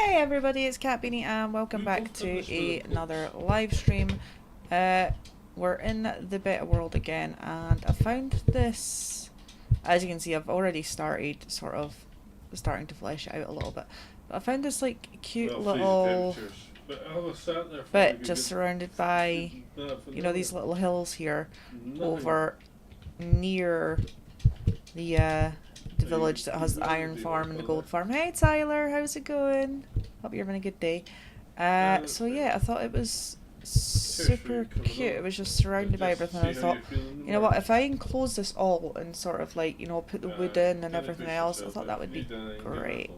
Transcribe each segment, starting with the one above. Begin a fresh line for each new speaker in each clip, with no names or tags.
Hey everybody, it's Kat.Beanie and welcome back to another live stream. We're in the beta world again and I found this, as you can see I've already started starting to flesh it out a little bit. But I found this like cute little bit just surrounded by, you know, these little hills here over near the village that has the iron farm and the gold farm. Hey Tyler, how's it going? Hope you're having a good day. So yeah, I thought it was super cute. It was just surrounded by everything. I thought, you know what, if I enclose this all and sort of like, you know, put the wood in and everything else, I thought that would be great.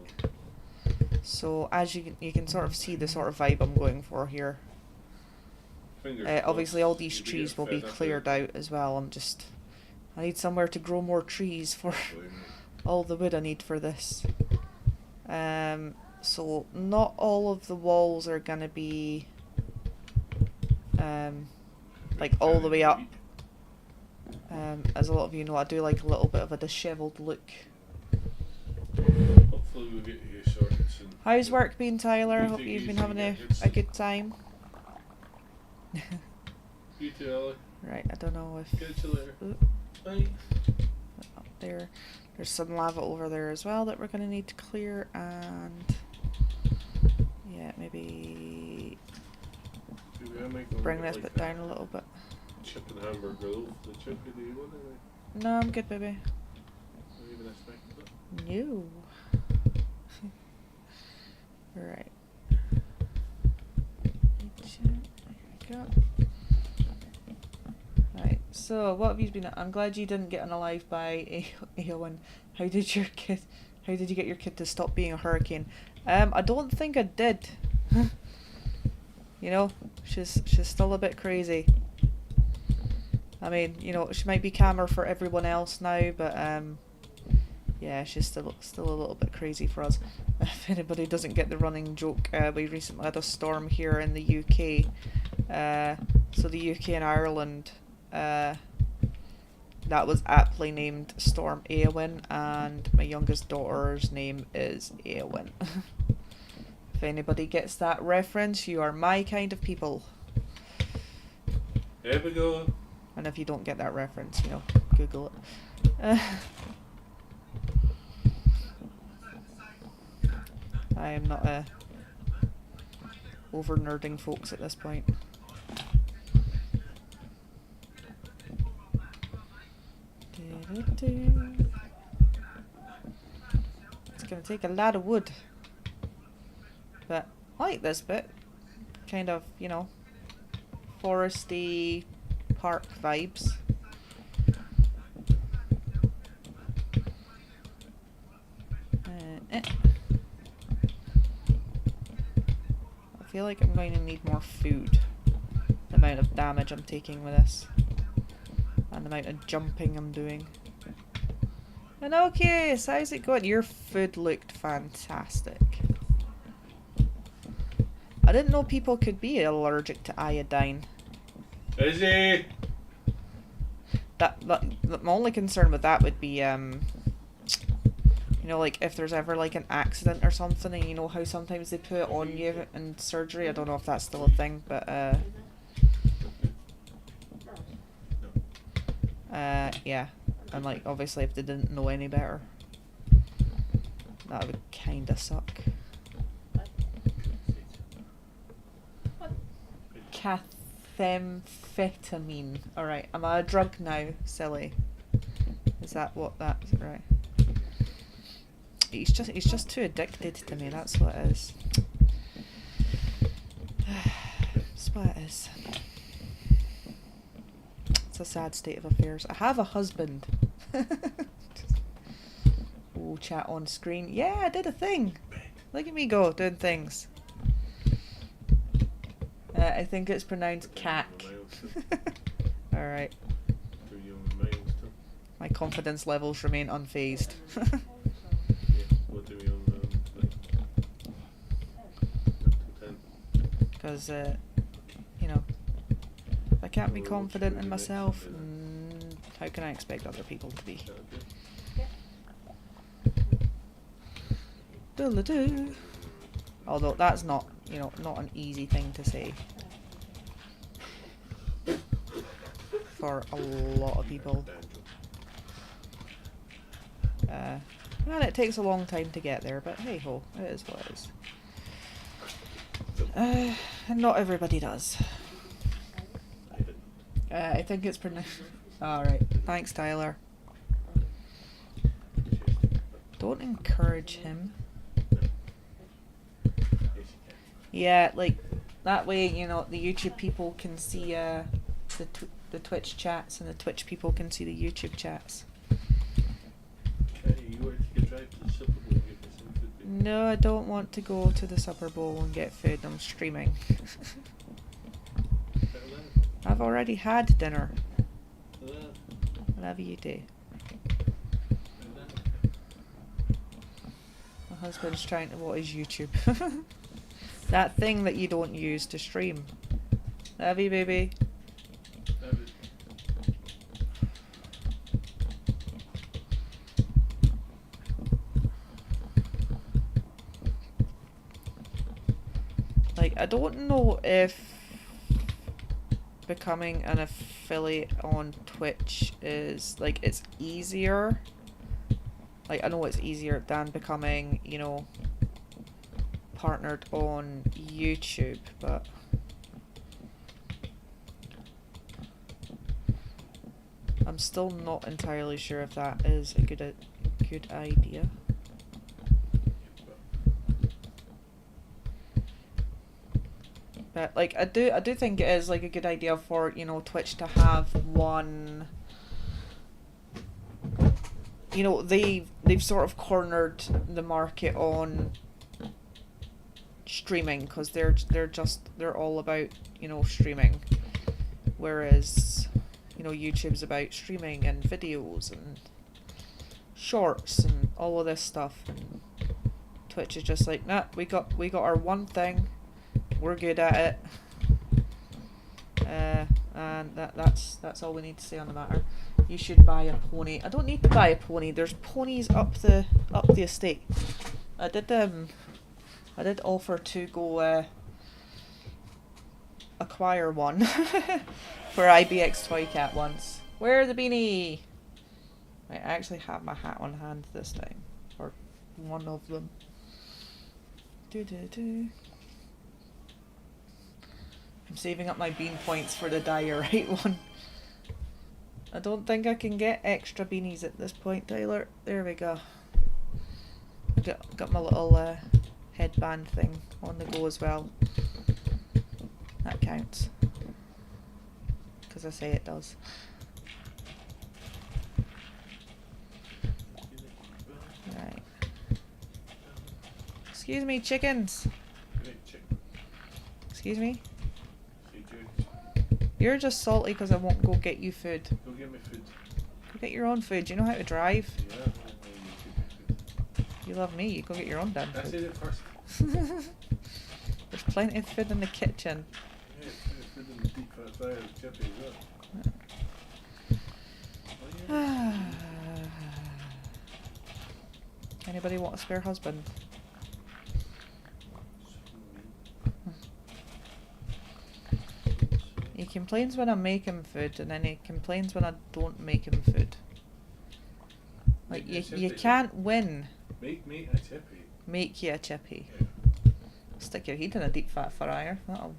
So as you can sort of see the sort of vibe I'm going for here. Obviously all these trees will be cleared out as well. I need somewhere to grow more trees for all the wood I need for this. So not all of the walls are gonna be like all the way up. As a lot of you know, I do like a little bit of a dishevelled look.
Hopefully we'll get you sorted soon.
How's work been, Tyler? Hope you've been having a good time.
You too, Ellie.
Right, I don't know if...
Catch you later. Bye.
Up there. There's some lava over there as well that we're going to need to clear, and... yeah, maybe... bring this bit down a little bit.
Chicken hamburger loaf. The chicken, do you want it?
No, I'm good, baby.
Not even expected it.
No. Right. There we go. Right, so what have you been... I'm glad you didn't get unalive by Eowyn. How did you get your kid to stop being a hurricane? I don't think I did. You know, she's still a bit crazy. I mean, you know, she might be calmer for everyone else now, but yeah, she's still a little bit crazy for us. If anybody doesn't get the running joke, we recently had a storm here in the UK. So the UK and Ireland, that was aptly named Storm Eowyn, and my youngest daughter's name is Eowyn. If anybody gets that reference, you are my kind of people.
There we go.
And if you don't get that reference, you know, Google it. I am not over nerding folks at this point. It's gonna take a lot of wood, but I like this bit. Kind of, you know, foresty park vibes. I feel like I'm going to need more food. The amount of damage I'm taking with this. And the amount of jumping I'm doing. And okay, so how's it going? Your food looked fantastic. I didn't know people could be allergic to iodine.
Is he?
My only concern with that would be, you know, like if there's ever like an accident or something, and you know how sometimes they put it on you in surgery. I don't know if that's still a thing, but yeah, and like obviously if they didn't know any better, that would kinda suck. Methamphetamine. Alright, am I a drug now, silly? Is that what that's right? He's just too addicted to me, that's what it is. That's what it is. It's a sad state of affairs. I have a husband. Oh, chat on screen. Yeah, I did a thing. Look at me go, doing things. I think it's pronounced cack. Alright. My confidence levels remain unfazed. Because, you know, if I can't be confident in myself, how can I expect other people to be? Doodle-doo. Although that's not, you know, not an easy thing to say for a lot of people. And it takes a long time to get there, but hey ho, it is what it is. And not everybody does. I think it's pronounced. Alright, thanks Tyler. Don't encourage him. Yeah, like, that way, you know, the YouTube people can see the Twitch chats, and the Twitch people can see the YouTube chats. No, I don't want to go to the Super Bowl and get food. I'm streaming. I've already had dinner. Whatever you do. My husband's trying to... What is YouTube? That thing that you don't use to stream. Love you, baby. Like, I don't know if becoming an affiliate on Twitch is, like, it's easier. Like, I know it's easier than becoming, you know, partnered on YouTube, but I'm still not entirely sure if that is a good idea. But like I do think it is like a good idea for, you know, Twitch to have one. You know, they've sort of cornered the market on streaming, because they're all about, you know, streaming, whereas, you know, YouTube's about streaming and videos and shorts and all of this stuff, and Twitch is just like, nah, we got our one thing, we're good at it, and that's all we need to say on the matter. You should buy a pony. I don't need to buy a pony. There's ponies up the estate. I did offer to go acquire one for IBX Toy Cat once. Where's the beanie? I actually have my hat on hand this time, or one of them. I'm saving up my bean points for the diorite one. I don't think I can get extra beanies at this point, Tyler. There we go. Got my little headband thing on the go as well. That counts, because I say it does. Right. Excuse me, chickens. Excuse me. You're just salty because I won't go get you food.
Go get me food.
Go get your own food. Do you know how to drive?
Yeah.
You love me. You go get your own damn
I
food.
said it first.
There's plenty of food in the kitchen.
Yeah, food in the deep fat fryer with chippy as well.
Anybody want a spare husband? He complains when I make him food, and then he complains when I don't make him food. Like, you can't win.
Make me a chippy.
Make you a chippy.
Yeah.
Stick your head in a deep fat fryer. That'll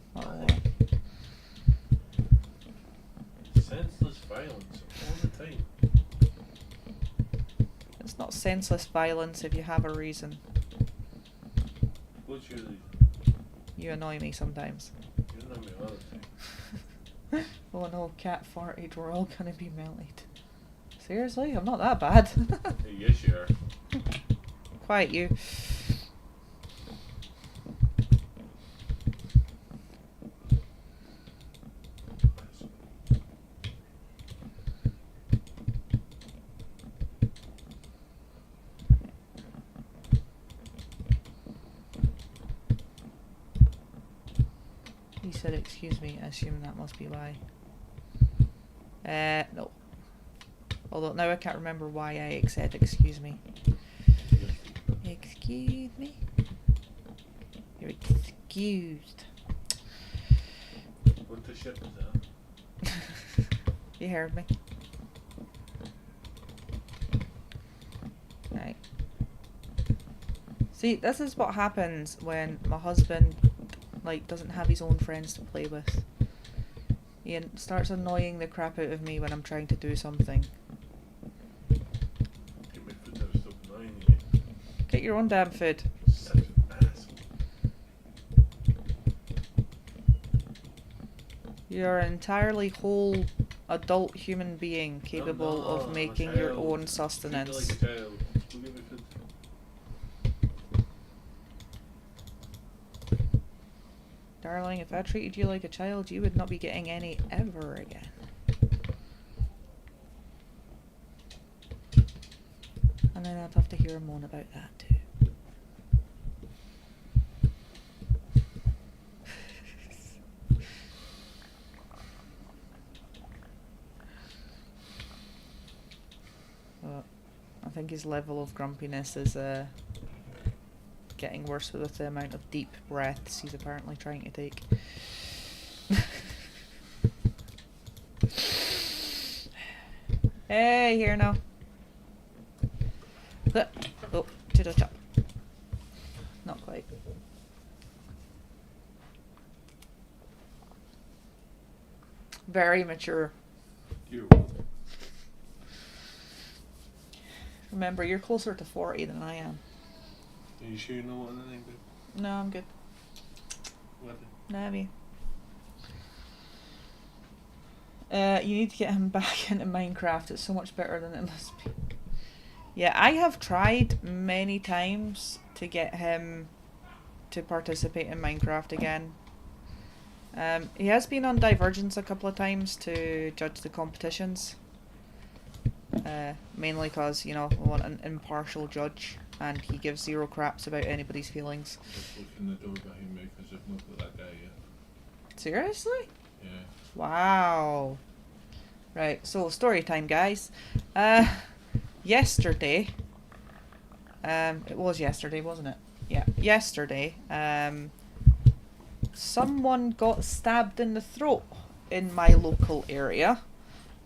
Senseless violence all the time.
It's not senseless violence if you have a reason.
What's your reason?
You annoy me sometimes.
You know me all the time.
Oh no, cat farted, we're all gonna be melted. Seriously? I'm not that bad.
Hey, yes you are.
Quiet you. He said excuse me, I assume that must be why. No. Although now I can't remember why I said excuse me. Excuse me. You're excused.
What the ship is that?
You heard me. Right. See, this is what happens when my husband, like, doesn't have his own friends to play with. He starts annoying the crap out of me when I'm trying to do something.
Get my foot out of stuff annoying you.
Get your own damn food.
Such an asshole.
You're an entirely whole adult human being capable
No,
of
I'm a
making your
child.
own
Treat me
sustenance.
like a child. Go get my food.
Darling, if I treated you like a child, you would not be getting any ever again. And then I'd have to hear a moan about that too. But I think his level of grumpiness is getting worse with the amount of deep breaths he's apparently trying to take. Hey, here now. Oh, to the top. Not quite. Very mature.
You're welcome.
Remember, you're closer to 40 than I am.
Are you sure you know what anything, babe?
No, I'm good.
What?
Nah, me. You need to get him back into Minecraft. It's so much better than it must be. Yeah, I have tried many times to get him to participate in Minecraft again. He has been on Divergence a couple of times to judge the competitions. Mainly because, you know, we want an impartial judge, and he gives zero craps about anybody's feelings.
Just looking the door behind me because I've not got that guy yet.
Seriously?
Yeah.
Wow. Right, so story time, guys. Yesterday, it was yesterday, wasn't it? Yeah, yesterday, someone got stabbed in the throat in my local area,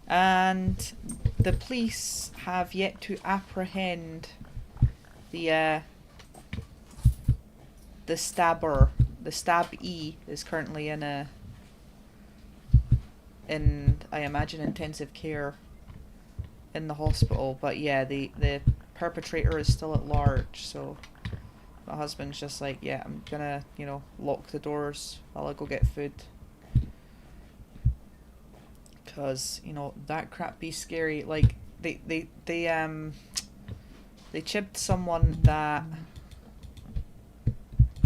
and the police have yet to apprehend the stabber. The stabee is currently in I imagine intensive care in the hospital, but yeah, the perpetrator is still at large, so my husband's just like, yeah, I'm gonna, you know, lock the doors while I go get food. Cause, you know, that crap be scary. Like, they chipped someone that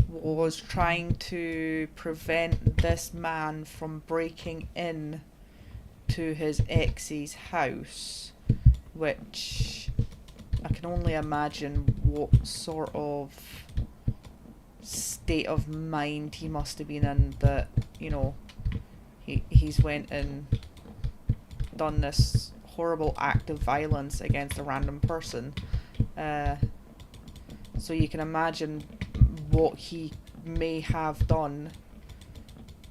was trying to prevent this man from breaking in to his ex's house, which I can only imagine what sort of state of mind he must have been in, that, you know, he's went and done this horrible act of violence against a random person. So you can imagine what he may have done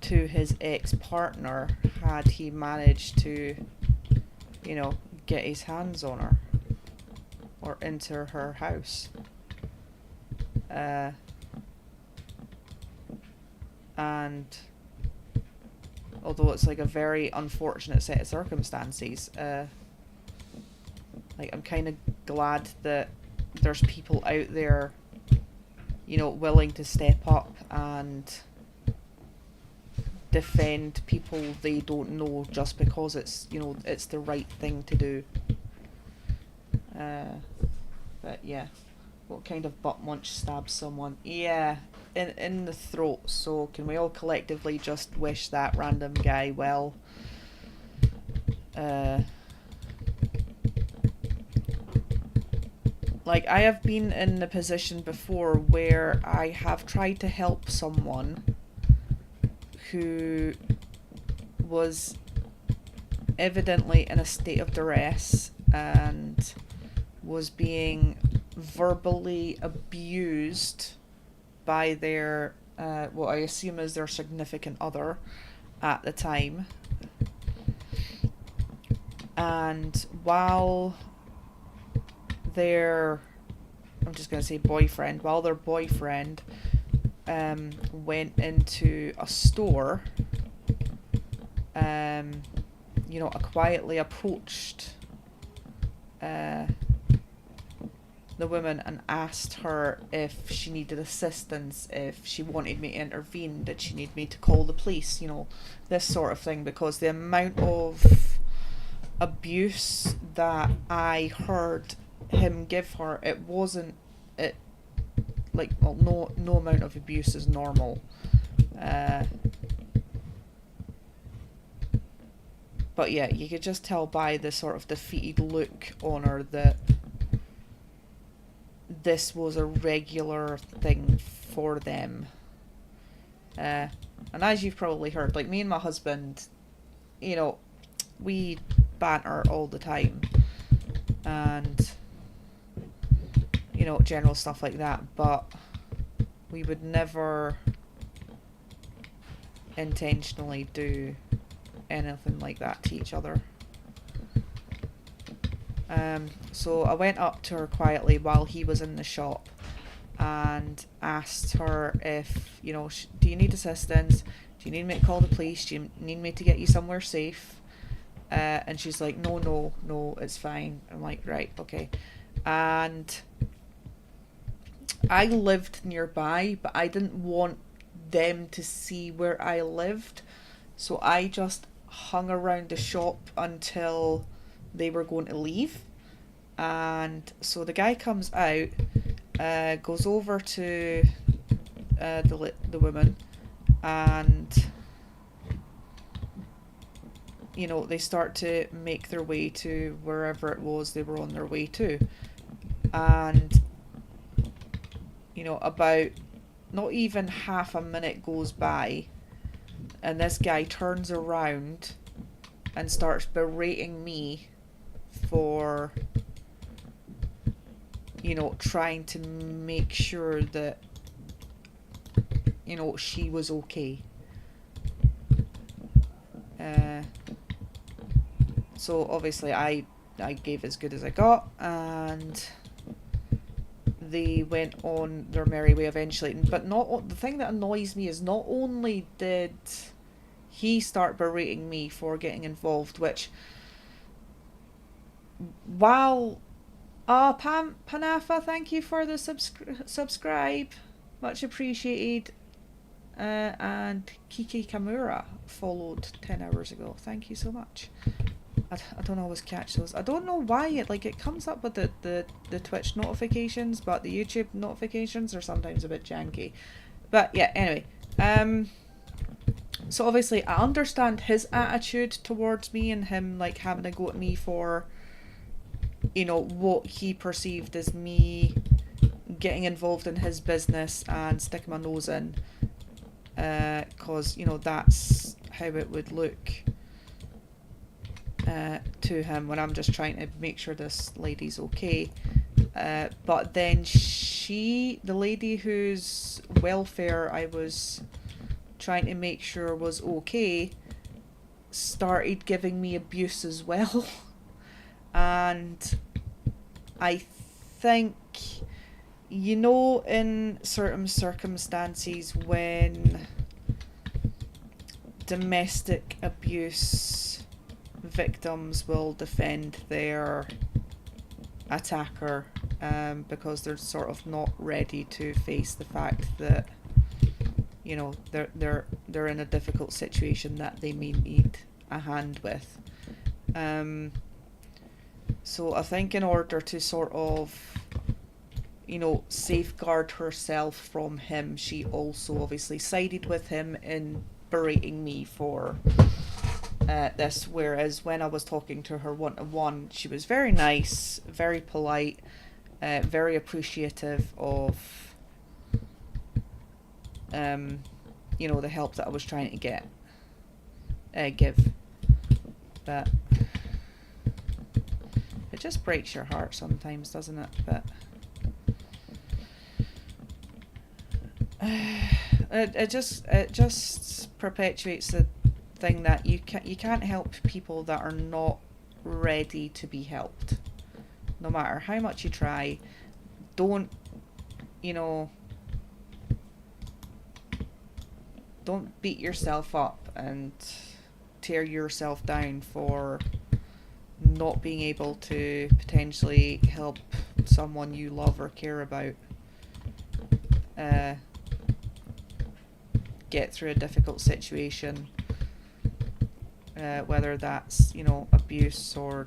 to his ex-partner had he managed to, you know, get his hands on her or enter her house. And although it's like a very unfortunate set of circumstances, like, I'm kind of glad that there's people out there, you know, willing to step up and defend people they don't know just because it's, you know, it's the right thing to do. But yeah, what kind of butt munch stabs someone? Yeah, in the throat. So can we all collectively just wish that random guy well? Like, I have been in the position before where I have tried to help someone who was evidently in a state of duress and was being verbally abused by their what I assume is their significant other at the time. And while their, I'm just going to say boyfriend, while their boyfriend went into a store, you know, quietly approached the woman and asked her if she needed assistance, if she wanted me to intervene, did she need me to call the police, you know, this sort of thing, because the amount of abuse that I heard him give her, it wasn't, it, like, well, no amount of abuse is normal. But yeah, you could just tell by the sort of defeated look on her that this was a regular thing for them. And as you've probably heard, like, me and my husband, you know, we banter all the time. And, you know, general stuff like that. But we would never intentionally do anything like that to each other. So I went up to her quietly while he was in the shop and asked her if, you know, do you need assistance? Do you need me to call the police? Do you need me to get you somewhere safe? And she's like, no, it's fine. I'm like, right, okay. And I lived nearby, but I didn't want them to see where I lived. So I just hung around the shop until they were going to leave. And so the guy comes out, goes over to the woman, and, you know, they start to make their way to wherever it was they were on their way to. And, you know, about not even half a minute goes by, and this guy turns around and starts berating me for, you know, trying to make sure that, you know, she was okay. So obviously I gave as good as I got, and they went on their merry way eventually. But the thing that annoys me is not only did he start berating me for getting involved, which, while Panafa, thank you for the subscribe, much appreciated. And Kiki Kamura followed 10 hours ago. Thank you so much. I don't always catch those. I don't know why it comes up with the Twitch notifications, but the YouTube notifications are sometimes a bit janky. But yeah, anyway. So obviously I understand his attitude towards me and him, like, having a go at me for, you know, what he perceived as me getting involved in his business and sticking my nose in. 'Cause, you know, that's how it would look to him when I'm just trying to make sure this lady's okay. But then the lady whose welfare I was trying to make sure was okay, started giving me abuse as well. And I think, you know, in certain circumstances when domestic abuse victims will defend their attacker, because they're sort of not ready to face the fact that, you know, they're in a difficult situation that they may need a hand with. So I think in order to sort of, you know, safeguard herself from him, she also obviously sided with him in berating me for this, whereas when I was talking to her one-to-one, she was very nice, very polite, very appreciative of, you know, the help that I was trying to give. But it just breaks your heart sometimes, doesn't it? But it just perpetuates the thing that you can't help people that are not ready to be helped, no matter how much you try. Don't, don't beat yourself up and tear yourself down for not being able to potentially help someone you love or care about get through a difficult situation, whether that's, abuse or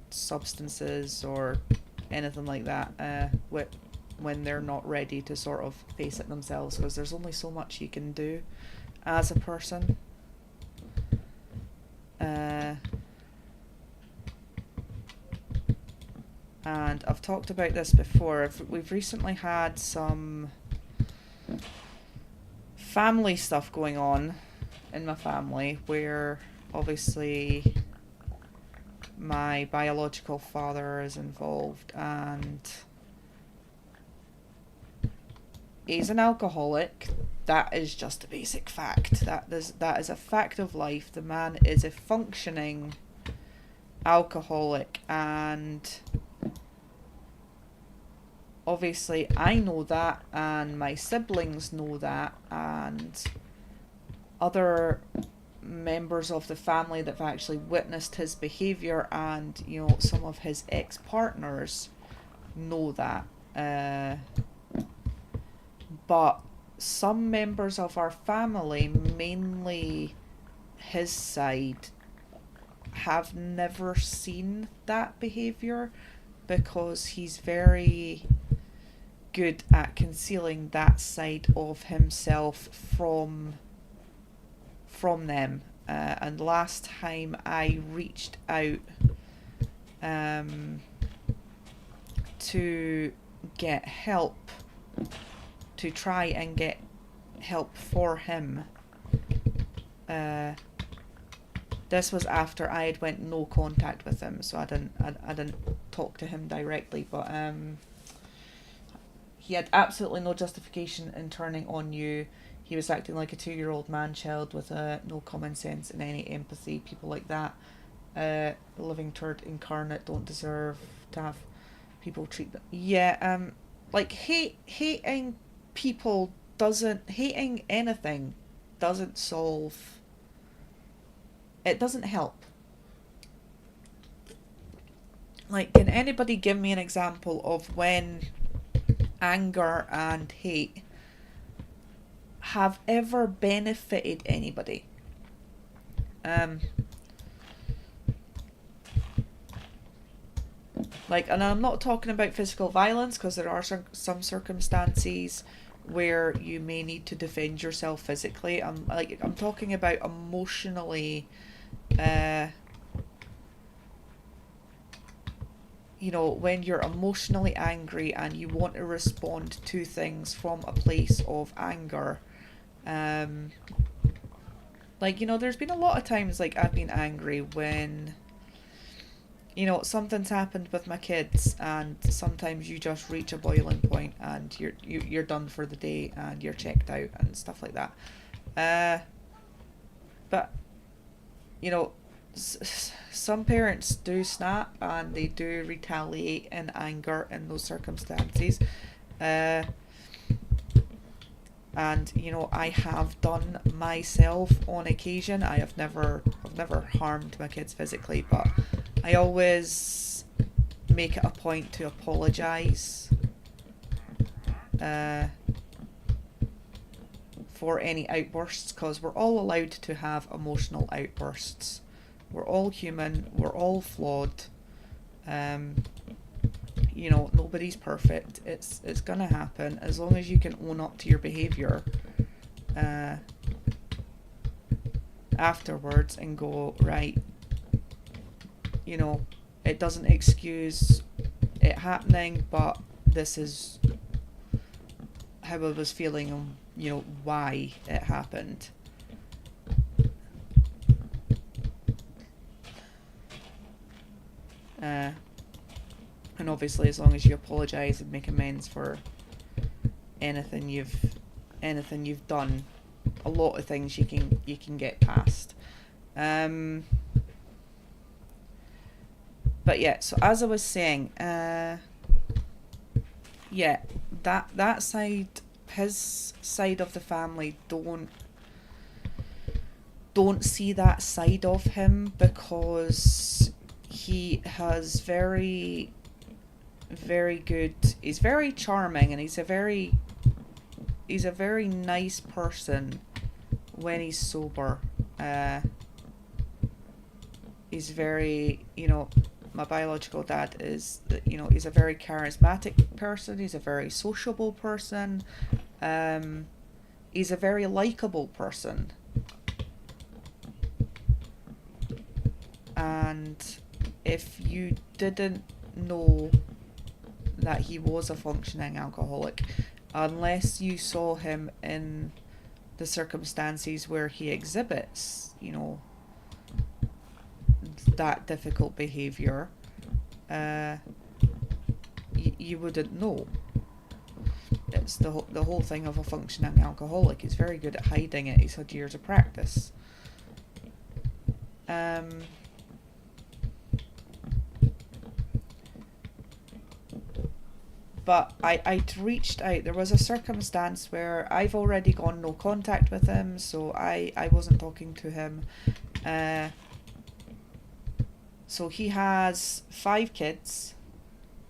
substances or anything like that, when they're not ready to sort of face it themselves, because there's only so much you can do as a person. And I've talked about this before. We've recently had some family stuff going on in my family where obviously my biological father is involved, and he's an alcoholic. That is just a basic fact. That is a fact of life. The man is a functioning alcoholic, and obviously I know that, and my siblings know that, and other members of the family that have actually witnessed his behaviour, and some of his ex-partners know that. But some members of our family, mainly his side, have never seen that behaviour because he's very good at concealing that side of himself from them. And last time I reached out to get help, to try and get help for him, this was after I had went no contact with him, so I didn't talk to him directly, but he had absolutely no justification in turning on you. He was acting like a 2-year-old man-child with no common sense and any empathy. People like that, living turd incarnate, don't deserve to have people treat them. Yeah, like hating people hating anything doesn't solve. It doesn't help. Like, can anybody give me an example of when anger and hate have ever benefited anybody? Like, and I'm not talking about physical violence, because there are some circumstances where you may need to defend yourself physically. I'm talking about emotionally, when you're emotionally angry and you want to respond to things from a place of anger. There's been a lot of times, like, I've been angry when, something's happened with my kids, and sometimes you just reach a boiling point and you're done for the day and you're checked out and stuff like that. But some parents do snap and they do retaliate in anger in those circumstances. And I have done myself on occasion. I've never harmed my kids physically, but I always make it a point to apologise for any outbursts, because we're all allowed to have emotional outbursts. We're all human, we're all flawed. Nobody's perfect. It's gonna happen. As long as you can own up to your behaviour afterwards and go, right, it doesn't excuse it happening, but this is how I was feeling and why it happened. And obviously, as long as you apologise and make amends for anything you've anything you've done. A lot of things you can get past. But yeah, so as I was saying, yeah, that side, his side of the family don't see that side of him, because he has very good, he's very charming, and he's a very nice person when he's sober. He's very, my biological dad is, he's a very charismatic person, he's a very sociable person, he's a very likable person. And if you didn't know that he was a functioning alcoholic, unless you saw him in the circumstances where he exhibits, that difficult behaviour, you wouldn't know. It's the whole thing of a functioning alcoholic. He's very good at hiding it. He's had years of practice. But I'd reached out. There was a circumstance where I've already gone no contact with him, so I wasn't talking to him. So he has 5 kids.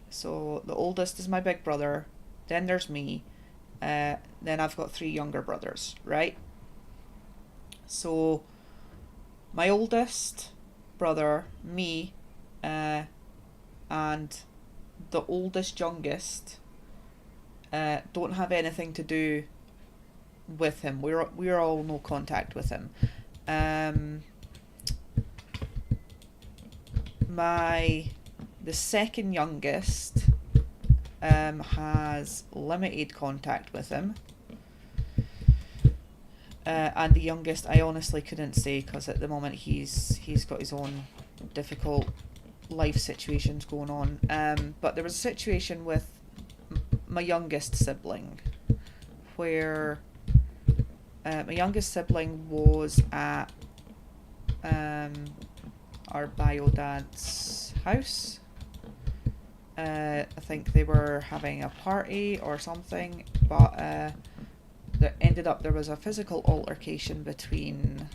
So the oldest is my big brother. Then there's me. Then I've got 3 younger brothers, right? So my oldest brother, me, and the oldest youngest don't have anything to do with him. We're all no contact with him. The second youngest has limited contact with him, and the youngest I honestly couldn't say, because at the moment he's got his own difficult life situations going on. But there was a situation with my youngest sibling where my youngest sibling was at our bio dad's house. I think they were having a party or something, but there was a physical altercation between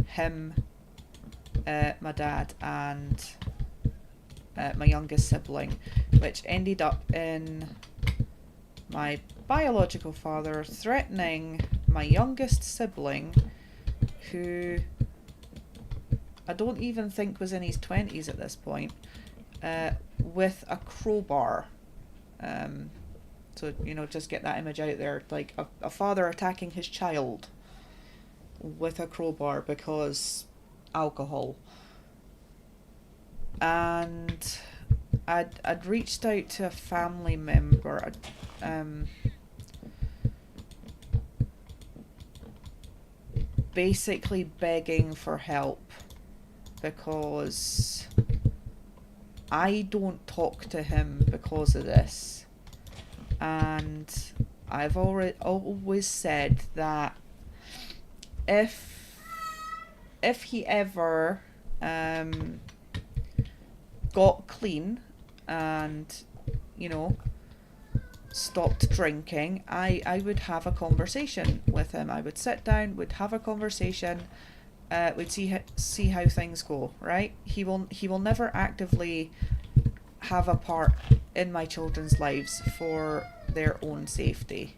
him, my dad, and my youngest sibling, which ended up in my biological father threatening my youngest sibling, who I don't even think was in his 20s at this point, with a crowbar. So, just get that image out there, like a father attacking his child with a crowbar because alcohol. And I'd reached out to a family member, basically begging for help, because I don't talk to him because of this, and I've always said that if he ever got clean and stopped drinking, I would have a conversation with him. I would sit down, would have a conversation, we'd see how things go, right? He will never actively have a part in my children's lives for their own safety,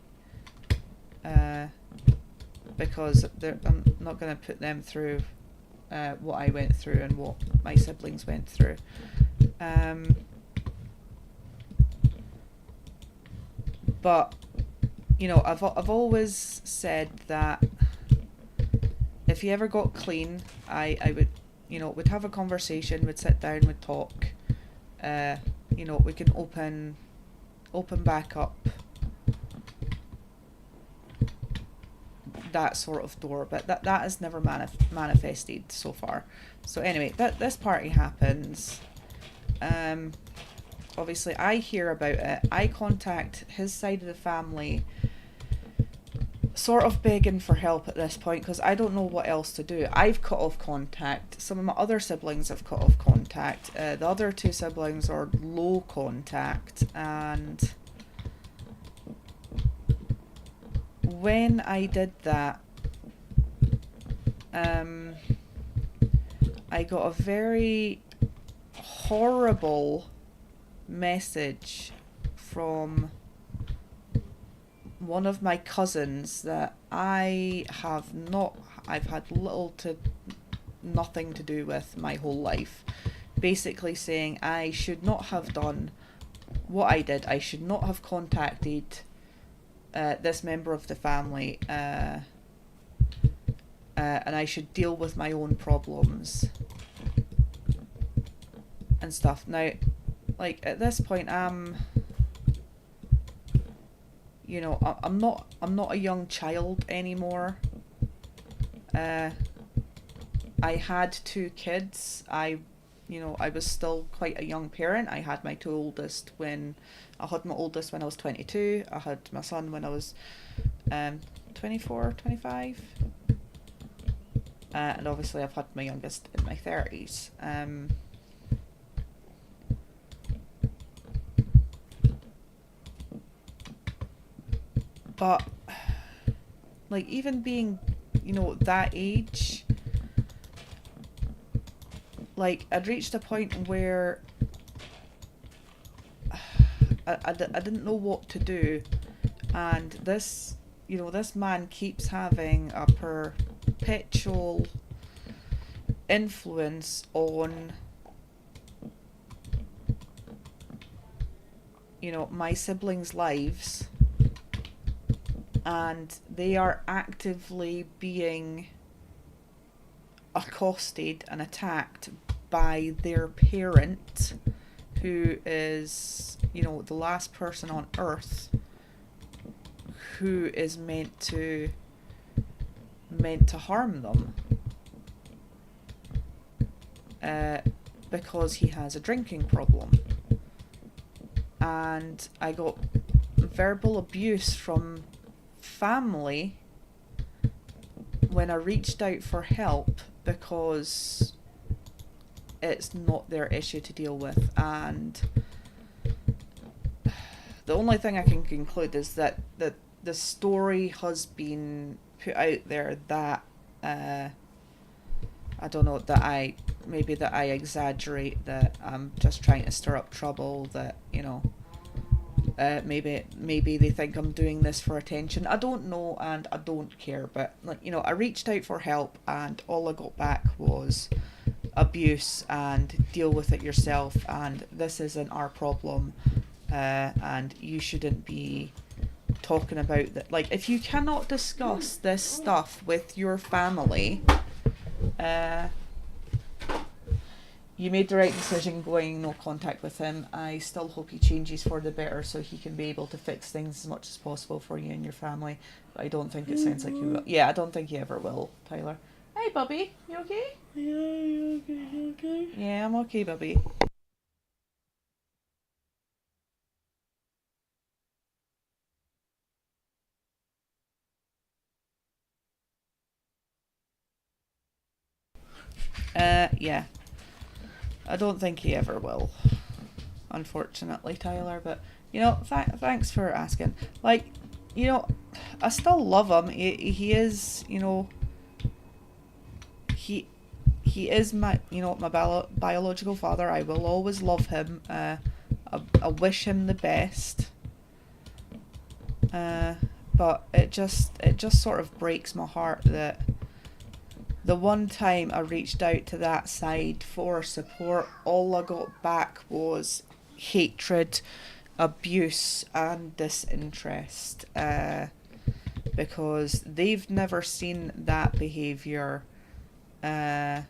because I'm not going to put them through what I went through and what my siblings went through. But I've always said that if he ever got clean, I would would have a conversation, would sit down, would talk. We can open back up that sort of door, but that has never manifested so far. So anyway, this party happens. obviously I hear about it. I contact his side of the family, sort of begging for help at this point because I don't know what else to do. I've cut off contact. Some of my other siblings have cut off contact. The other two siblings are low contact, and when I did that, I got a very horrible message from one of my cousins that I've had little to nothing to do with my whole life, basically saying I should not have done what I did. I should not have contacted this member of the family, and I should deal with my own problems and stuff. Now, like, at this point, you know, I'm not a young child anymore. I had 2 kids. I was still quite a young parent. I had my oldest when I was 22. I had my son when I was 24, 25. And obviously I've had my youngest in my 30s. But, like, even being, you know, that age, like, I'd reached a point where I didn't know what to do, and this man keeps having a perpetual influence on, you know, my siblings' lives, and they are actively being accosted and attacked by their parent, who is, you know, the last person on earth who is meant to harm them, because he has a drinking problem. And I got verbal abuse from family when I reached out for help, because it's not their issue to deal with. And the only thing I can conclude is that the story has been put out there that I don't know, that I exaggerate, that I'm just trying to stir up trouble, that, you know, maybe they think I'm doing this for attention. I don't know, and I don't care. But, like, you know, I reached out for help, and all I got back was abuse and deal with it yourself, and this isn't our problem, and you shouldn't be talking about that. Like, if you cannot discuss this stuff with your family, you made the right decision going no contact with him. I still hope he changes for the better so he can be able to fix things as much as possible for you and your family. But I don't think it sounds like he will. Yeah, I don't think he ever will, Tyler. Hey, Bubby, you okay?
Yeah, you okay? You okay?
Yeah, I'm okay, Bubby. Yeah. I don't think he ever will, unfortunately, Tyler. But, you know, thanks for asking. Like, you know, I still love him. He is, you know, he is my, you know, my biological father. I will always love him. I wish him the best. But it just sort of breaks my heart that the one time I reached out to that side for support, all I got back was hatred, abuse, and disinterest, because they've never seen that behaviour, and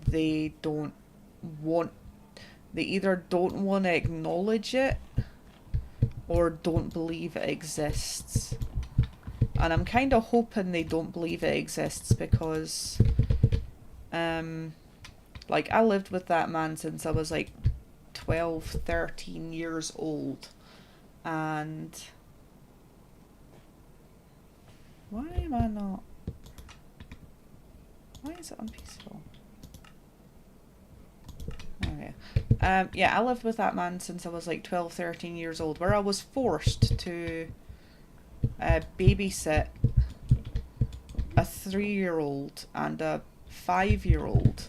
they either don't want to acknowledge it or don't believe it exists. And I'm kind of hoping they don't believe it exists, because, like, I lived with that man since I was, like, 12, 13 years old. And why am I not? Why is it unpeaceful? Oh yeah. Yeah, I lived with that man since I was like 12, 13 years old, where I was forced to babysit a 3-year-old and a 5-year-old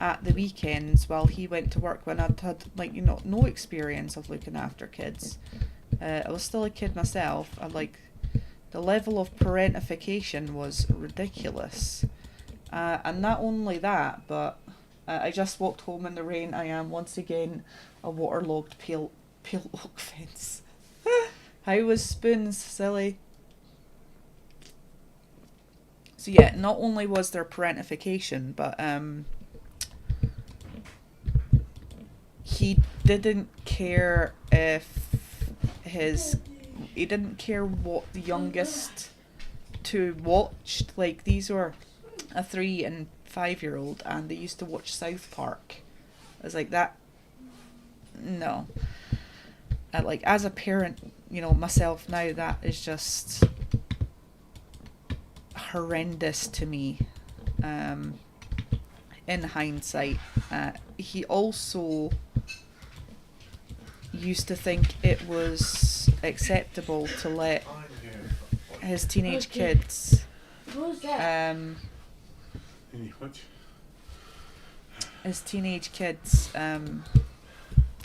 at the weekends while he went to work, when I'd had like, you know, no experience of looking after kids. I was still a kid myself, and like the level of parentification was ridiculous. And not only that, but I just walked home in the rain. I am once again a waterlogged pale oak fence. How was Spoons, silly? So yeah, not only was there parentification, but he didn't care he didn't care what the youngest two watched. Like, these were a 3 and 5-year-old, and they used to watch South Park. I was like, that, no. Like, as a parent, you know, myself now, that is just horrendous to me. In hindsight, he also used to think it was acceptable to let his teenage kids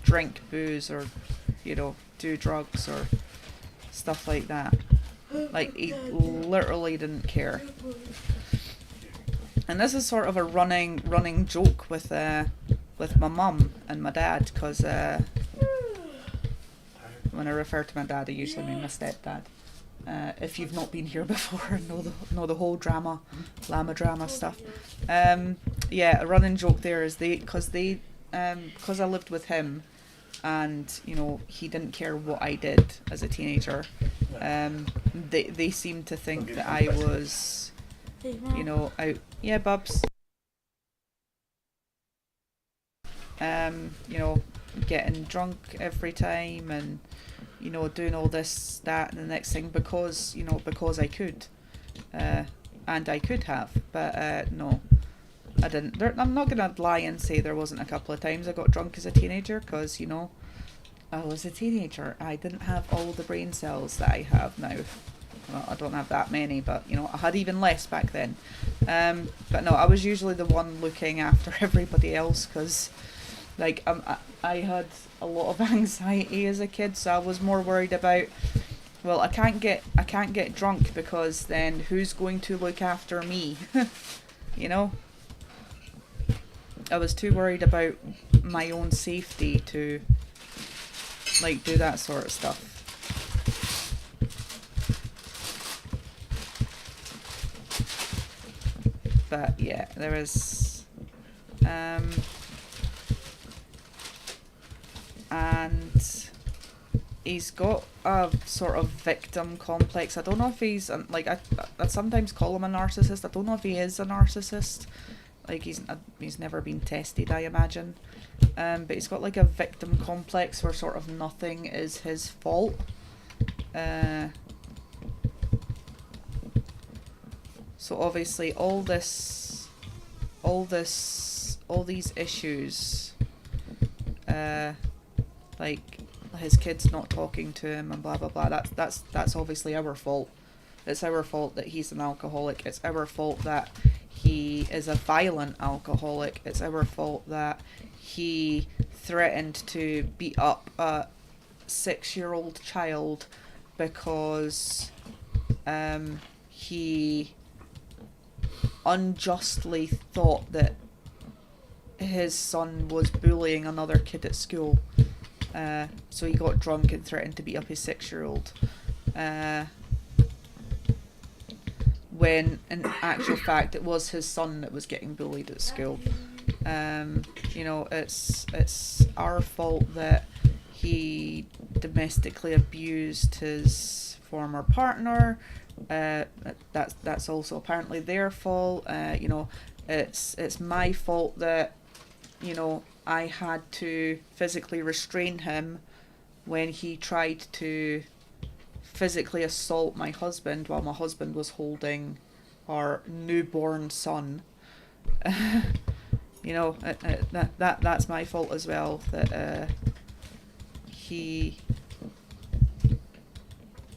drink booze, or, you know, do drugs or stuff like that. Like, he literally didn't care. And this is sort of a running joke with my mum and my dad, because when I refer to my dad, I usually mean my stepdad. If you've not been here before, know the whole llama drama stuff. Yeah, a running joke there is because I lived with him, and, you know, he didn't care what I did as a teenager. They seemed to think that I was, you know, out. Yeah, Bubs. You know, getting drunk every time, and, you know, doing all this, that, and the next thing, because, you know, because I could. And I could have, but no, I didn't. I'm not going to lie and say there wasn't a couple of times I got drunk as a teenager, because, you know, I was a teenager. I didn't have all the brain cells that I have now. Well, I don't have that many, but, you know, I had even less back then. But no, I was usually the one looking after everybody else, because, like, I had a lot of anxiety as a kid, so I was more worried about, well, I can't get drunk, because then who's going to look after me? You know? I was too worried about my own safety to, like, do that sort of stuff. But yeah, there is, and he's got a sort of victim complex. I don't know if he's like, I sometimes call him a narcissist. I don't know if he is a narcissist. Like, he's never been tested, I imagine. But he's got like a victim complex where sort of nothing is his fault. So obviously all these issues, like his kids not talking to him and blah blah blah, that's obviously our fault. It's our fault that he's an alcoholic. It's our fault that he is a violent alcoholic. It's our fault that he threatened to beat up a 6-year-old child because he unjustly thought that his son was bullying another kid at school. So he got drunk and threatened to beat up his 6-year-old. When in actual fact it was his son that was getting bullied at school. You know, it's our fault that he domestically abused his former partner. That's also apparently their fault. You know, it's my fault that you know, I had to physically restrain him when he tried to physically assault my husband while my husband was holding our newborn son. You know, that's my fault as well, that he,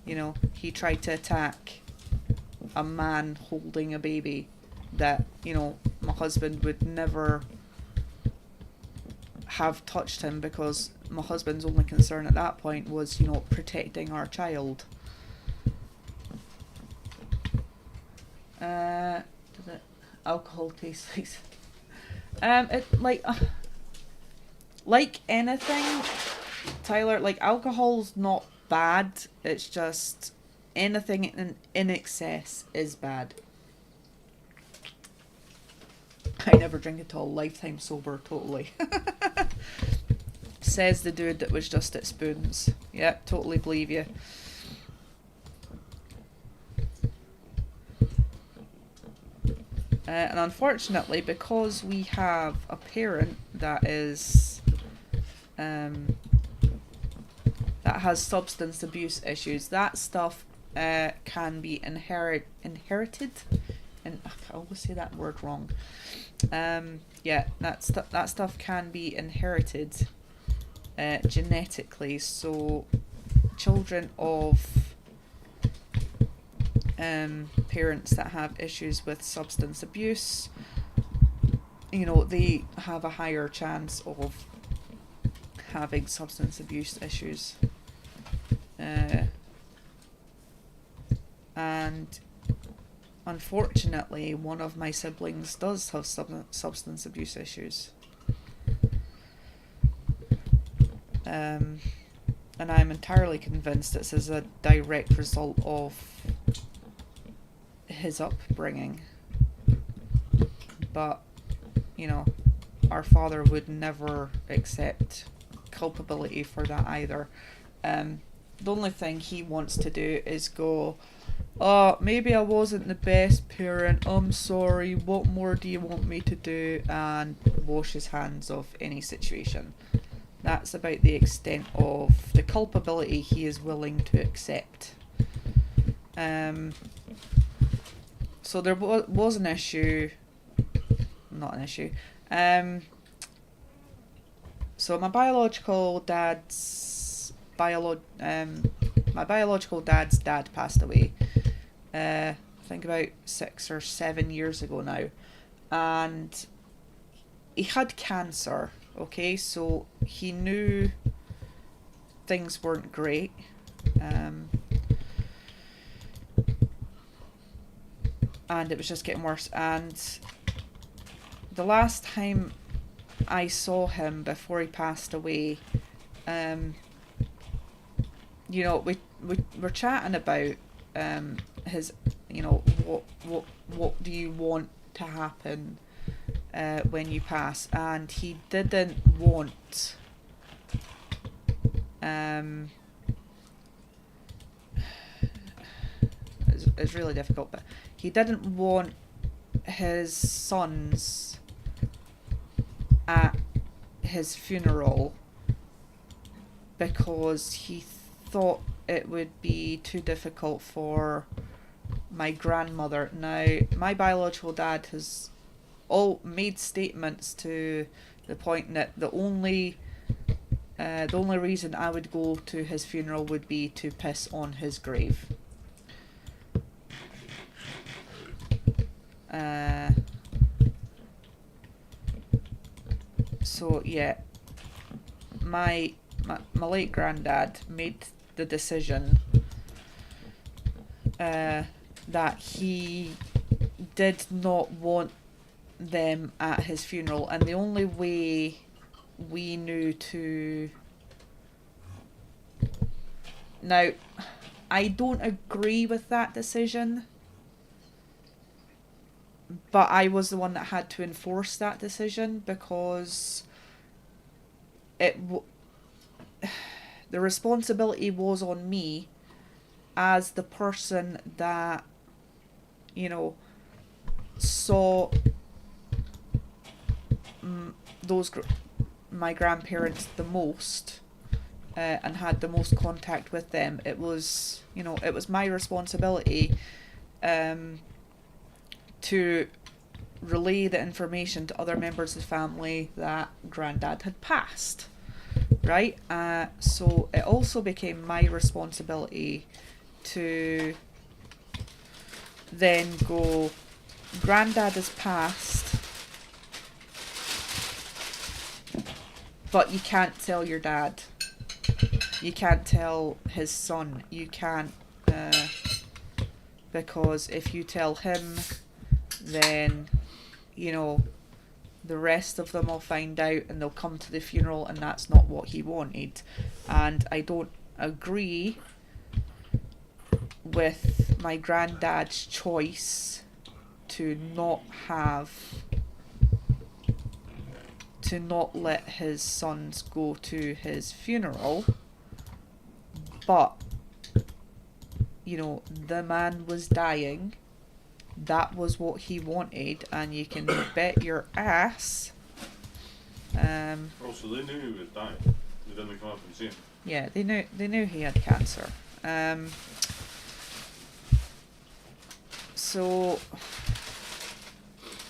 you know, he tried to attack a man holding a baby that, you know, my husband would never have touched him, because my husband's only concern at that point was, you know, protecting our child. Does it alcohol taste like like anything, Tyler, like alcohol's not bad, it's just anything in excess is bad. I never drink at all, lifetime sober, totally. Says the dude that was just at Spoons. Yep, totally believe you. And unfortunately, because we have a parent that is that has substance abuse issues, that stuff can be inherited, and I always say that word wrong. Yeah, that stuff can be inherited genetically. So children of parents that have issues with substance abuse, you know, they have a higher chance of having substance abuse issues. And unfortunately, one of my siblings does have substance abuse issues. And I'm entirely convinced this is a direct result of his upbringing. But, you know, our father would never accept culpability for that either. The only thing he wants to do is go, oh, maybe I wasn't the best parent, I'm sorry, what more do you want me to do? And wash his hands of any situation. That's about the extent of the culpability he is willing to accept. So there was an issue, not an issue. So my biological dad's dad passed away. I think about 6 or 7 years ago now, and he had cancer. Okay, so he knew things weren't great. And it was just getting worse. And the last time I saw him before he passed away, you know, we were chatting about his, you know, what do you want to happen when you pass, and he didn't want it's really difficult, but he didn't want his sons at his funeral because he thought it would be too difficult for my grandmother. Now, my biological dad has all made statements to the point that the only reason I would go to his funeral would be to piss on his grave. So yeah, my late granddad made the decision that he did not want them at his funeral, and the only way we knew to... Now, I don't agree with that decision, but I was the one that had to enforce that decision because the responsibility was on me as the person that, you know, saw my grandparents the most, and had the most contact with them, it was, you know, it was my responsibility to relay the information to other members of the family that Granddad had passed, right? So it also became my responsibility to then go, Granddad has passed, but you can't tell your dad. You can't tell his son. You can't, because if you tell him, then, you know, the rest of them will find out and they'll come to the funeral, and that's not what he wanted. And I don't agree with my granddad's choice to not let his sons go to his funeral. But, you know, the man was dying. That was what he wanted, and you can bet your ass.
Oh, so they knew he was dying. They didn't come up and see him.
Yeah, they knew he had cancer. So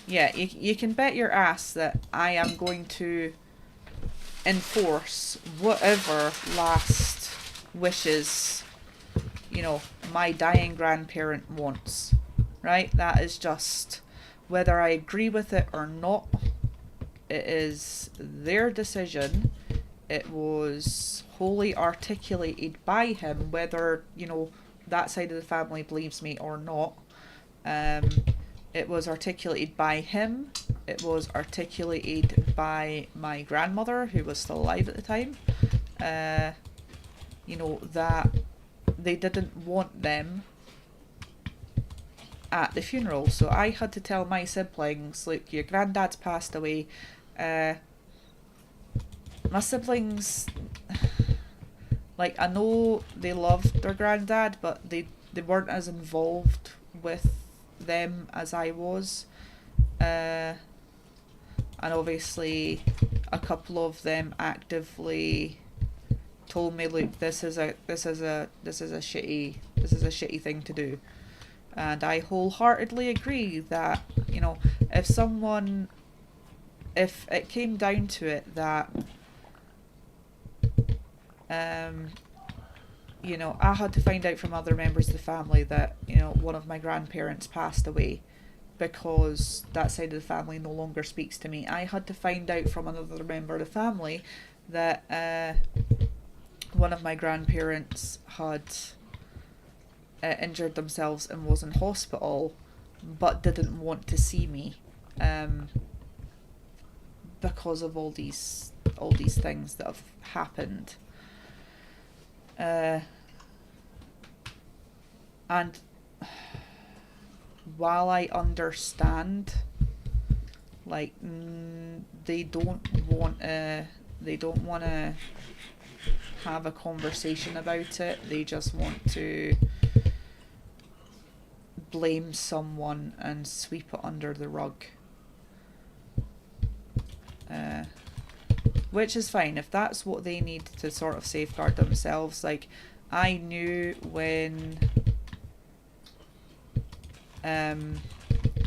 yeah, you can bet your ass that I am going to enforce whatever last wishes, you know, my dying grandparent wants. Right? That is just, whether I agree with it or not, it is their decision. It was wholly articulated by him, whether, you know, that side of the family believes me or not. It was articulated by him. It was articulated by my grandmother, who was still alive at the time. You know, that they didn't want them at the funeral. So I had to tell my siblings, look, your granddad's passed away. My siblings, like, I know they loved their granddad, but they weren't as involved with them as I was. And obviously a couple of them actively told me, look, this is a shitty thing to do. And I wholeheartedly agree that, you know, if it came down to it that, you know, I had to find out from other members of the family that, you know, one of my grandparents passed away because that side of the family no longer speaks to me. I had to find out from another member of the family that one of my grandparents had injured themselves and was in hospital, but didn't want to see me, because of all these things that have happened. And while I understand, like, they don't want to have a conversation about it. They just want to blame someone and sweep it under the rug. Which is fine if that's what they need to sort of safeguard themselves. Like, I knew when,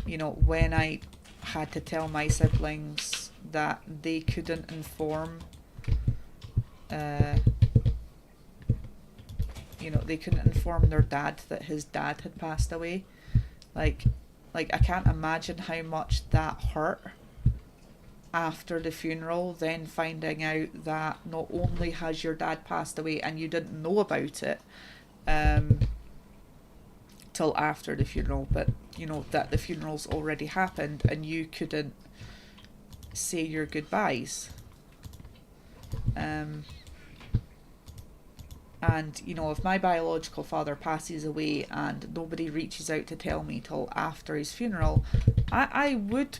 you know, when I had to tell my siblings that they couldn't inform, you know, they couldn't inform their dad that his dad had passed away. Like I can't imagine how much that hurt after the funeral, then finding out that not only has your dad passed away and you didn't know about it till after the funeral, but, you know, that the funeral's already happened and you couldn't say your goodbyes. And, you know, if my biological father passes away and nobody reaches out to tell me till after his funeral, I would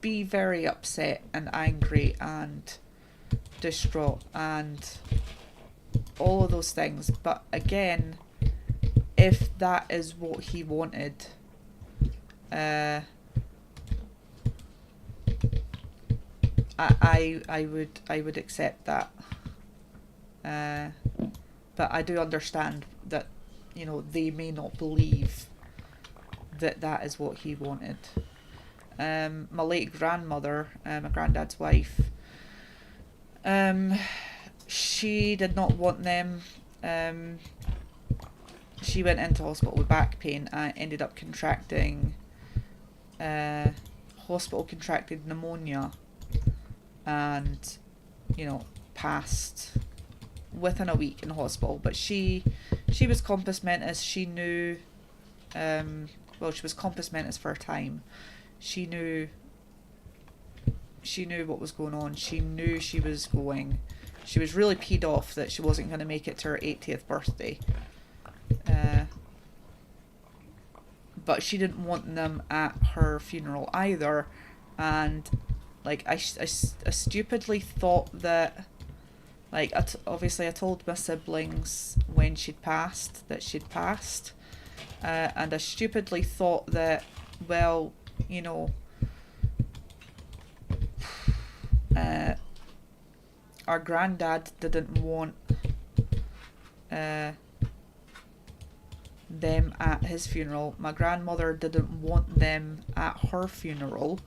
be very upset and angry and distraught and all of those things. But again, if that is what he wanted, I would accept that. But I do understand that, you know, they may not believe that that is what he wanted. My late grandmother, my granddad's wife, she did not want them. She went into hospital with back pain and ended up contracting hospital contracted pneumonia, and, you know, passed within a week in hospital. But she was compos mentis. She knew, well, she was compos mentis for a time. She knew what was going on. She knew she was going. She was really peed off that she wasn't going to make it to her 80th birthday. But she didn't want them at her funeral either. And, like, I stupidly thought that, like, obviously I told my siblings when she'd passed that she'd passed. And I stupidly thought that, well, you know, our granddad didn't want them at his funeral. My grandmother didn't want them at her funeral.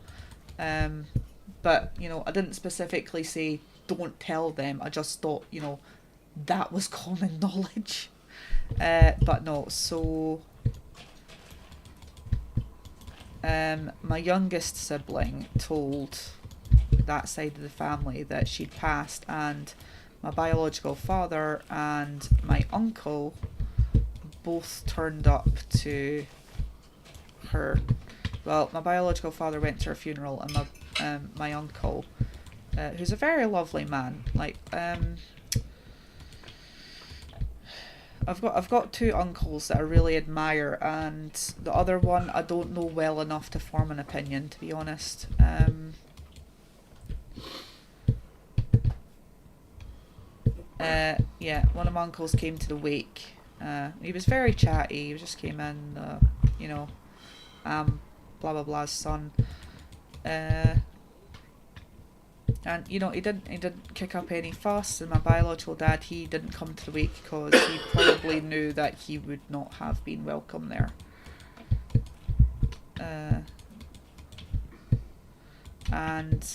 But, you know, I didn't specifically say don't tell them. I just thought, you know, that was common knowledge. But no, so my youngest sibling told that side of the family that she'd passed, and my biological father and my uncle both turned up to her. Well, my biological father went to her funeral, and my uncle, who's a very lovely man, like, I've got two uncles that I really admire, and the other one I don't know well enough to form an opinion, to be honest. Yeah, one of my uncles came to the wake. He was very chatty. He just came in, you know, blah blah blah's son. And, you know, he didn't kick up any fuss. And my biological dad, he didn't come to the wake because he probably knew that he would not have been welcome there. And,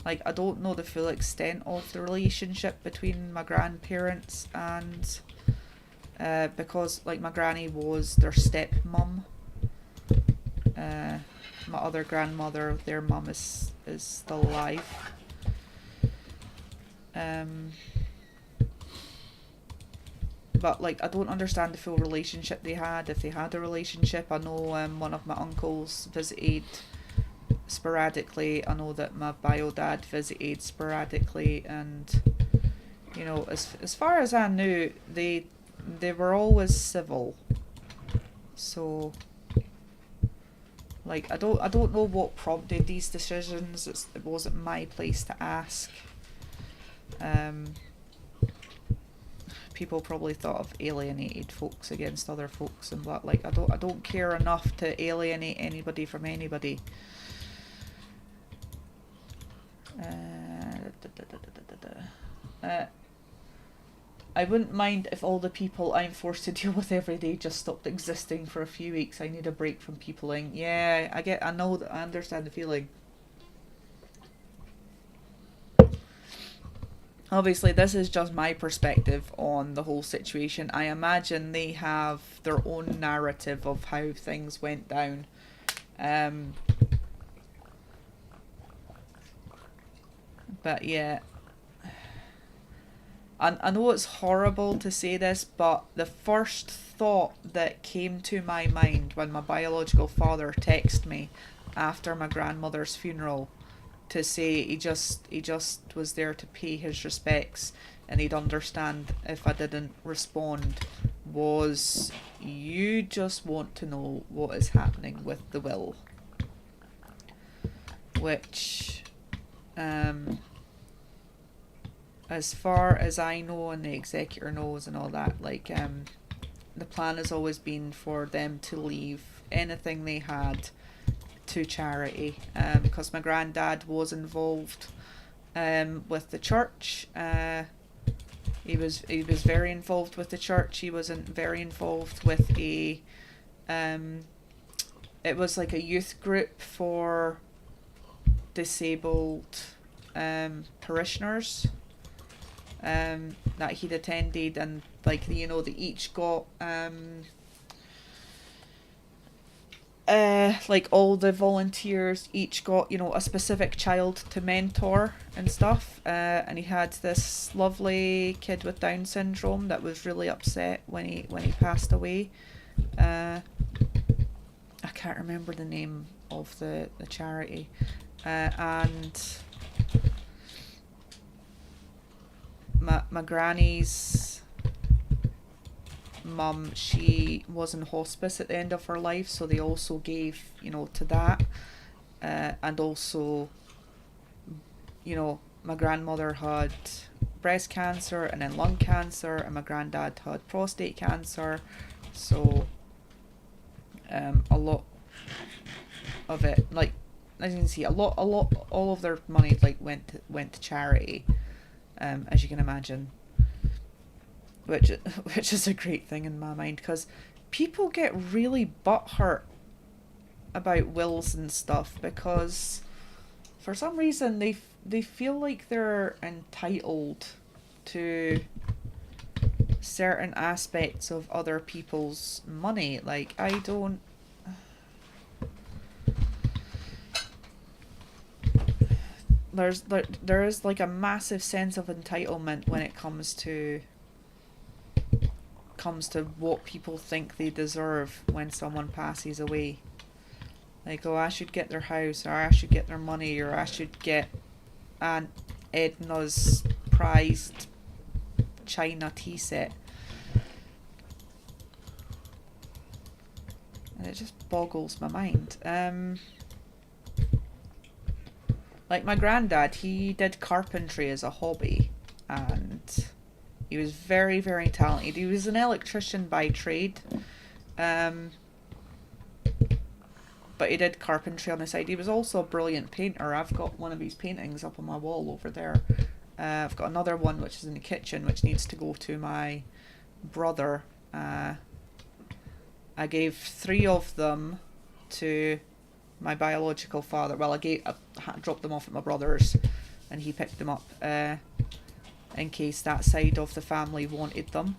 like, I don't know the full extent of the relationship between my grandparents and, because, like, my granny was their stepmum. My other grandmother, their mum is still alive. But, like, I don't understand the full relationship they had, if they had a relationship. I know one of my uncles visited sporadically. I know that my bio dad visited sporadically, and, you know, as far as I knew, they were always civil. So, like, I don't know what prompted these decisions. It wasn't my place to ask. People probably thought I've alienated folks against other folks, and what, like, I don't care enough to alienate anybody from anybody. I wouldn't mind if all the people I'm forced to deal with every day just stopped existing for a few weeks. I need a break from peopling. Yeah, I know that, I understand the feeling. Obviously, this is just my perspective on the whole situation. I imagine they have their own narrative of how things went down. But yeah, I know it's horrible to say this, but the first thought that came to my mind when my biological father texted me after my grandmother's funeral to say he just was there to pay his respects and he'd understand if I didn't respond, was, you just want to know what is happening with the will. Which, as far as I know and the executor knows and all that, like, the plan has always been for them to leave anything they had to charity, because my granddad was involved with the church. He was very involved with the church. He was very involved with a it was like a youth group for disabled parishioners that he'd attended, and like, you know, they each got like all the volunteers each got, you know, a specific child to mentor and stuff, and he had this lovely kid with Down syndrome that was really upset when he passed away. I can't remember the name of the charity, and my granny's mum, she was in hospice at the end of her life, so they also gave, you know, to that, and also, you know, my grandmother had breast cancer and then lung cancer, and my granddad had prostate cancer, so a lot of it, like, as you can see, a lot, all of their money like went to charity, as you can imagine, which is a great thing in my mind, because people get really butthurt about wills and stuff because for some reason they feel like they're entitled to certain aspects of other people's money. Like, I don't. There is like a massive sense of entitlement when it comes to what people think they deserve when someone passes away. Like, oh, I should get their house, or I should get their money, or I should get Aunt Edna's prized china tea set. And it just boggles my mind. Like, my granddad, he did carpentry as a hobby, and he was very, very talented. He was an electrician by trade, but he did carpentry on the side. He was also a brilliant painter. I've got one of his paintings up on my wall over there. I've got another one which is in the kitchen, which needs to go to my brother. I gave 3 of them to my biological father. Well, I dropped them off at my brother's, and he picked them up in case that side of the family wanted them.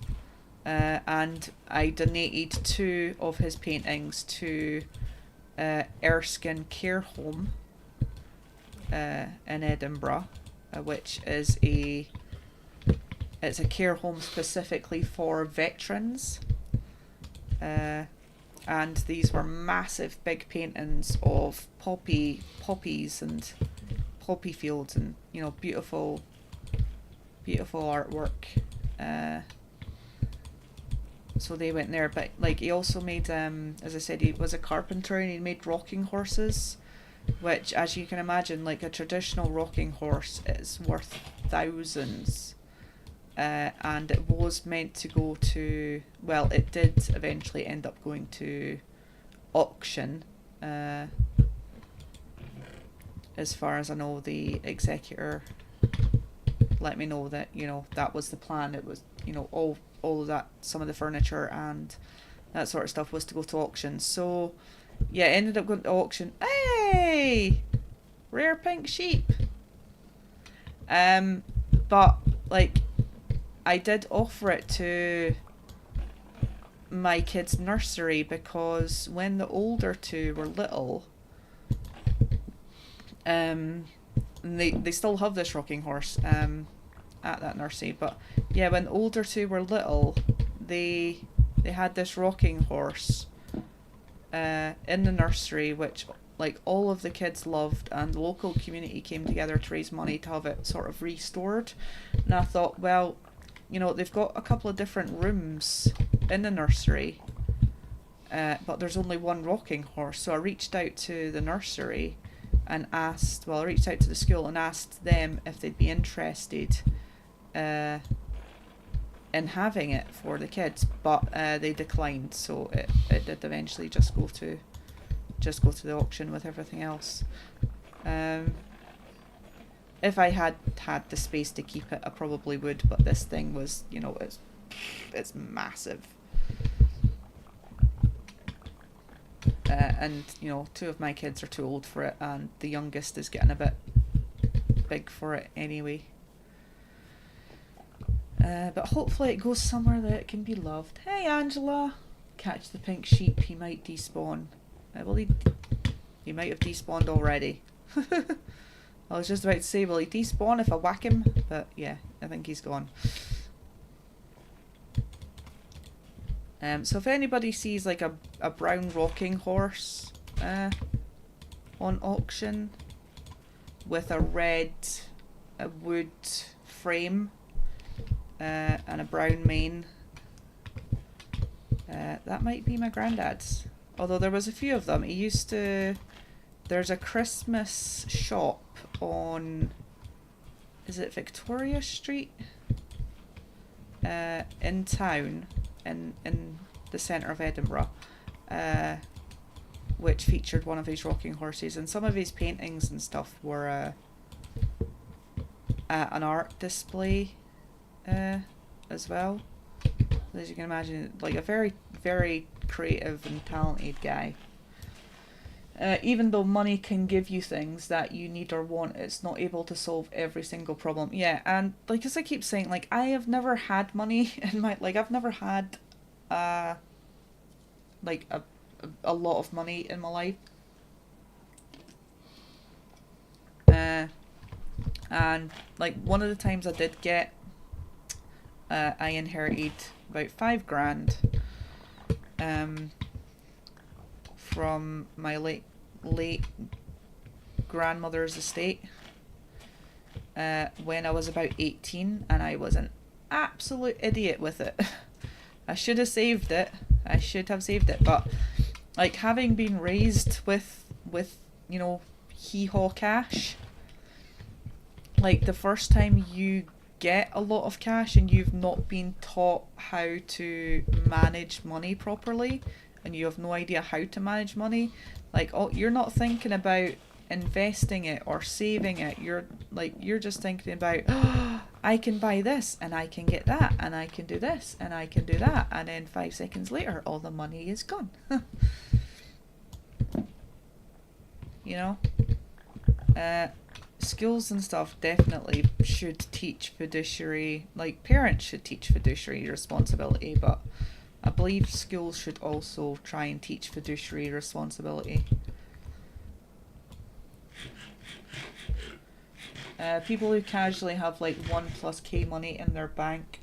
And I donated 2 of his paintings to Erskine Care Home in Edinburgh, which is it's a care home specifically for veterans. And these were massive big paintings of poppies and poppy fields, and, you know, beautiful artwork. So they went there, but like, he also made, as I said, he was a carpenter, and he made rocking horses, which, as you can imagine, like, a traditional rocking horse is worth thousands. And it was meant to go to, well, it did eventually end up going to auction. As far as I know, the executor let me know that, you know, that was the plan. It was, you know, all of that, some of the furniture and that sort of stuff was to go to auction. So yeah, it ended up going to auction. Hey, rare pink sheep. But like, I did offer it to my kids' nursery, because when the older 2 were little, they still have this rocking horse at that nursery, but yeah, when the older 2 were little, they had this rocking horse in the nursery, which, like, all of the kids loved, and the local community came together to raise money to have it sort of restored. And I thought, well, you know, they've got a couple of different rooms in the nursery, but there's only one rocking horse. So I reached out to the nursery and asked, well, I reached out to the school and asked them if they'd be interested in having it for the kids, but they declined. So it did eventually just go to just go to the auction with everything else. If I had had the space to keep it, I probably would, but this thing was, you know, it's massive. And, you know, 2 of my kids are too old for it, and the youngest is getting a bit big for it anyway. But hopefully it goes somewhere that it can be loved. Hey, Angela! Catch the pink sheep, he might despawn. Well, he might have despawned already. I was just about to say, will he despawn if I whack him? But yeah, I think he's gone. So if anybody sees like a brown rocking horse on auction with a red wood frame and a brown mane, that might be my granddad's. Although there was a few of them. He used to... There's a Christmas shop on... Is it Victoria Street? In town, in the centre of Edinburgh, which featured one of his rocking horses, and some of his paintings and stuff were at an art display as well. As you can imagine, like a very, very creative and talented guy. Even though money can give you things that you need or want, it's not able to solve every single problem. Yeah, and like as I keep saying, like I have never had money in my, like I've never had like a lot of money in my life. And like one of the times I did get, I inherited about $5 grand from my late grandmother's estate when I was about 18, and I was an absolute idiot with it. I should have saved it. I should have saved it, but like having been raised with you know, hee-haw cash, like the first time you get a lot of cash and you've not been taught how to manage money properly, and you have no idea how to manage money, like, oh, you're not thinking about investing it or saving it. You're just thinking about, oh, I can buy this and I can get that and I can do this and I can do that, and then 5 seconds later all the money is gone. You know, schools and stuff definitely should teach fiduciary, like parents should teach fiduciary responsibility, but I believe schools should also try and teach fiduciary responsibility. People who casually have like 1+K money in their bank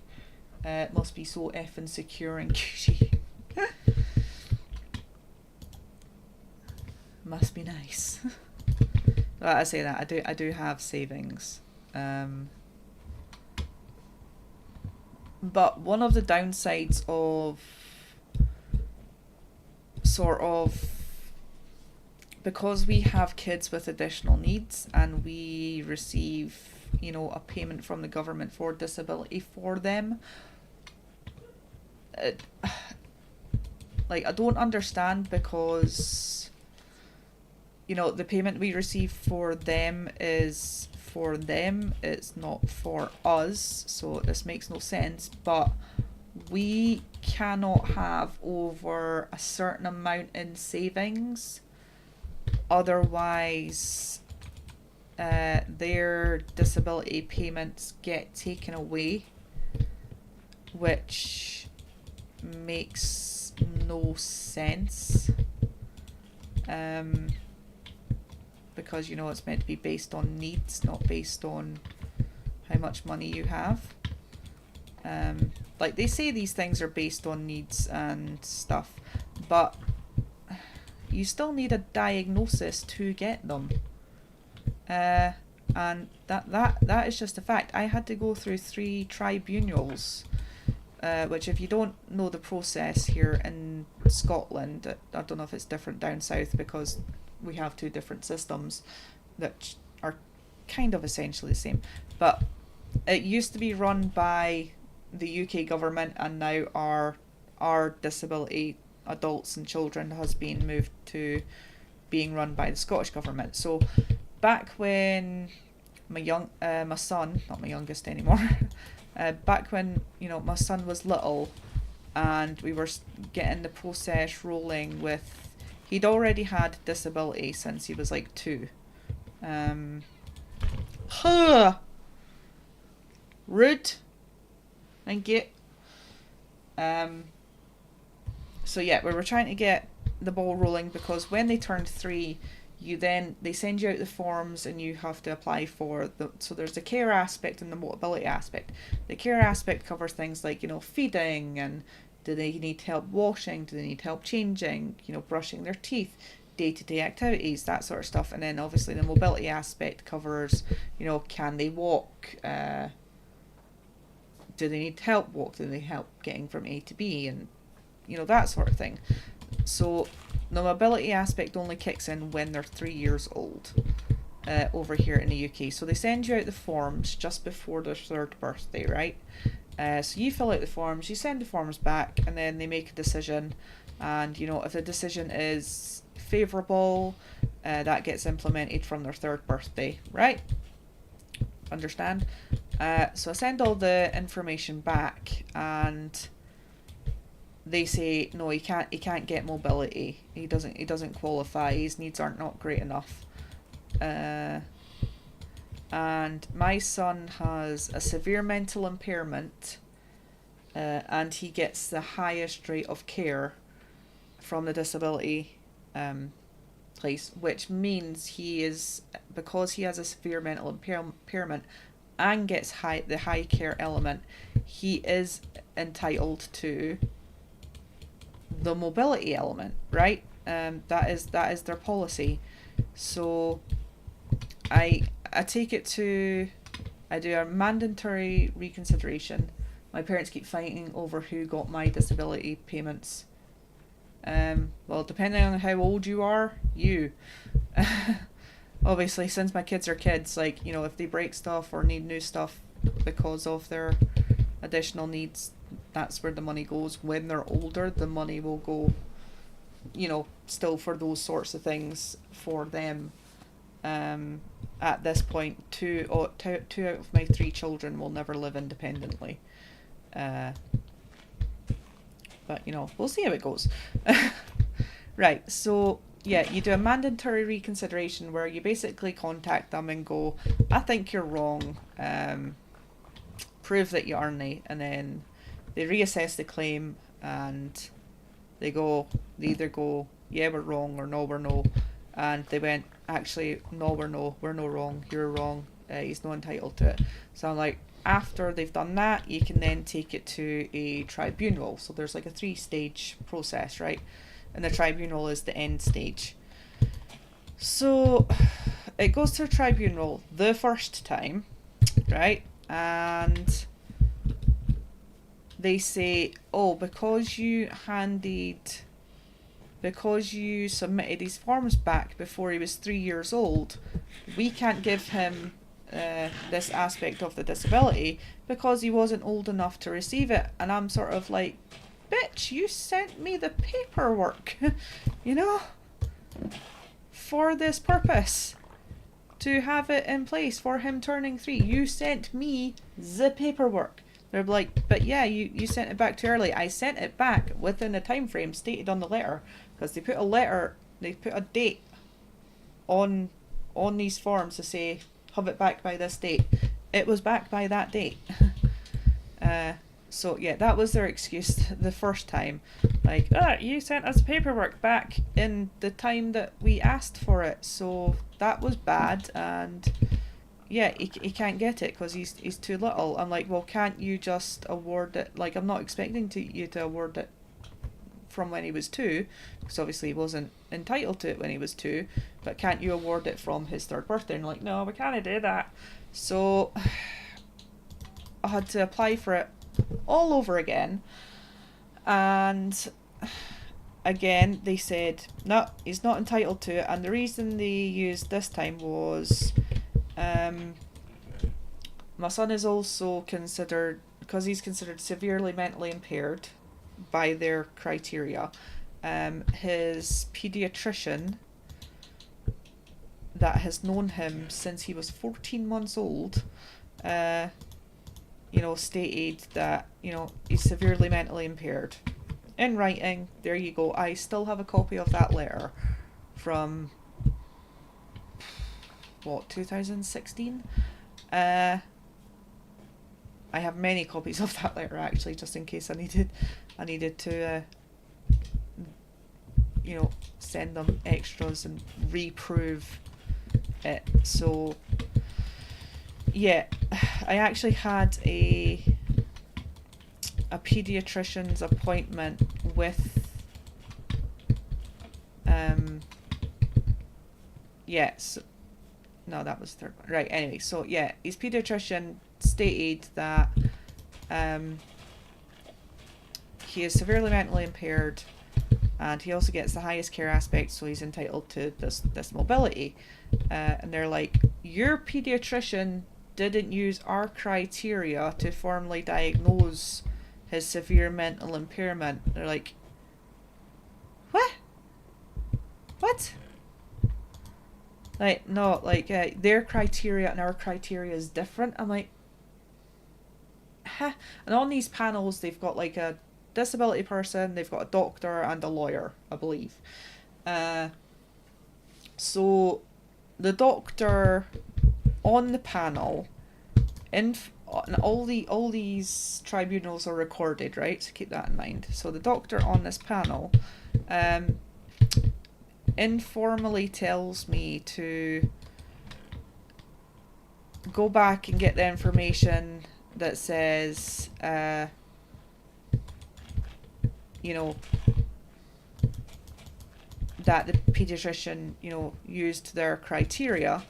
must be so effing secure and cushy. Must be nice. Well, I say that I do have savings, but one of the downsides of sort of, because we have kids with additional needs and we receive, you know, a payment from the government for disability for them, like I don't understand, because, you know, the payment we receive for them is for them, it's not for us, so this makes no sense, but we cannot have over a certain amount in savings, otherwise their disability payments get taken away, which makes no sense. Because, you know, it's meant to be based on needs, not based on how much money you have. Like they say these things are based on needs and stuff, but you still need a diagnosis to get them. And that is just a fact. I had to go through 3 tribunals, which, if you don't know the process here in Scotland, I don't know if it's different down south, because we have 2 different systems that are kind of essentially the same, but it used to be run by the UK government, and now our disability adults and children has been moved to being run by the Scottish government. So back when my son, not my youngest anymore, back when, you know, my son was little and we were getting the process rolling with, he'd already had disability since he was like 2. Rude. Thank you. So yeah, we were trying to get the ball rolling because when they turned 3, they send you out the forms and you have to apply for so there's the care aspect and the mobility aspect. The care aspect covers things like, you know, feeding, and do they need help washing, do they need help changing, you know, brushing their teeth, day-to-day activities, that sort of stuff. And then obviously the mobility aspect covers, you know, can they walk, do they need help walk, do they need help getting from A to B, and you know, that sort of thing. So the mobility aspect only kicks in when they're 3 years old over here in the UK. So they send you out the forms just before their 3rd birthday, right? So you fill out the forms, you send the forms back, and then they make a decision. And, you know, if the decision is favourable, that gets implemented from their 3rd birthday, right? Understand? So I send all the information back, and they say no, he can't get mobility. He doesn't qualify. His needs aren't not great enough. And my son has a severe mental impairment, and he gets the highest rate of care from the disability place, which means because he has a severe mental impairment and gets the high care element, he is entitled to the mobility element, right? That is their policy. So I take it to, I do a mandatory reconsideration. My parents keep fighting over who got my disability payments. Well, depending on how old you are, you. Obviously, since my kids are kids, like, you know, if they break stuff or need new stuff because of their additional needs, that's where the money goes. When they're older, the money will go, you know, still for those sorts of things for them. At this point, two out of my 3 children will never live independently. But, you know, we'll see how it goes. Right, so yeah, you do a mandatory reconsideration where you basically contact them and go, I think you're wrong, prove that you aren't, and then they reassess the claim, and they either go, yeah, we're wrong, or no, we're no. And they went, actually, no, we're no wrong, you're wrong, he's not entitled to it. So I'm like, after they've done that, you can then take it to a tribunal. So there's like a 3-stage process, right? And the tribunal is the end stage. So it goes to a tribunal the first time, right? And they say, oh, because you submitted these forms back before he was 3 years old, we can't give him this aspect of the disability because he wasn't old enough to receive it. And I'm sort of like, bitch, you sent me the paperwork, you know, for this purpose, to have it in place for him turning 3. You sent me the paperwork. They're like, but yeah, you sent it back too early. I sent it back within a time frame stated on the letter, because they put a date on these forms to say, have it back by this date. It was back by that date. So yeah, that was their excuse the first time. Like, you sent us paperwork back in the time that we asked for it, so that was bad, and yeah, he can't get it because he's too little. I'm like, well, can't you just award it? Like, I'm not expecting you to award it from when he was 2, because obviously he wasn't entitled to it when he was 2, but can't you award it from his 3rd birthday? And like, no, we can't do that. So I had to apply for it all over again, and again they said no, he's not entitled to it. And the reason they used this time was my son is also considered, because he's considered severely mentally impaired by their criteria, his pediatrician that has known him since he was 14 months old, you know, stated that, you know, he's severely mentally impaired. In writing, there you go. I still have a copy of that letter from, what, 2016? I have many copies of that letter actually, just in case I needed to, you know, send them extras and reprove it. So yeah, I actually had a pediatrician's appointment with yes, no, that was the third one, right? Anyway, so yeah, his pediatrician stated that he is severely mentally impaired, and he also gets the highest care aspect, so he's entitled to this mobility. And they're like, your pediatrician didn't use our criteria to formally diagnose his severe mental impairment. They're like, what? What? Like, no, like, their criteria and our criteria is different. I'm like, huh? And on these panels, they've got like a disability person, they've got a doctor and a lawyer, I believe. So the doctor on the panel, all these tribunals are recorded, right? So keep that in mind. So the doctor on this panel informally tells me to go back and get the information that says, you know, that the pediatrician, you know, used their criteria,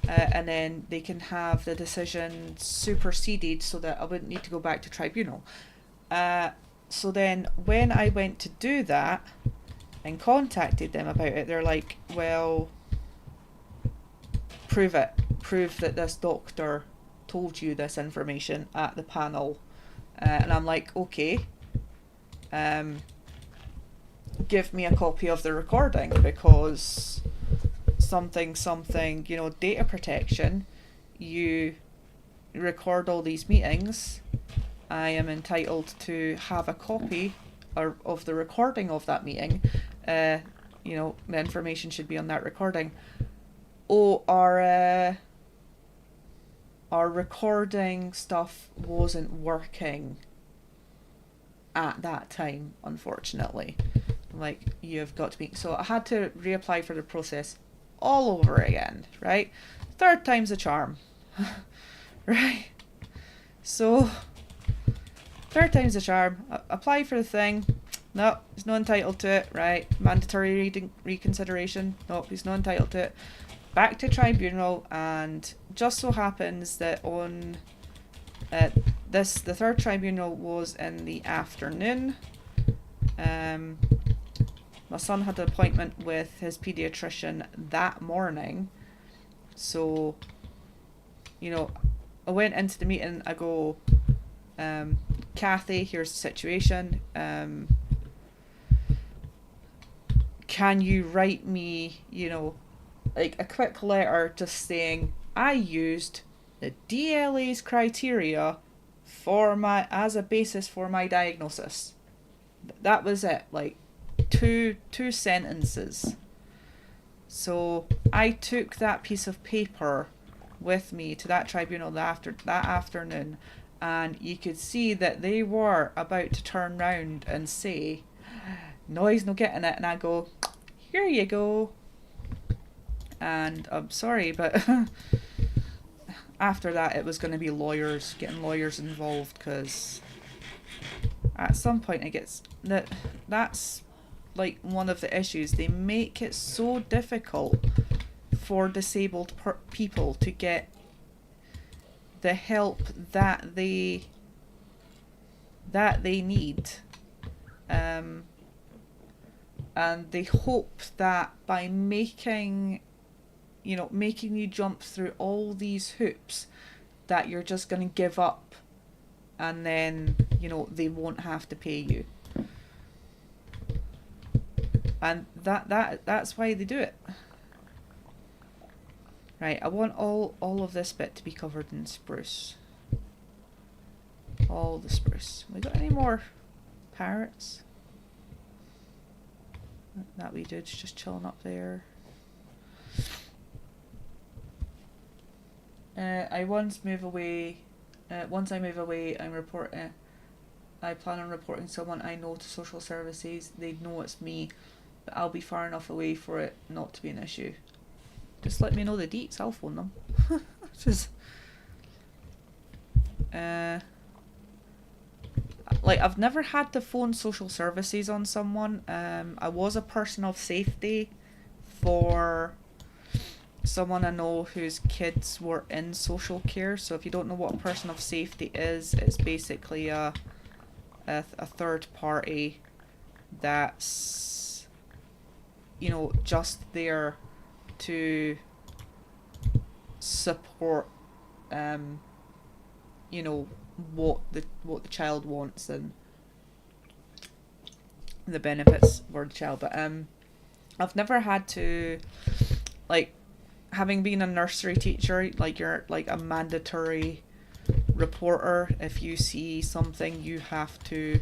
and then they can have the decision superseded so that I wouldn't need to go back to tribunal. So then when I went to do that and contacted them about it, they're like, well, prove it. Prove that this doctor told you this information at the panel. And I'm like, okay. Give me a copy of the recording, because something, you know, data protection, you record all these meetings, I am entitled to have a copy of the recording of that meeting. You know, the information should be on that recording. Oh, our recording stuff wasn't working at that time, unfortunately. Like, you've got to be... So I had to reapply for the process all over again, right? Third time's a charm. Right? So, third time's a charm. Apply for the thing. No, he's not entitled to it, right? Mandatory reconsideration. No, he's not entitled to it. Back to tribunal, and just so happens that on... the third tribunal was in the afternoon. My son had an appointment with his pediatrician that morning, so, you know, I went into the meeting, I go, Kathy, here's the situation, can you write me, you know, like a quick letter just saying, I used the DLA's criteria as a basis for my diagnosis. That was it, like two sentences. So I took that piece of paper with me to that tribunal that afternoon, and you could see that they were about to turn round and say, no, he's not getting it. And I go, here you go. And I'm sorry, but after that it was going to be getting lawyers involved, because at some point it gets that's like one of the issues. They make it so difficult for disabled people to get the help that they need, and they hope that by making you jump through all these hoops, that you're just going to give up, and then, you know, they won't have to pay you. And that's why they do it. Right, I want all of this bit to be covered in spruce. All the spruce. We got any more parrots? That wee dude's just chilling up there. Once I move away, I plan on reporting someone I know to social services. They'd know it's me, but I'll be far enough away for it not to be an issue. Just let me know the deets, I'll phone them. Just, like, I've never had to phone social services on someone. I was a person of safety for someone I know whose kids were in social care. So if you don't know what a person of safety is, it's basically a third party that's, you know, just there to support, you know, what the child wants and the benefits for the child. But I've never had to, like, having been a nursery teacher, like, you're like a mandatory reporter. If you see something, you have to,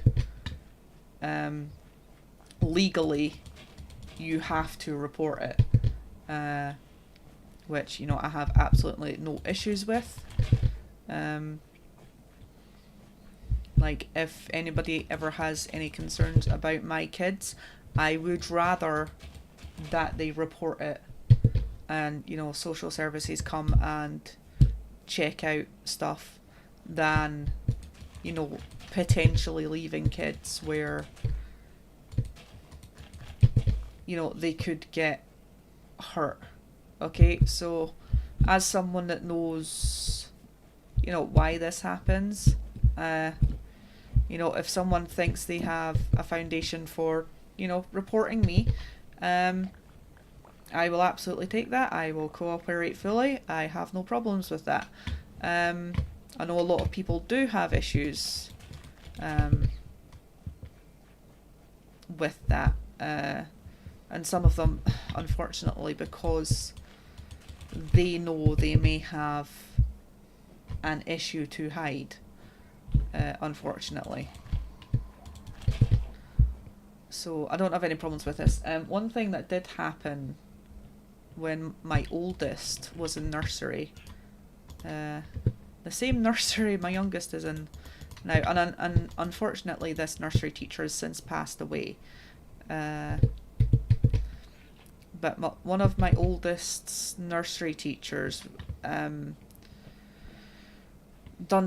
legally, you have to report it, which, you know, I have absolutely no issues with. Like, if anybody ever has any concerns about my kids, I would rather that they report it and, you know, social services come and check out stuff than, you know, potentially leaving kids where, you know, they could get hurt. Okay, so as someone that knows, you know, why this happens, you know, if someone thinks they have a foundation for, you know, reporting me, I will absolutely take that. I will cooperate fully. I have no problems with that. I know a lot of people do have issues with that, and some of them, unfortunately, because they know they may have an issue to hide, unfortunately. So I don't have any problems with this. One thing that did happen when my oldest was in nursery, the same nursery my youngest is in now, and unfortunately this nursery teacher has since passed away, but one of my oldest nursery teachers done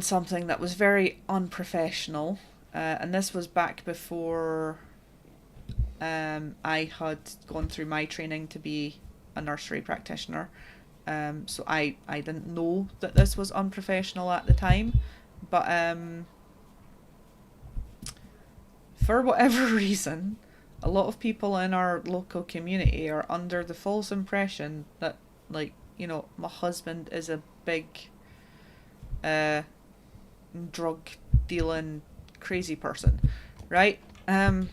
something that was very unprofessional, and this was back before I had gone through my training to be a nursery practitioner. So I didn't know that this was unprofessional at the time, but for whatever reason, a lot of people in our local community are under the false impression that, like, you know, my husband is a big drug dealing crazy person, right? The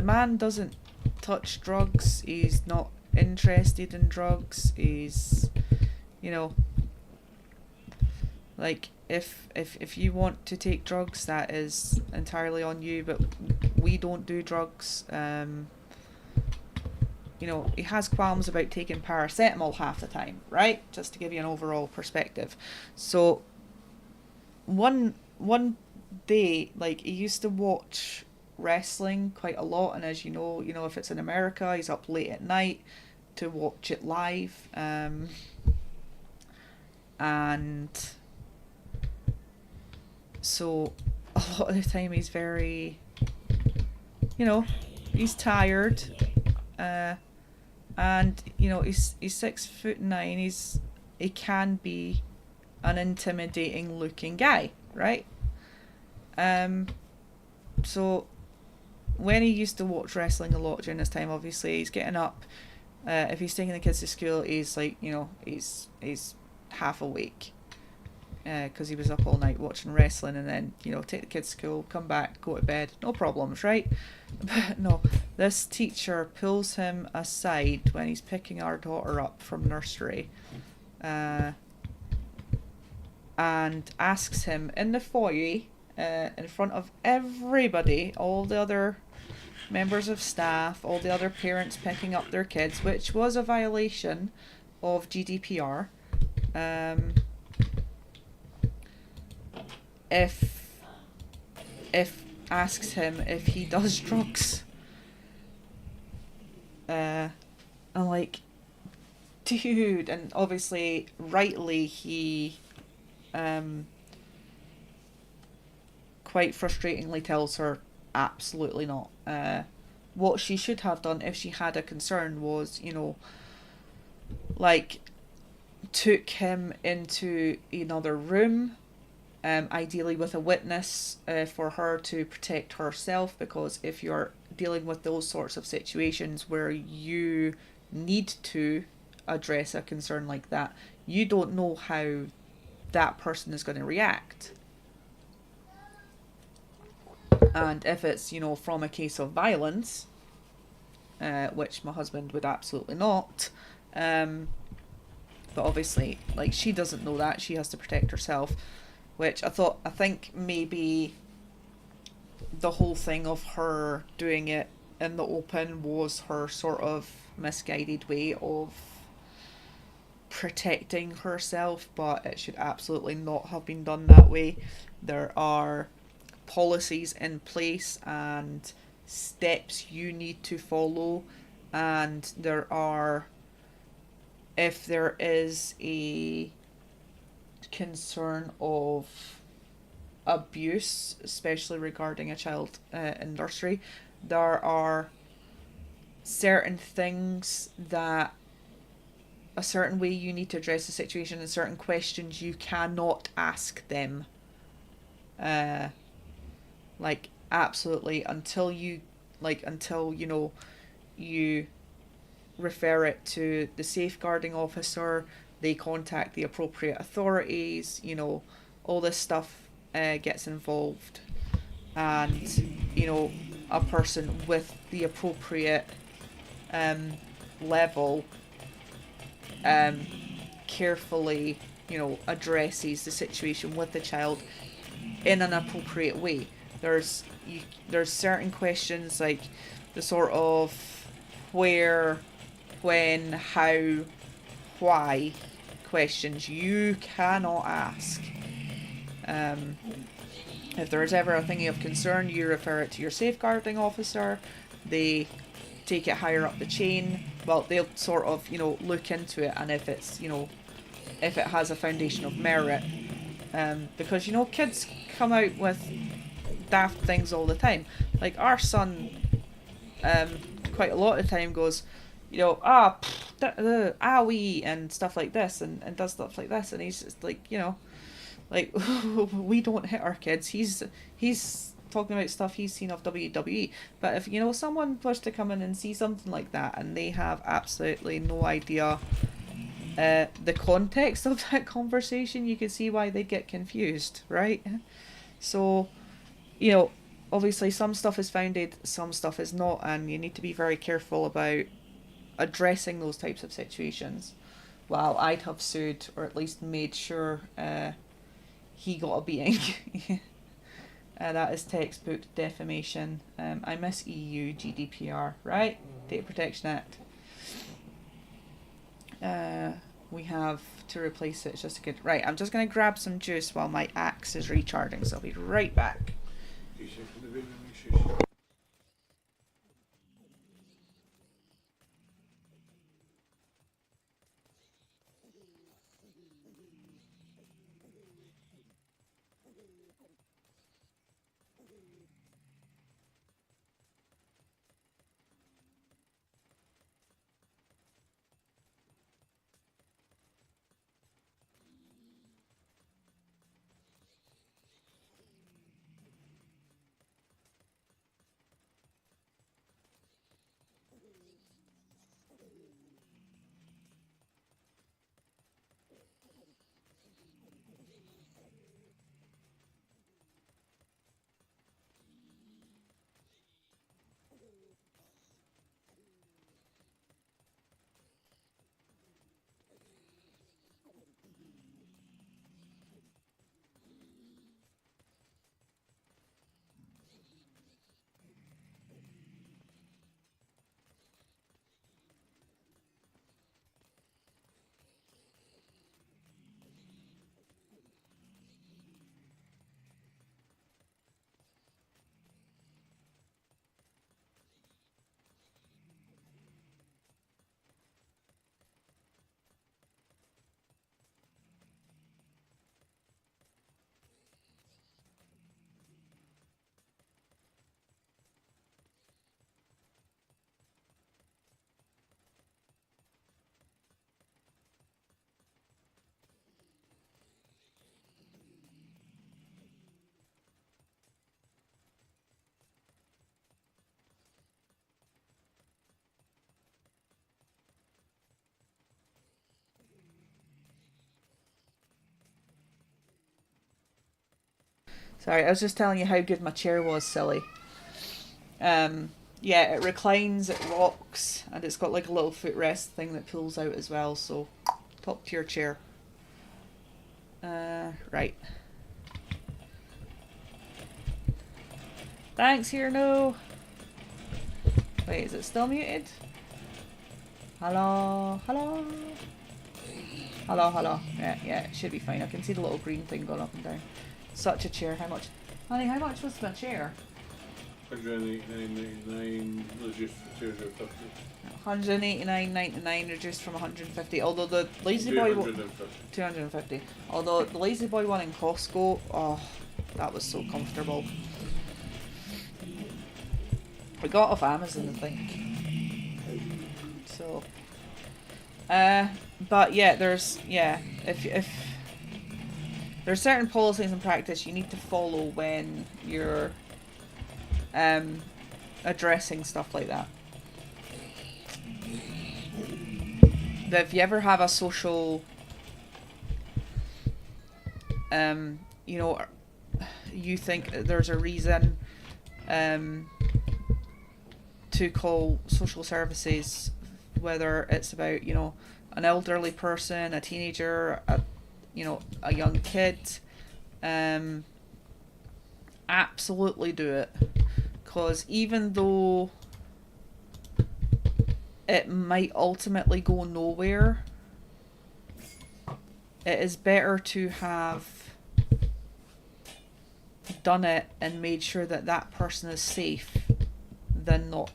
man doesn't touch drugs. He's not interested in drugs. He's, you know, like, if you want to take drugs, that is entirely on you, but we don't do drugs. You know, he has qualms about taking paracetamol half the time, right? Just to give you an overall perspective. So one day, like, he used to watch wrestling quite a lot, and as you know, if it's in America, he's up late at night to watch it live, and so a lot of the time he's very, you know, he's tired, and, you know, he's 6'9". He can be an intimidating looking guy, right? So when he used to watch wrestling a lot during this time, obviously he's getting up. If he's taking the kids to school, he's like, you know, he's half awake. because he was up all night watching wrestling, and then, you know, take the kids to school, come back, go to bed, no problems, right? But no, this teacher pulls him aside when he's picking our daughter up from nursery, and asks him in the foyer, in front of everybody, all the other members of staff, all the other parents picking up their kids, which was a violation of GDPR. If asks him if he does drugs. I'm like, dude, and obviously rightly he quite frustratingly tells her absolutely not. What she should have done if she had a concern was, you know, like, took him into another room, ideally with a witness, for her to protect herself, because if you're dealing with those sorts of situations where you need to address a concern like that, you don't know how that person is going to react. And if it's, you know, from a case of violence, which my husband would absolutely not, but obviously, like, she doesn't know that, she has to protect herself, which I think maybe the whole thing of her doing it in the open was her sort of misguided way of protecting herself, but it should absolutely not have been done that way. There are policies in place and steps you need to follow, and there are, if there is a concern of abuse, especially regarding a child in nursery, there are certain things that a certain way you need to address the situation, and certain questions you cannot ask them. Like, absolutely, until you know, you refer it to the safeguarding officer, they contact the appropriate authorities, you know, all this stuff gets involved, and, you know, a person with the appropriate level carefully, you know, addresses the situation with the child in an appropriate way. There's certain questions, like the sort of where, when, how, why questions you cannot ask. If there's ever a thingy of concern, you refer it to your safeguarding officer. They take it higher up the chain. Well, they'll sort of, you know, look into it, and if it's, you know, if it has a foundation of merit, because, you know, kids come out with daft things all the time. Like, our son, quite a lot of the time goes, you know, we, and stuff like this, and does stuff like this, and he's just like, you know, like, we don't hit our kids. He's talking about stuff he's seen of WWE. But if, you know, someone was to come in and see something like that, and they have absolutely no idea the context of that conversation, you can see why they'd get confused, right? So, you know, obviously some stuff is founded, some stuff is not, and you need to be very careful about addressing those types of situations. Well, I'd have sued, or at least made sure he got a beating. That is textbook defamation. I miss EU GDPR, right? Data Protection Act. We have to replace it. It's just a good... Right, I'm just going to grab some juice while my axe is recharging, so I'll be right back. Sorry, I was just telling you how good my chair was, silly. Yeah, it reclines, it rocks, and it's got like a little footrest thing that pulls out as well, so top tier chair. Right. Thanks, here, no. Wait, is it still muted? Hello, hello. Hello, hello. Yeah, it should be fine. I can see the little green thing going up and down. Such a chair. How much? Honey, how much was my chair?
189.99 reduced for 250.
189.99 reduced from 150. Although the Lazy Boy 250. Although the Lazy Boy one in Costco, oh, that was so comfortable. We got off Amazon, I think. So, but yeah, if there's certain policies and practice you need to follow when you're addressing stuff like that. But if you ever have a social, you know, you think there's a reason to call social services, whether it's about, you know, an elderly person, a teenager, you know, a young kid, absolutely do it. Because even though it might ultimately go nowhere, it is better to have done it and made sure that that person is safe than not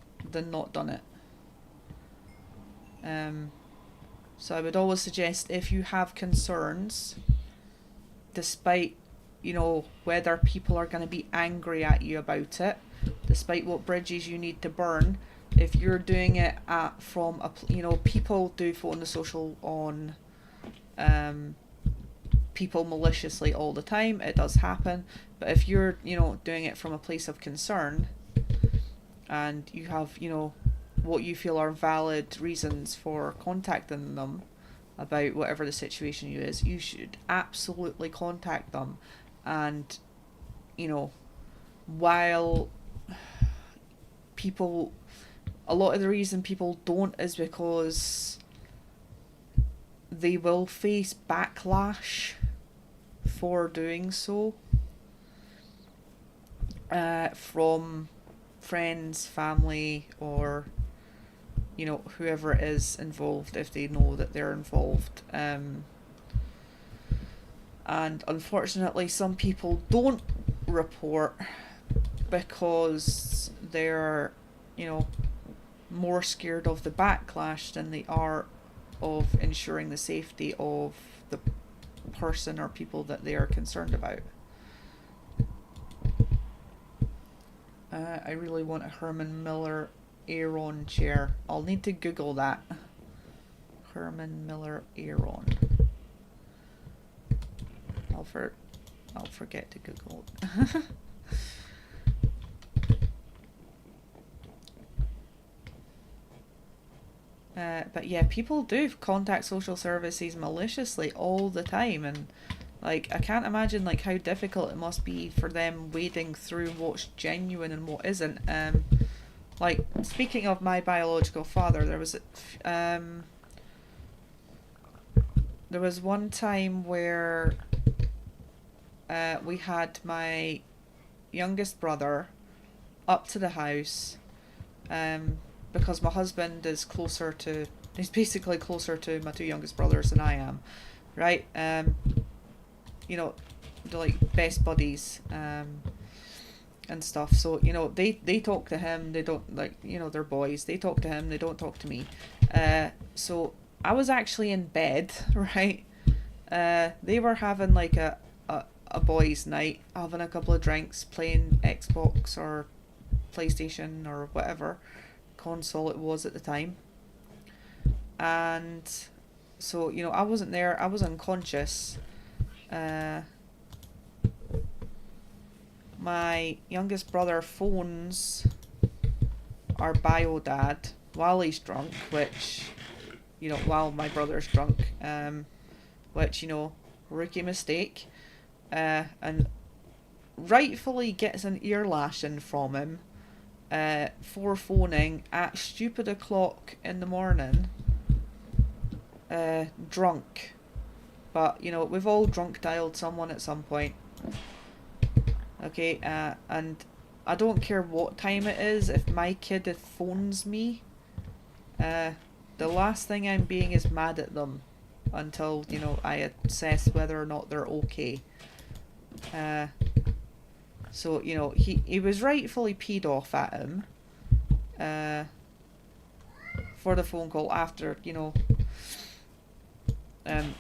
done it. So I would always suggest, if you have concerns, despite, you know, whether people are going to be angry at you about it, despite what bridges you need to burn, if you're doing it from a, you know, people do phone the social on people maliciously all the time. It does happen. But if you're, you know, doing it from a place of concern, and you have, you know, what you feel are valid reasons for contacting them about whatever the situation is, you should absolutely contact them. And, you know, while people, a lot of the reason people don't is because they will face backlash for doing so, from friends, family, or, you know, whoever is involved, if they know that they're involved. And unfortunately some people don't report because they're, you know, more scared of the backlash than they are of ensuring the safety of the person or people that they are concerned about. I really want a Herman Miller Aeron chair. I'll need to Google that. Herman Miller Aeron. I'll forget to Google it. But yeah, people do contact social services maliciously all the time, and like, I can't imagine like how difficult it must be for them wading through what's genuine and what isn't. Like, speaking of my biological father, there was one time where we had my youngest brother up to the house, because my husband is he's basically closer to my two youngest brothers than I am, right? You know, they're like best buddies, and stuff. So, you know, they talk to him, they don't, like, you know, they're boys, they talk to him, they don't talk to me. So I was actually in bed, right? They were having like a boys' night, having a couple of drinks, playing Xbox or PlayStation or whatever console it was at the time. And so, you know, I wasn't there, I was unconscious. My youngest brother phones our bio dad while he's drunk, which, you know, while my brother's drunk, which, you know, rookie mistake. And rightfully gets an ear lashing from him for phoning at stupid o'clock in the morning, drunk. But, you know, we've all drunk dialed someone at some point. Okay, and I don't care what time it is, if my kid phones me, the last thing I'm being is mad at them until, you know, I assess whether or not they're okay. So, you know, he was rightfully peed off at him for the phone call after, you know,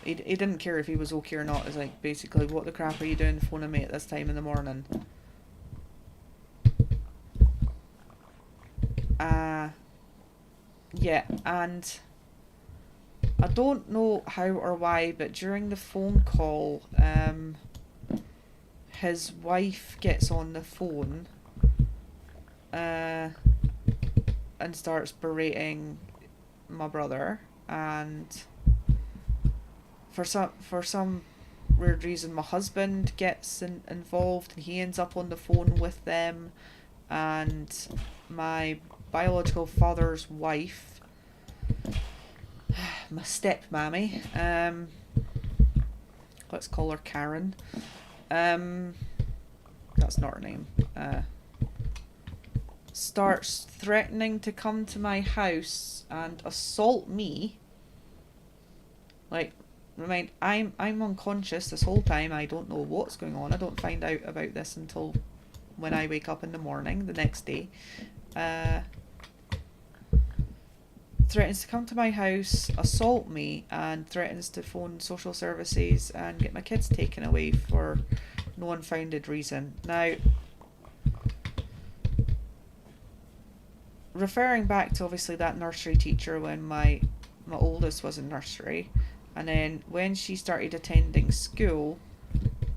he didn't care if he was okay or not. It's like, basically, what the crap are you doing phoning me at this time in the morning? Yeah, and I don't know how or why, but during the phone call, his wife gets on the phone and starts berating my brother, and for some weird reason my husband gets involved, and he ends up on the phone with them, and my biological father's wife, my stepmammy, let's call her Karen, that's not her name, starts threatening to come to my house and assault me. Like, remind, I'm unconscious this whole time. I don't know what's going on. I don't find out about this until when I wake up in the morning the next day. Threatens to come to my house, assault me, and threatens to phone social services and get my kids taken away for no unfounded reason. Now, referring back to obviously that nursery teacher when my oldest was in nursery, and then when she started attending school,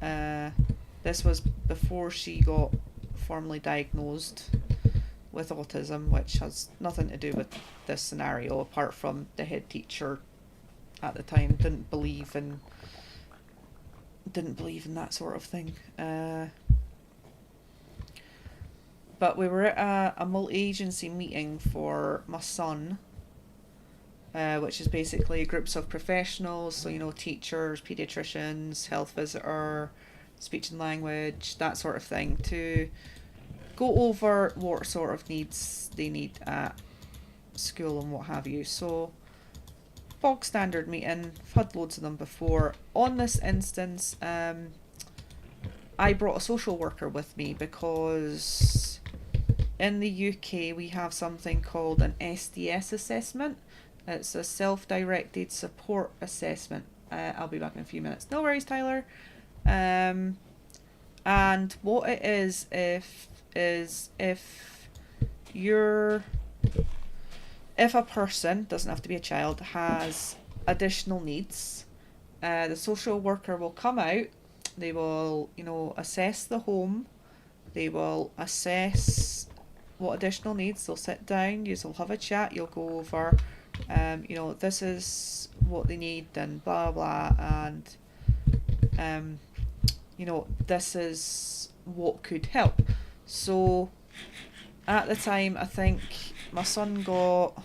this was before she got formally diagnosed with autism, which has nothing to do with this scenario, apart from the head teacher at the time didn't believe in that sort of thing. But we were at a multi-agency meeting for my son, which is basically groups of professionals, so, you know, teachers, paediatricians, health visitor, speech and language, that sort of thing, to go over what sort of needs they need at school and what have you. So, bog standard meeting, I've had loads of them before. On this instance, I brought a social worker with me because in the UK we have something called an SDS assessment. It's a self-directed support assessment. I'll be back in a few minutes. No worries, Tyler. And what it is if a person, doesn't have to be a child, has additional needs, the social worker will come out. They will, you know, assess the home. They will assess what additional needs. They'll sit down. You'll have a chat. You'll go over, you know, this is what they need and blah blah, and you know, this is what could help. So at the time, I think my son got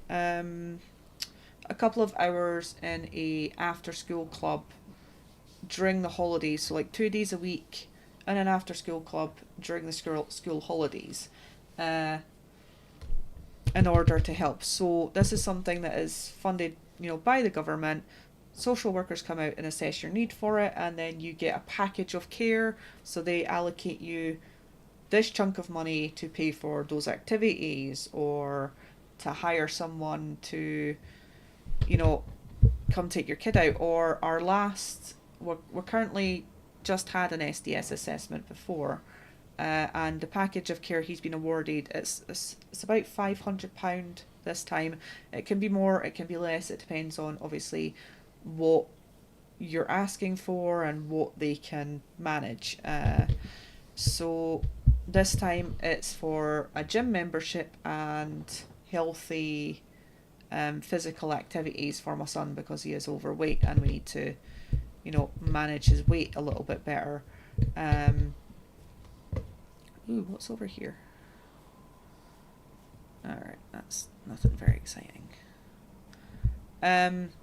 a couple of hours in a after school club during the holidays, so like 2 days a week in an after school club during the school holidays, in order to help. So this is something that is funded, you know, by the government. Social workers come out and assess your need for it, and then you get a package of care. So they allocate you this chunk of money to pay for those activities, or to hire someone to, you know, come take your kid out. Or our last, we're currently just had an SDS assessment before, and the package of care he's been awarded, it's about £500 this time. It can be more, it can be less, it depends on obviously what you're asking for and what they can manage. So this time it's for a gym membership and healthy physical activities for my son, because he is overweight and we need to, you know, manage his weight a little bit better. Ooh, what's over here? Alright, that's nothing very exciting.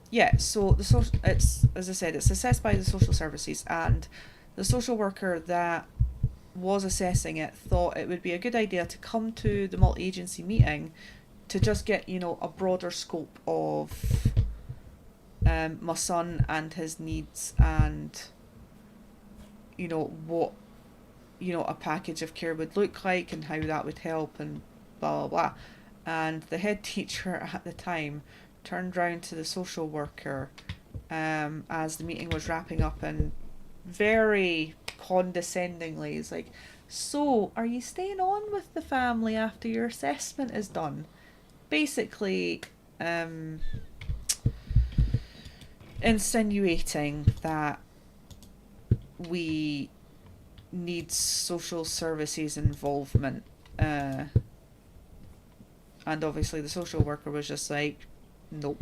Yeah, so it's, as I said, it's assessed by the social services, and the social worker that was assessing it thought it would be a good idea to come to the multi-agency meeting to just get, you know, a broader scope of my son and his needs, and, you know, what, you know, a package of care would look like and how that would help and blah blah blah. And the head teacher at the time turned round to the social worker as the meeting was wrapping up, and very condescendingly is like, so are you staying on with the family after your assessment is done? Basically insinuating that we need social services involvement, and obviously the social worker was just like, nope.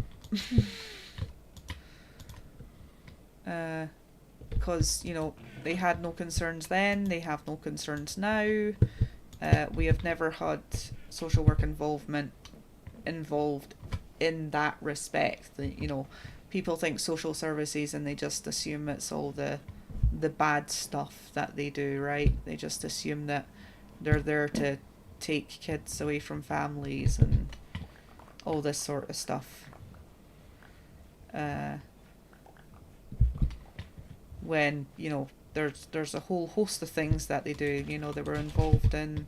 Because, you know, they had no concerns then, they have no concerns now. We have never had social work involved in that respect. You know, people think social services and they just assume it's all the bad stuff that they do, right? They just assume that they're there to take kids away from families and all this sort of stuff. When, you know, there's a whole host of things that they do. You know, they were involved in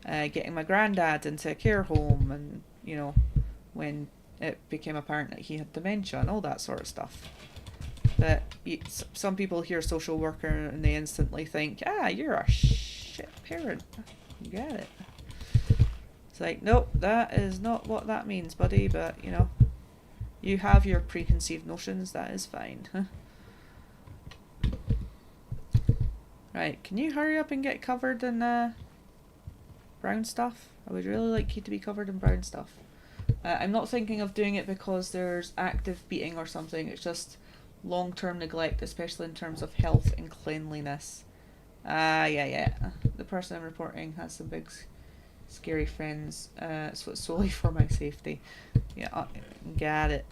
getting my granddad into a care home, and, you know, when it became apparent that he had dementia and all that sort of stuff. But some people hear social worker and they instantly think, you're a shit parent. Get it. It's like, nope, that is not what that means, buddy, but, you know, you have your preconceived notions, that is fine. Right, can you hurry up and get covered in brown stuff? I would really like you to be covered in brown stuff. I'm not thinking of doing it because there's active beating or something, it's just long-term neglect, especially in terms of health and cleanliness. Yeah. The person I'm reporting has some big scary friends, so it's solely for my safety. Yeah, got it.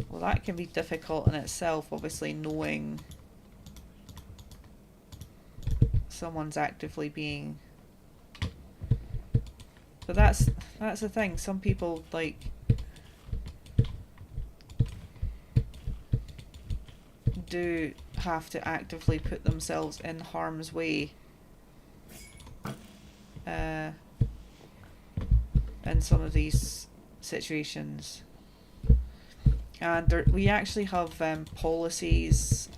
Well, that can be difficult in itself, obviously, knowing someone's actively being... But that's the thing, some people, like, do have to actively put themselves in harm's way in some of these situations. And we actually have policies.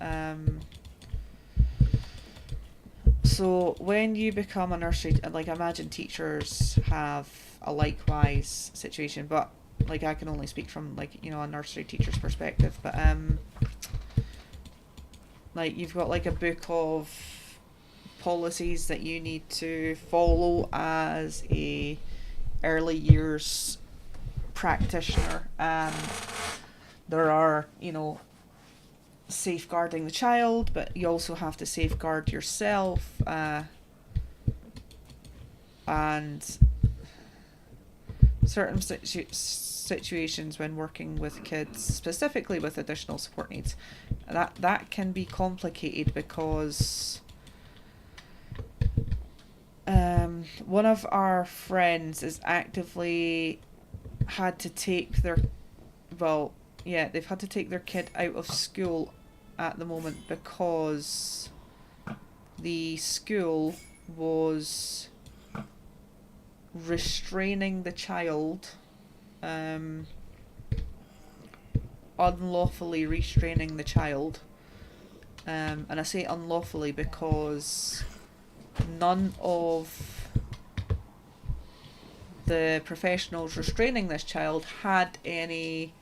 So when you become a nursery, like, I imagine teachers have a likewise situation, but, like, I can only speak from, like, you know, a nursery teacher's perspective. But like, you've got, like, a book of policies that you need to follow as a early years practitioner, and there are, you know, safeguarding the child, but you also have to safeguard yourself, and certain situations when working with kids, specifically with additional support needs, that can be complicated because one of our friends is actively had to take their, well, yeah, they've had to take their kid out of school at the moment because the school was restraining the child, unlawfully restraining the child, and I say unlawfully because none of the professionals restraining this child had any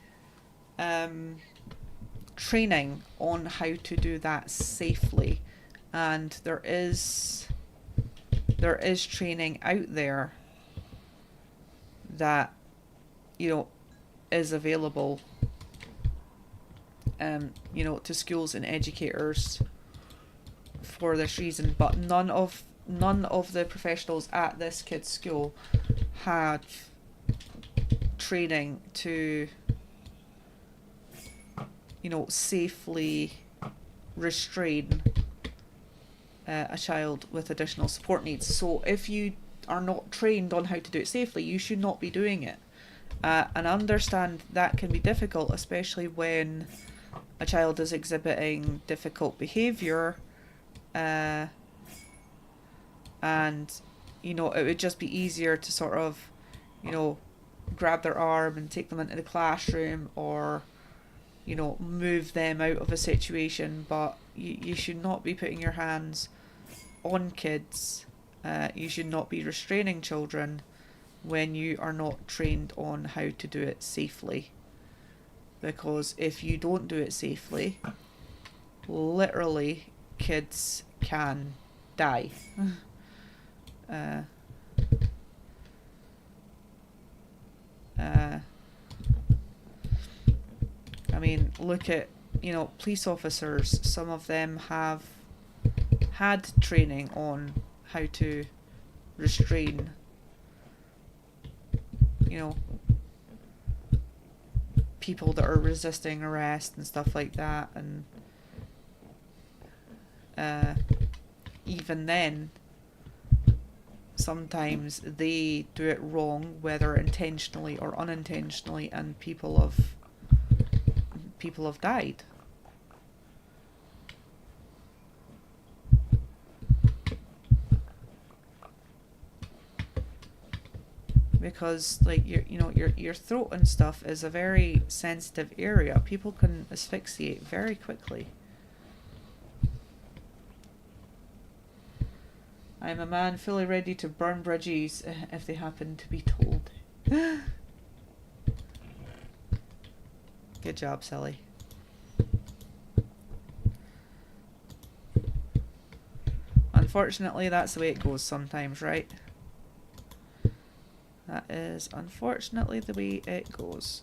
training on how to do that safely, and there is training out there that, you know, is available you know, to schools and educators for this reason, but none of the professionals at this kid's school had training to, you know, safely restrain a child with additional support needs. So if you are not trained on how to do it safely, you should not be doing it. And I understand that can be difficult, especially when a child is exhibiting difficult behaviour, and, you know, it would just be easier to sort of, you know, grab their arm and take them into the classroom, or, you know, move them out of a situation. But you should not be putting your hands on kids. You should not be restraining children when you are not trained on how to do it safely. Because if you don't do it safely, literally kids can die. I mean, look at, you know, police officers. Some of them have had training on how to restrain, you know, people that are resisting arrest and stuff like that. And even then, sometimes they do it wrong, whether intentionally or unintentionally, and people have died. Because, like, your throat and stuff is a very sensitive area. People can asphyxiate very quickly. I am a man fully ready to burn bridges if they happen to be told. Good job, Silly. Unfortunately, that's the way it goes sometimes, right? That is unfortunately the way it goes.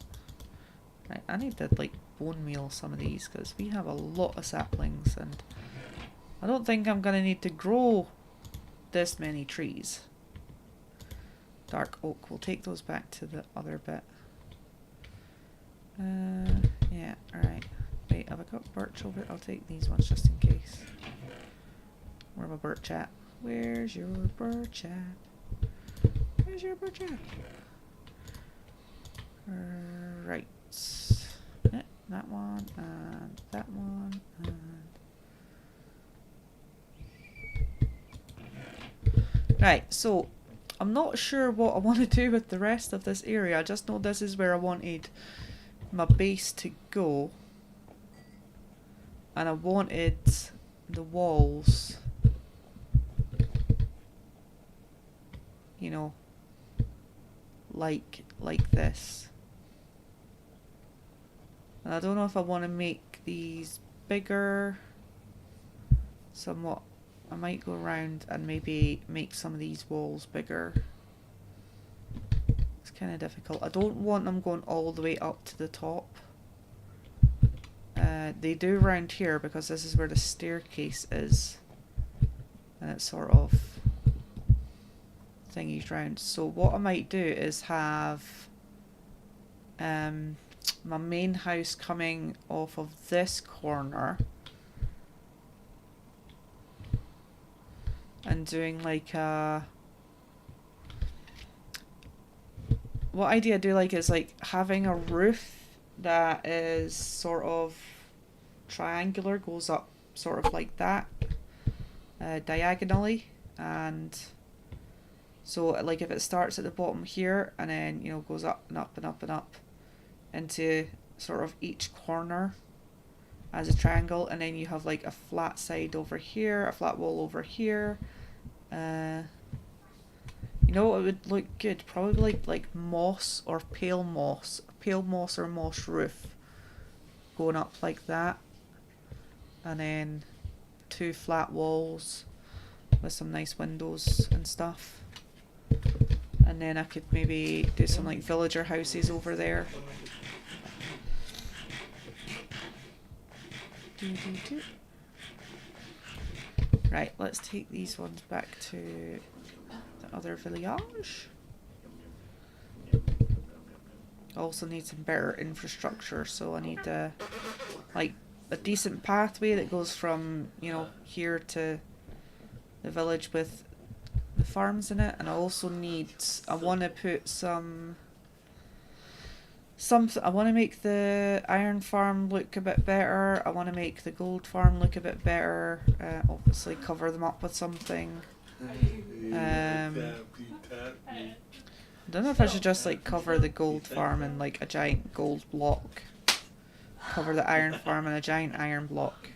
Right, I need to, like, bone meal some of these, because we have a lot of saplings, and I don't think I'm going to need to grow this many trees. Dark oak, we'll take those back to the other bit. Yeah, alright. Wait, have I got birch over? I'll take these ones just in case. Where's my birch at? Where's your birch at? Where's your birch at? Right. Yeah, that one, and that one, and... Right, so I'm not sure what I want to do with the rest of this area. I just know this is where I wanted my base to go. And I wanted the walls, you know, like this. And I don't know if I want to make these bigger. Somewhat. I might go around and maybe make some of these walls bigger. It's kind of difficult. I don't want them going all the way up to the top. They do around here because this is where the staircase is. And it's sort of thingies round. So what I might do is have my main house coming off of this corner. And doing like what idea I do like is like having a roof that is sort of triangular, goes up sort of like that, diagonally. And so like if it starts at the bottom here and then, you know, goes up and up and up and up into sort of each corner as a triangle, and then you have like a flat side over here, a flat wall over here. You know what would look good? Probably like moss or pale moss or moss roof going up like that, and then 2 flat walls with some nice windows and stuff. And then I could maybe do some like villager houses over there. Right, let's take these ones back to the other village. I also need some better infrastructure, so I need like a decent pathway that goes from, you know, here to the village with the farms in it, and I also need, I want to put I want to make the iron farm look a bit better. I want to make the gold farm look a bit better. Obviously cover them up with something. I don't know if I should just like cover the gold farm in like a giant gold block. Cover the iron farm in a giant iron block.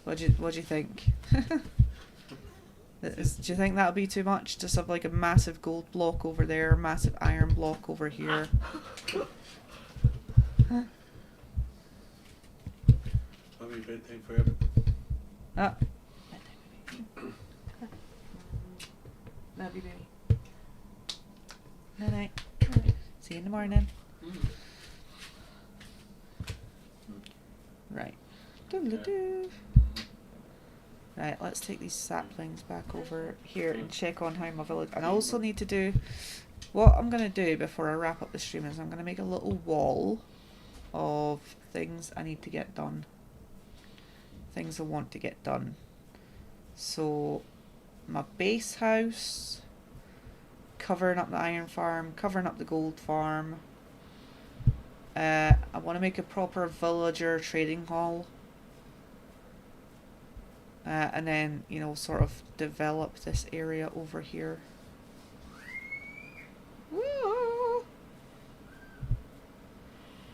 What do you think? Do you think that'll be too much? Just have like a massive gold block over there, massive iron block over here. Huh?
That'll be a bedtime for everything.
Ah. Love you, baby. Night night. See you in the morning. Right. Doodle-doo. Right, let's take these saplings back over here and check on how my village... And I also need to do... What I'm going to do before I wrap up the stream is I'm going to make a little wall of things I need to get done. Things I want to get done. So, my base house, covering up the iron farm, covering up the gold farm. I want to make a proper villager trading hall. And then, you know, sort of develop this area over here. Woo!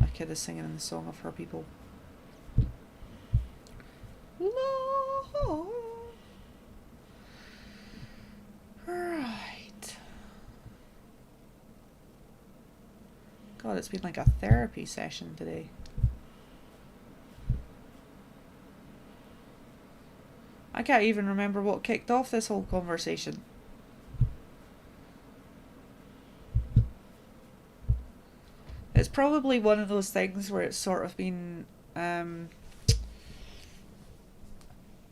My kid is singing in the song of her people. Right. God, it's been like a therapy session today. I can't even remember what kicked off this whole conversation. It's probably one of those things where it's sort of been,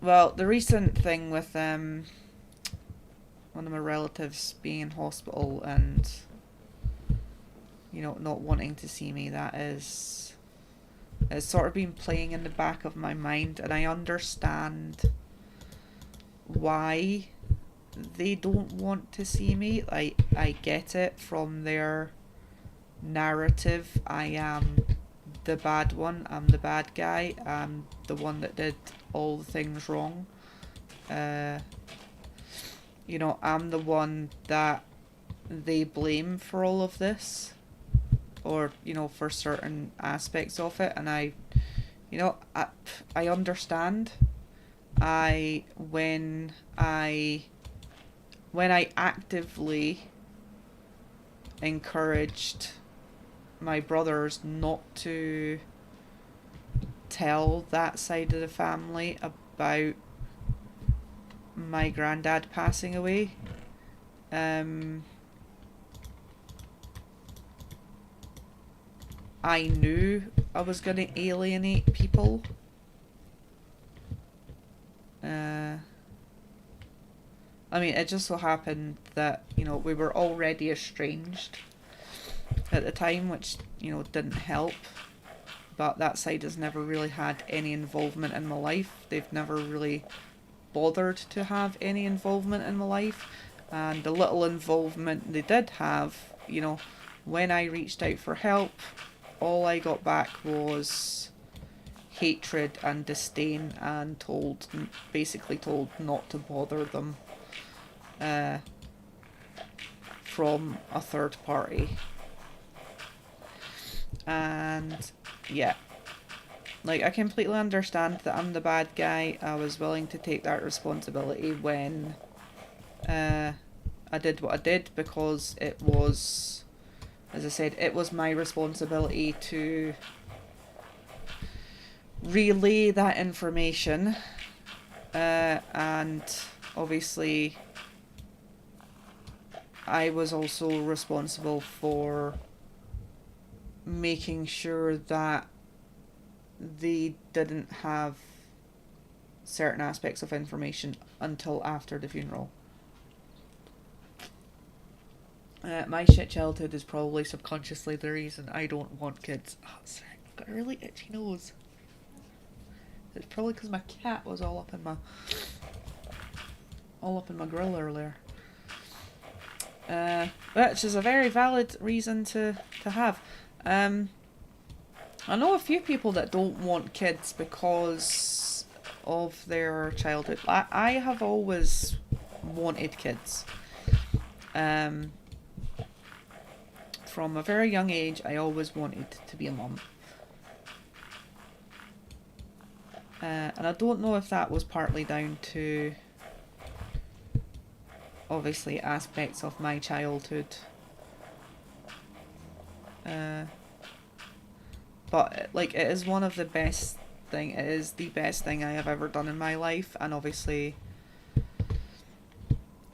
well, the recent thing with one of my relatives being in hospital and, you know, not wanting to see me, that is, it's sort of been playing in the back of my mind, and I understand why they don't want to see me. I get it from their narrative. I am the bad one, I'm the bad guy, I'm the one that did all the things wrong. You know, I'm the one that they blame for all of this, or, you know, for certain aspects of it, and I understand. When I actively encouraged my brothers not to tell that side of the family about my granddad passing away, I knew I was going to alienate people. I mean, it just so happened that, you know, we were already estranged at the time, which, you know, didn't help. But that side has never really had any involvement in my life. They've never really bothered to have any involvement in my life. And the little involvement they did have, you know, when I reached out for help, all I got back was hatred and disdain, and basically told not to bother them from a third party. And yeah, like, I completely understand that I'm the bad guy. I was willing to take that responsibility when I did what I did, because it was, as I said, it was my responsibility to relay that information, and obviously I was also responsible for making sure that they didn't have certain aspects of information until after the funeral. My shit childhood is probably subconsciously the reason I don't want kids. Oh, sorry, I've got a really itchy nose. It's probably because my cat was all up in my grill earlier. Which is a very valid reason to have. I know a few people that don't want kids because of their childhood. I have always wanted kids. From a very young age, I always wanted to be a mum. And I don't know if that was partly down to, obviously, aspects of my childhood. But, like, it is one of the best thing. It is the best thing I have ever done in my life. And obviously,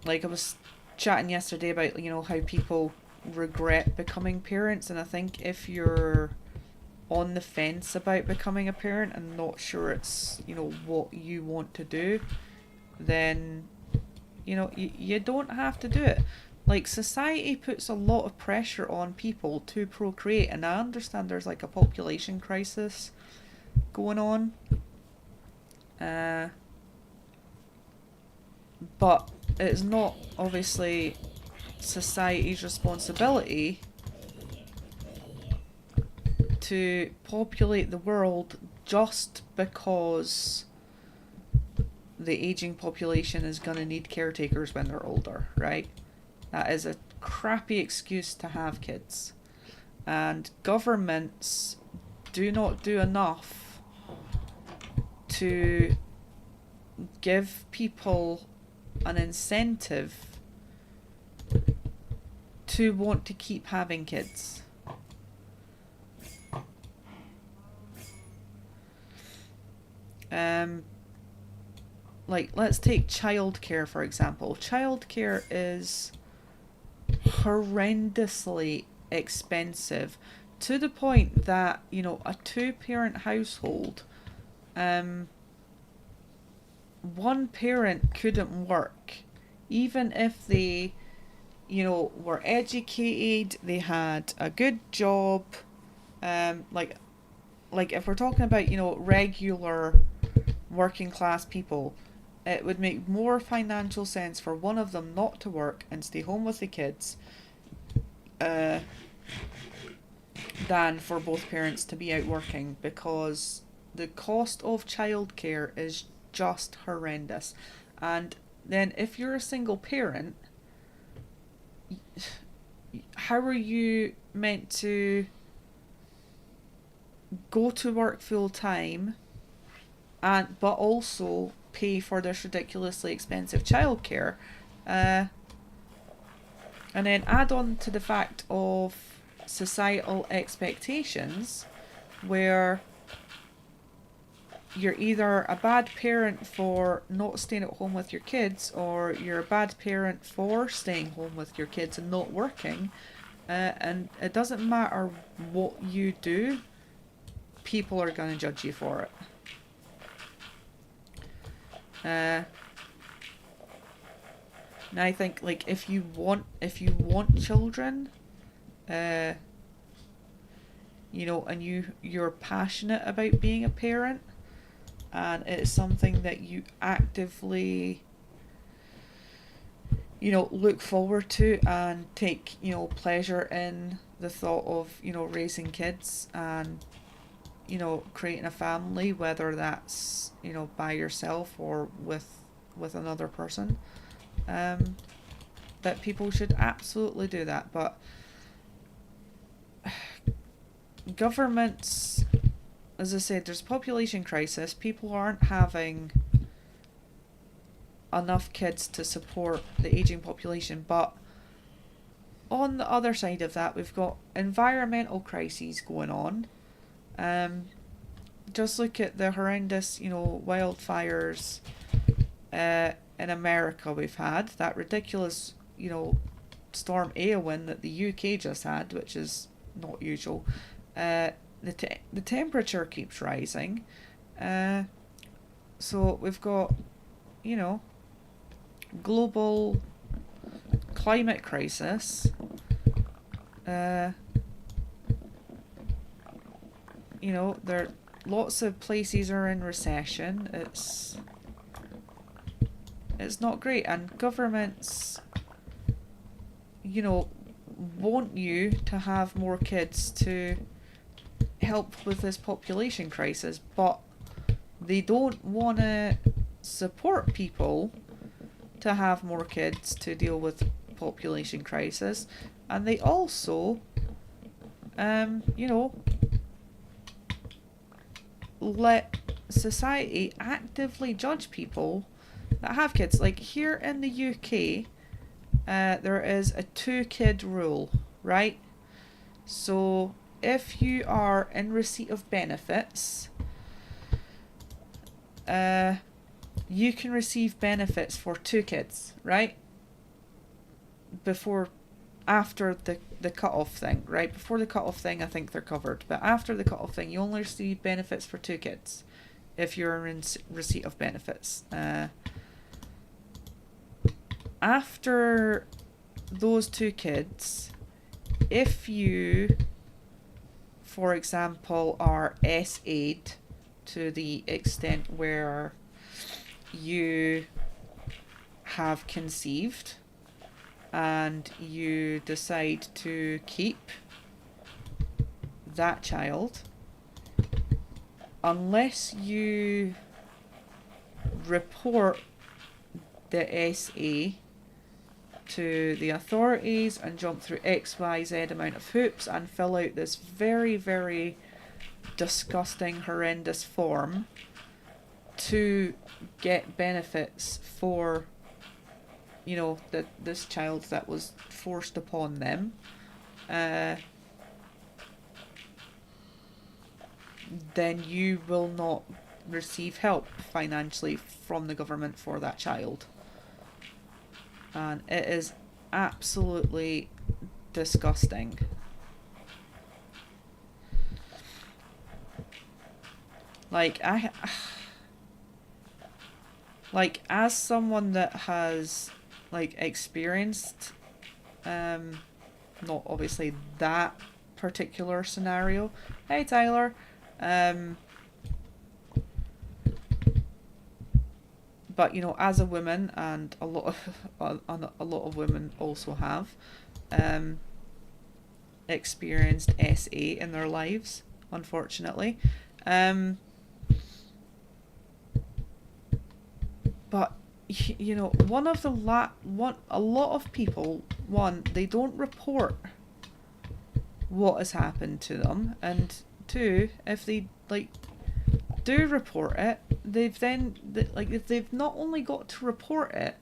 like, I was chatting yesterday about, you know, how people regret becoming parents. And I think if you're on the fence about becoming a parent and not sure it's, you know, what you want to do, then, you know, you don't have to do it. Like, society puts a lot of pressure on people to procreate, and I understand there's like a population crisis going on. But it's not obviously society's responsibility to populate the world just because the aging population is going to need caretakers when they're older, right? That is a crappy excuse to have kids. And governments do not do enough to give people an incentive to want to keep having kids. Like, let's take childcare, for example. Childcare is horrendously expensive to the point that, you know, a 2-parent household, one parent couldn't work, even if they, you know, were educated, they had a good job, like if we're talking about, you know, regular working class people, it would make more financial sense for one of them not to work and stay home with the kids than for both parents to be out working, because the cost of childcare is just horrendous. And then if you're a single parent, how are you meant to go to work full time but also pay for this ridiculously expensive childcare? And then add on to the fact of societal expectations, where you're either a bad parent for not staying at home with your kids, or you're a bad parent for staying home with your kids and not working. And it doesn't matter what you do, people are going to judge you for it. Now I think, like, if you want children, you know, and you're passionate about being a parent, and it's something that you actively, you know, look forward to and take, you know, pleasure in the thought of, you know, raising kids and, you know, creating a family, whether that's, you know, by yourself or with another person, that people should absolutely do that. But governments, as I said, there's a population crisis. People aren't having enough kids to support the aging population. But on the other side of that, we've got environmental crises going on. Just look at the horrendous, you know, wildfires in America we've had. That ridiculous, you know, Storm Eowyn that the UK just had, which is not usual. The temperature keeps rising. So we've got, you know, global climate crisis. You know, there lots of places are in recession. It's not great, and governments, you know, want you to have more kids to help with this population crisis, but they don't want to support people to have more kids to deal with population crisis, and they also, you know, let society actively judge people that have kids. Like here in the UK, there is a 2-kid rule, right? So if you are in receipt of benefits, you can receive benefits for 2 kids, right? After the cut-off thing, right? Before the cut-off thing, I think they're covered. But after the cut-off thing, you only receive benefits for 2 kids if you're in receipt of benefits. After those 2 kids, if you, for example, are SA'd to the extent where you have conceived and you decide to keep that child, unless you report the SA to the authorities and jump through XYZ amount of hoops and fill out this very, very disgusting, horrendous form to get benefits for, you know, this child that was forced upon them, then you will not receive help financially from the government for that child. And it is absolutely disgusting. Like, like, as someone that has, like, experienced, not obviously that particular scenario. Hey, Tyler. But, you know, as a woman, and a lot of women also have, experienced SA in their lives, unfortunately. But, you know, a lot of people, one, they don't report what has happened to them, and 2, if they, like, do report it, they've not only got to report it,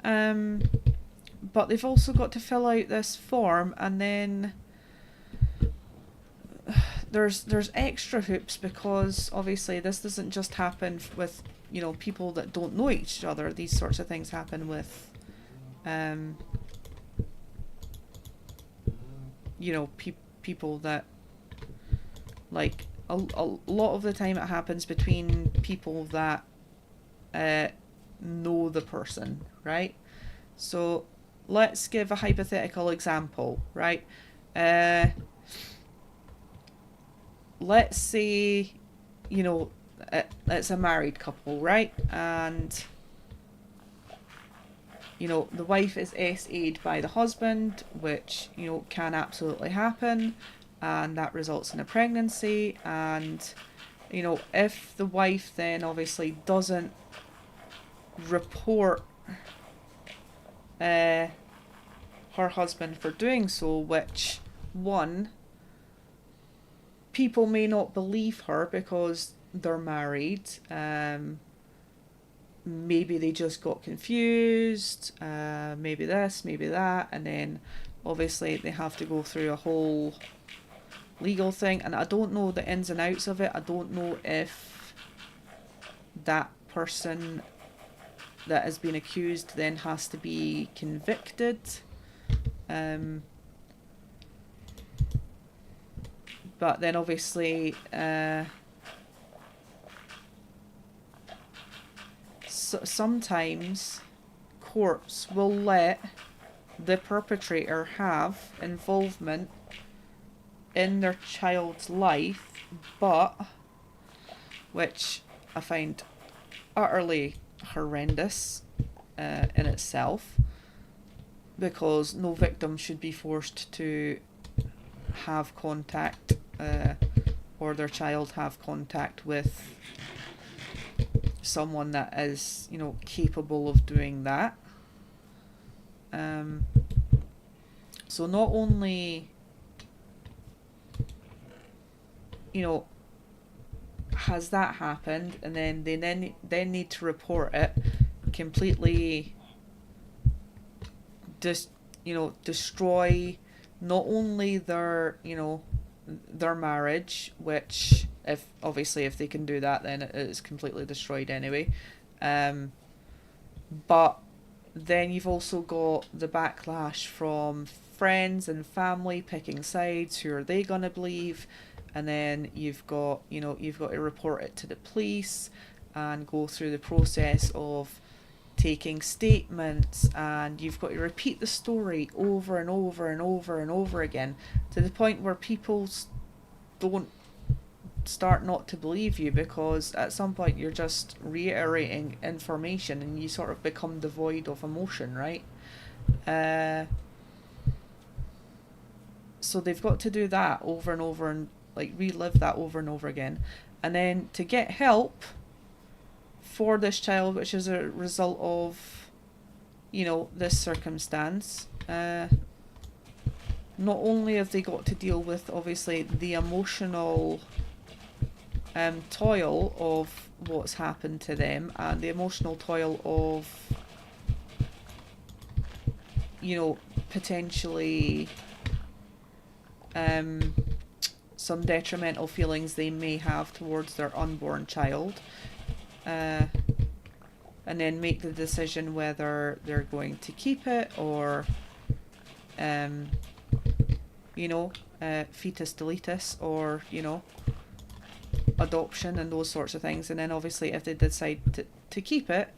but they've also got to fill out this form, and then there's extra hoops, because obviously this doesn't just happen with, you know, people that don't know each other. These sorts of things happen with, you know, people that, like, a lot of the time it happens between people that know the person, right? So let's give a hypothetical example, right? Let's say, you know, it's a married couple, right? And, you know, the wife is SA'd by the husband, which, you know, can absolutely happen, and that results in a pregnancy. And, you know, if the wife then obviously doesn't report her husband for doing so, which, one, people may not believe her because they're married, maybe they just got confused, maybe this, maybe that, and then obviously they have to go through a whole legal thing, and I don't know the ins and outs of it. I don't know if that person that has been accused then has to be convicted, but then obviously sometimes courts will let the perpetrator have involvement in their child's life, but, which I find utterly horrendous in itself, because no victim should be forced to have contact or their child have contact with someone that is, you know, capable of doing that. So not only, you know, has that happened, and then they then need to report it, completely destroy not only their, you know, their marriage, which if they can do that, then it is completely destroyed anyway, but then you've also got the backlash from friends and family picking sides. Who are they gonna believe? And then you've got to report it to the police and go through the process of taking statements, and you've got to repeat the story over and over and over and over again, to the point where people don't start not to believe you, because at some point you're just reiterating information and you sort of become devoid of emotion, right? So they've got to do that over and over, and like relive that over and over again, and then to get help for this child, which is a result of, you know, this circumstance, not only have they got to deal with obviously the emotional toil of what's happened to them, and the emotional toil of, you know, potentially some detrimental feelings they may have towards their unborn child, and then make the decision whether they're going to keep it or you know, fetus deletus, or, you know, adoption and those sorts of things. And then obviously if they decide to keep it,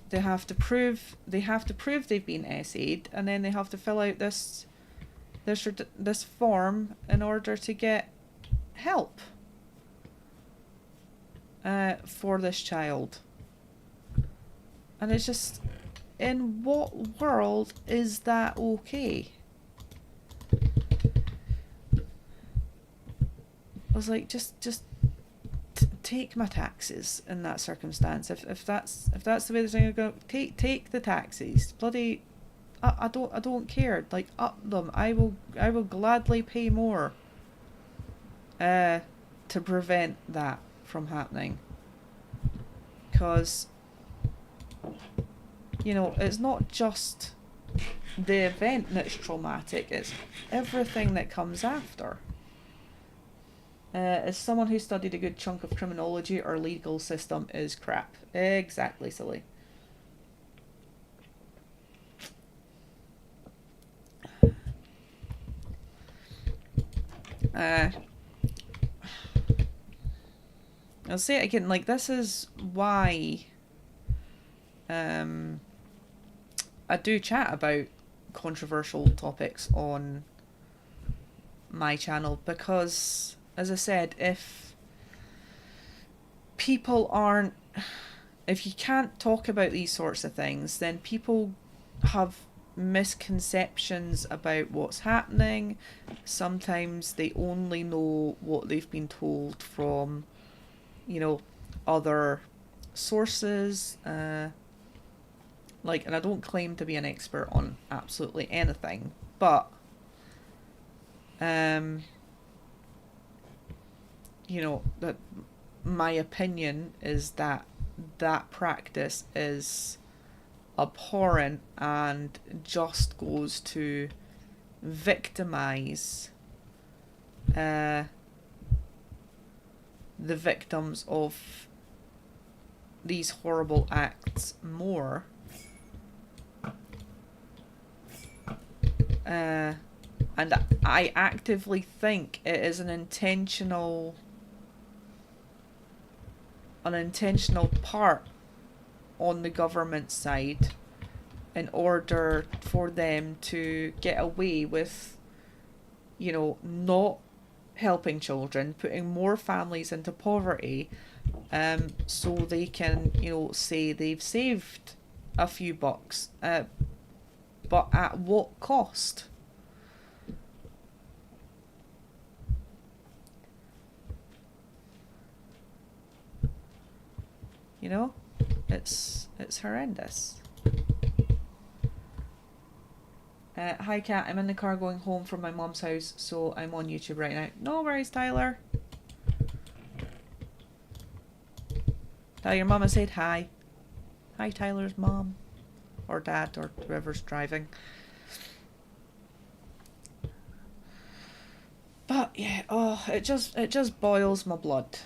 they have to prove they've been SA'd, and then they have to fill out this form in order to get help for this child. And it's just, in what world is that okay? I was like, just take my taxes in that circumstance. If that's the way they're going to go, take the taxes. Bloody, I don't care. Like, up them. I will gladly pay more to prevent that from happening. Because, you know, it's not just the event that's traumatic, it's everything that comes after. As someone who studied a good chunk of criminology, our legal system is crap. Exactly, silly. I'll say it again, like, this is why I do chat about controversial topics on my channel, because, as I said, if you can't talk about these sorts of things, then people have misconceptions about what's happening. Sometimes they only know what they've been told from, you know, other sources. Like, and I don't claim to be an expert on absolutely anything, but you know, that my opinion is that practice is abhorrent and just goes to victimize the victims of these horrible acts more. And I actively think it is an intentional an intentional part on the government side in order for them to get away with, you know, not helping children, putting more families into poverty, so they can, you know, say they've saved a few bucks, but at what cost? You know, it's horrendous. Hi Kat, I'm in the car going home from my mom's house, so I'm on YouTube right now. No worries, Tyler. Tell your mama said hi. Hi, Tyler's mom. Or dad, or whoever's driving. But yeah, oh, it just boils my blood.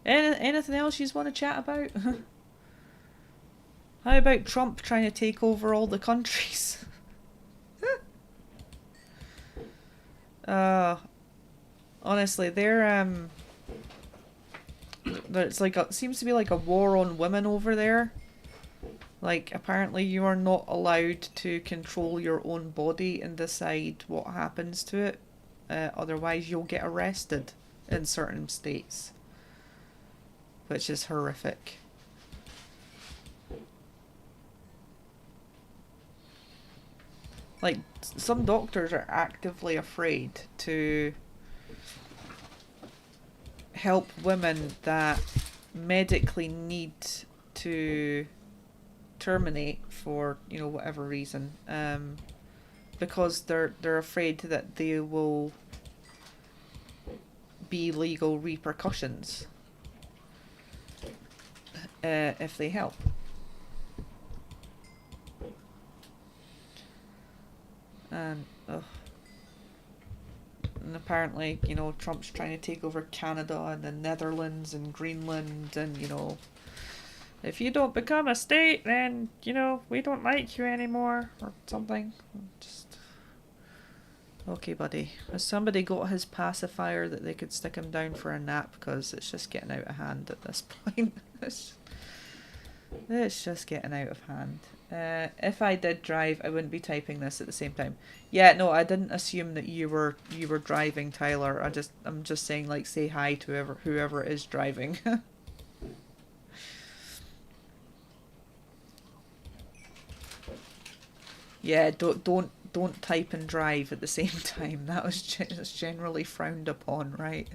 Anything else you want to chat about? How about Trump trying to take over all the countries? Honestly, it's like seems to be like a war on women over there. Like, apparently you are not allowed to control your own body and decide what happens to it. Otherwise you'll get arrested in certain states. Which is horrific. Like, some doctors are actively afraid to help women that medically need to terminate for, you know, whatever reason, because they're afraid that there will be legal repercussions if they help. And apparently, you know, Trump's trying to take over Canada and the Netherlands and Greenland, and, you know, if you don't become a state, then, you know, we don't like you anymore, or something. Just, okay, buddy. Has somebody got his pacifier that they could stick him down for a nap? Because it's just getting out of hand at this point. It's just getting out of hand. If I did drive, I wouldn't be typing this at the same time. Yeah, no, I didn't assume that you were driving, Tyler. I'm just saying, like, say hi to whoever is driving. Yeah, don't type and drive at the same time. That's generally frowned upon, right?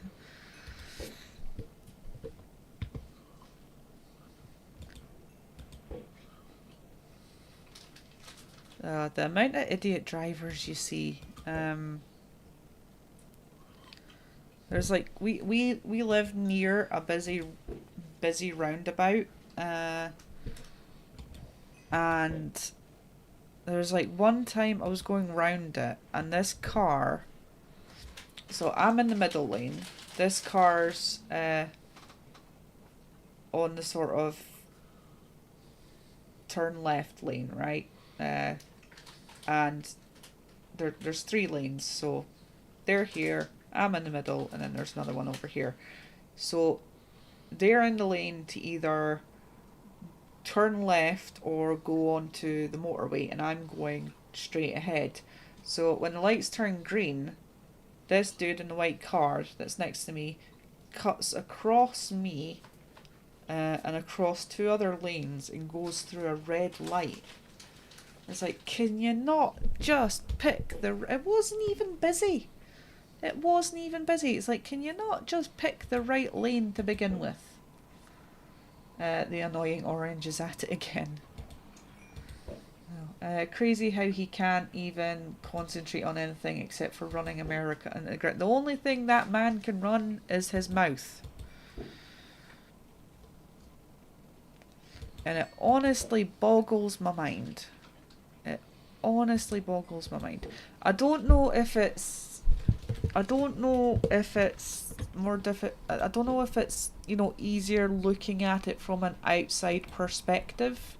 The amount of idiot drivers you see. There's like we live near a busy roundabout, and there's like one time I was going round it, and this car. So I'm in the middle lane. This car's on the sort of turn left lane, right? And there's 3 lanes, so they're here, I'm in the middle, and then there's another one over here. So they're in the lane to either turn left or go onto the motorway, and I'm going straight ahead. So when the lights turn green, this dude in the white car that's next to me cuts across me and across 2 other lanes and goes through a red light. It's like, can you not just pick the... It wasn't even busy. It wasn't even busy. It's like, can you not just pick the right lane to begin with? The annoying orange is at it again. Crazy how he can't even concentrate on anything except for running America and the only thing that man can run is his mouth. And it honestly boggles my mind. It honestly boggles my mind. I don't know if it's more difficult. I don't know if it's, you know, easier looking at it from an outside perspective.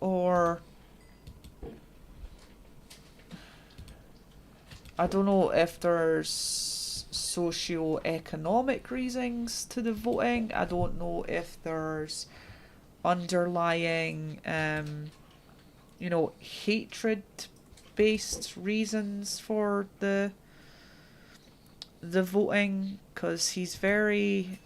Or I don't know if there's socio-economic reasons to the voting. I don't know if there's underlying, you know, hatred-based reasons for the voting, because he's very,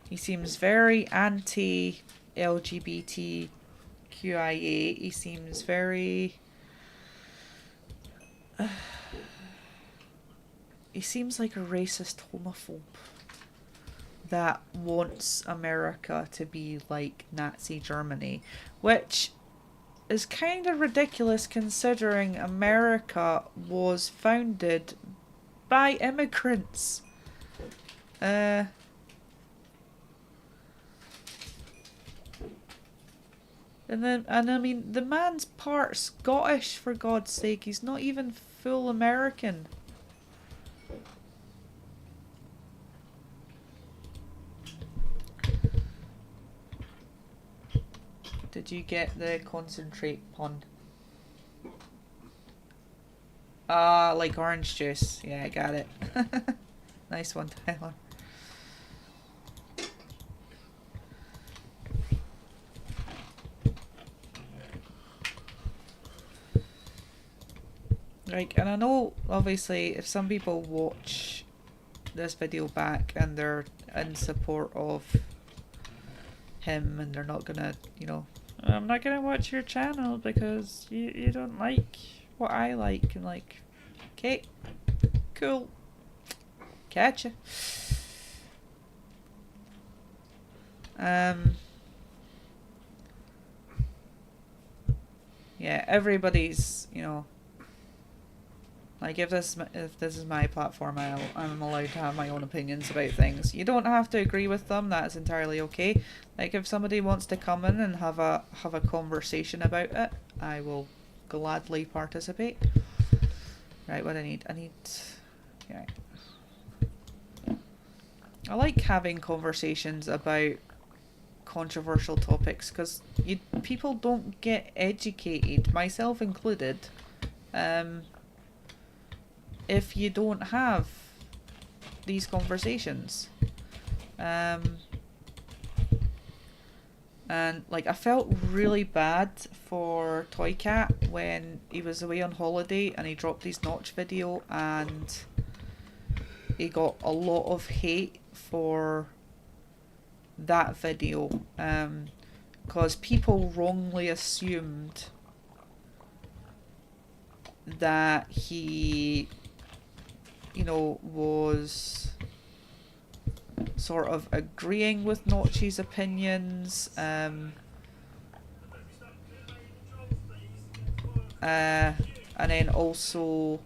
he seems very anti-LGBTQIA. He seems very... he seems like a racist homophobe that wants America to be like Nazi Germany, which is kind of ridiculous considering America was founded by immigrants. And I mean, the man's part Scottish, for God's sake. He's not even full American. Did you get the concentrate pun? Ah, like orange juice. Yeah, I got it. Nice one, Tyler. Like, and I know, obviously, if some people watch this video back and they're in support of him and they're not gonna, you know, I'm not gonna watch your channel because you don't like what I like. And like, okay, cool, catcha. Yeah, everybody's, you know, like if this is my platform, I'm allowed to have my own opinions about things. You don't have to agree with them. That's entirely okay. Like if somebody wants to come in and have a conversation about it, I will gladly participate. Right, what I need, yeah. I like having conversations about controversial topics because people don't get educated, myself included, if you don't have these conversations. And like I felt really bad for Toy Cat when he was away on holiday and he dropped his Notch video and he got a lot of hate for that video, because people wrongly assumed that he, you know, was sort of agreeing with Notch's opinions, and then also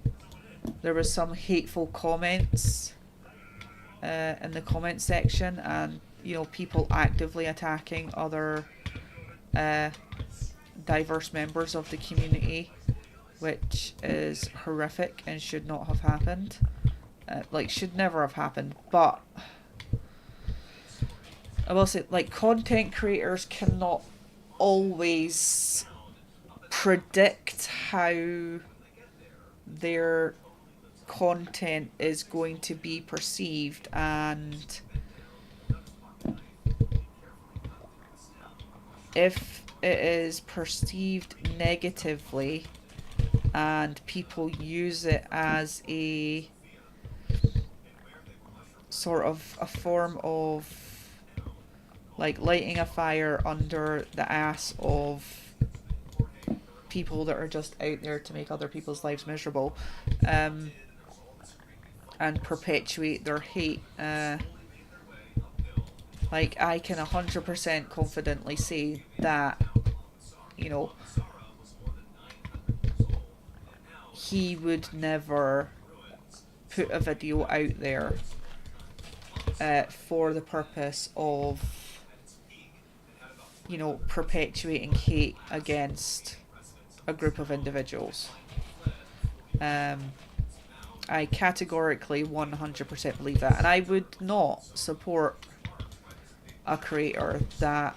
there was some hateful comments in the comment section, and you know, people actively attacking other diverse members of the community, which is horrific and should not have happened. Like, should never have happened. But I will say, like, content creators cannot always predict how their content is going to be perceived, and if it is perceived negatively and people use it as a sort of a form of like lighting a fire under the ass of people that are just out there to make other people's lives miserable, and perpetuate their hate, like I can 100% confidently say that, you know, he would never put a video out there for the purpose of, you know, perpetuating hate against a group of individuals. I categorically 100% believe that, and I would not support a creator that,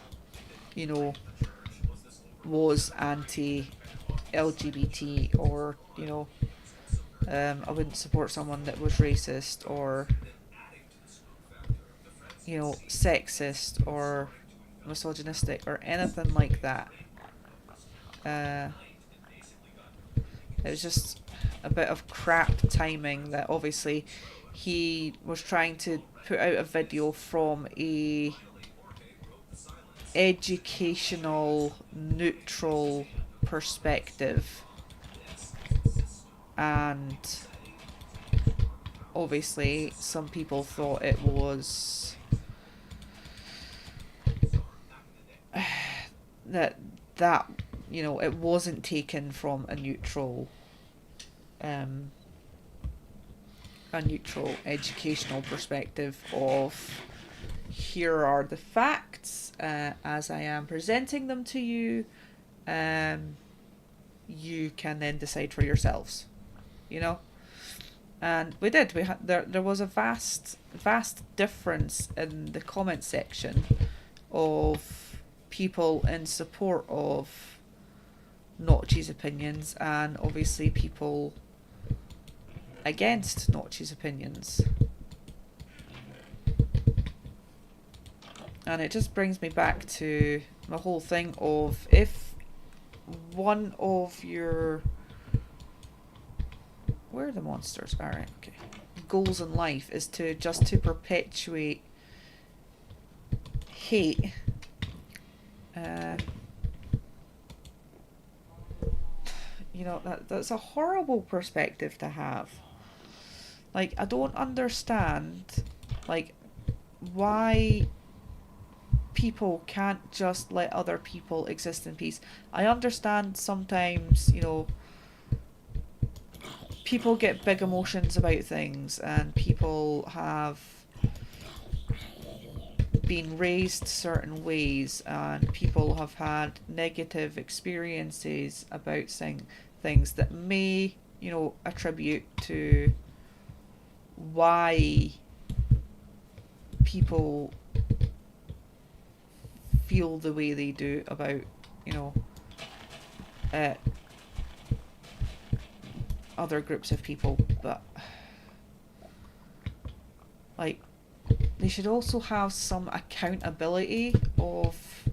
you know, was anti-LGBT, or, you know, I wouldn't support someone that was racist or, you know, sexist or misogynistic or anything like that. It was just a bit of crap timing that obviously he was trying to put out a video from a educational, neutral perspective, and obviously some people thought it was that you know, it wasn't taken from a neutral educational perspective of, here are the facts as I am presenting them to you, you can then decide for yourselves, you know. And we did. We had there was a vast difference in the comment section of people in support of Notchie's opinions, and obviously people against Notchie's opinions. And it just brings me back to the whole thing of, if one of your, where are the monsters? Alright, okay. Goals in life is to perpetuate hate. You know, that's a horrible perspective to have. Like, I don't understand, like, why people can't just let other people exist in peace. I understand sometimes, you know, people get big emotions about things, and people have been raised certain ways, and people have had negative experiences about things that may, you know, attribute to why people feel the way they do about, you know, other groups of people. But like, they should also have some accountability of,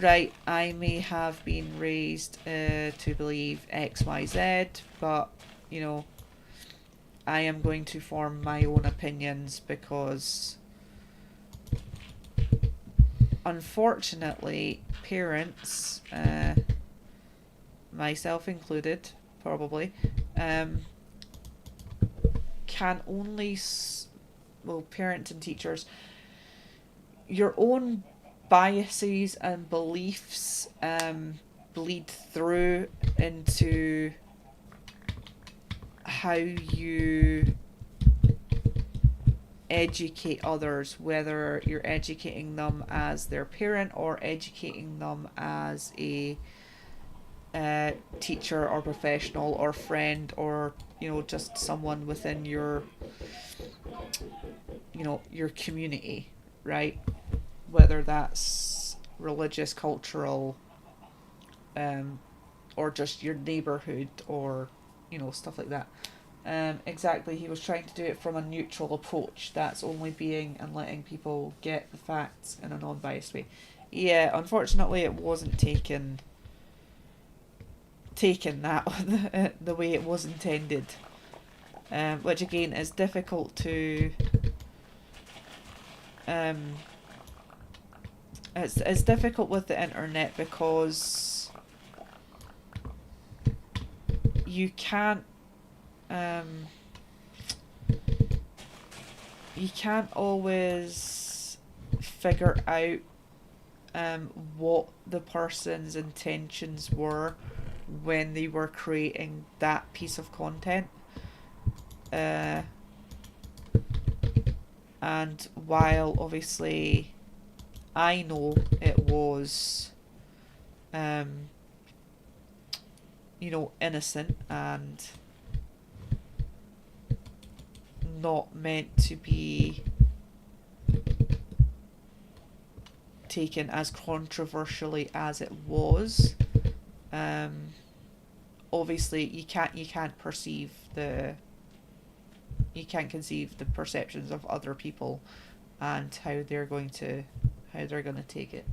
right, I may have been raised to believe XYZ, but, you know, I am going to form my own opinions, because unfortunately parents, myself included probably, can only, well, parents and teachers, your own biases and beliefs bleed through into how you educate others, whether you're educating them as their parent or educating them as a teacher or professional or friend, or, you know, just someone within your, you know, your community, right? Whether that's religious, cultural, or just your neighborhood, or, you know, stuff like that. Exactly, he was trying to do it from a neutral approach, that's only being and letting people get the facts in a non-biased way. Yeah, unfortunately it wasn't taken that the way it was intended, which again is difficult to it's difficult with the internet, because you can't always figure out what the person's intentions were when they were creating that piece of content. And while obviously I know it was you know, innocent and not meant to be taken as controversially as it was. Obviously you can't conceive the perceptions of other people and how they're going to take it.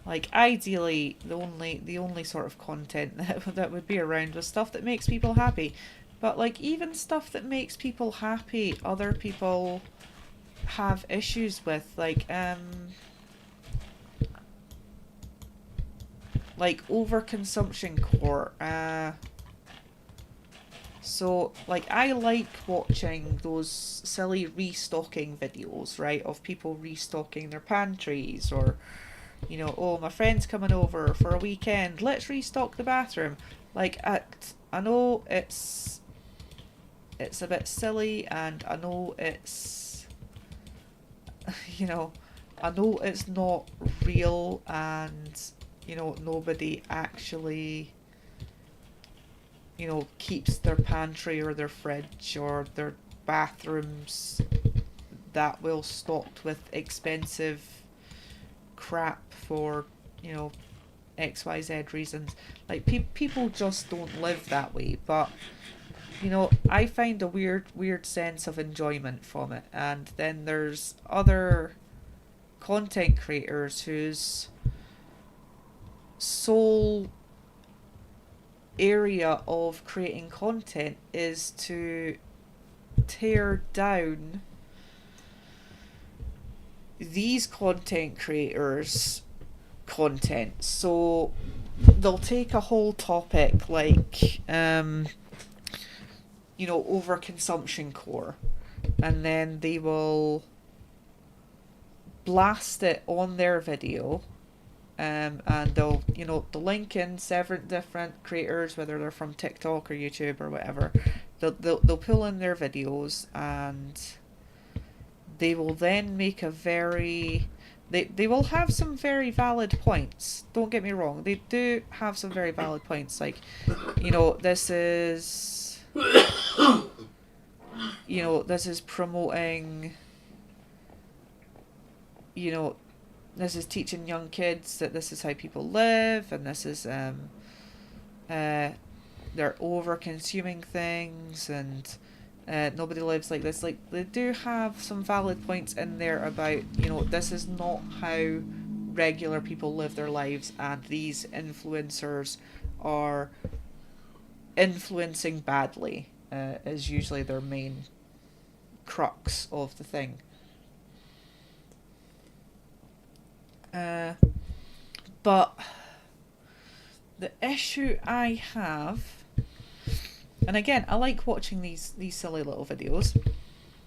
Like, ideally, the only sort of content that would be around was stuff that makes people happy. But, like, even stuff that makes people happy, other people have issues with. Like overconsumption core. So, like, I like watching those silly restocking videos, right, of people restocking their pantries, or, you know, oh, my friend's coming over for a weekend, let's restock the bathroom. Like, I know it's a bit silly, and I know it's, you know, I know it's not real, and, you know, nobody actually, you know, keeps their pantry or their fridge or their bathrooms that well stocked with expensive crap for, you know, XYZ reasons. Like, people just don't live that way, but, you know, I find a weird sense of enjoyment from it. And then there's other content creators whose sole area of creating content is to tear down these content creators' content. So they'll take a whole topic like you know, overconsumption core, and then they will blast it on their video, and they'll, you know, they'll link in 7 different creators, whether they're from TikTok or YouTube or whatever. They'll pull in their videos, and they will then make a very... They will have some very valid points. Don't get me wrong. They do have some very valid points. Like, you know, this is... you know, this is promoting... You know, this is teaching young kids that this is how people live, and this is... they're over-consuming things, and... nobody lives like this. Like, they do have some valid points in there about, you know, this is not how regular people live their lives, and these influencers are influencing badly, is usually their main crux of the thing. But the issue I have... And again, I like watching these silly little videos.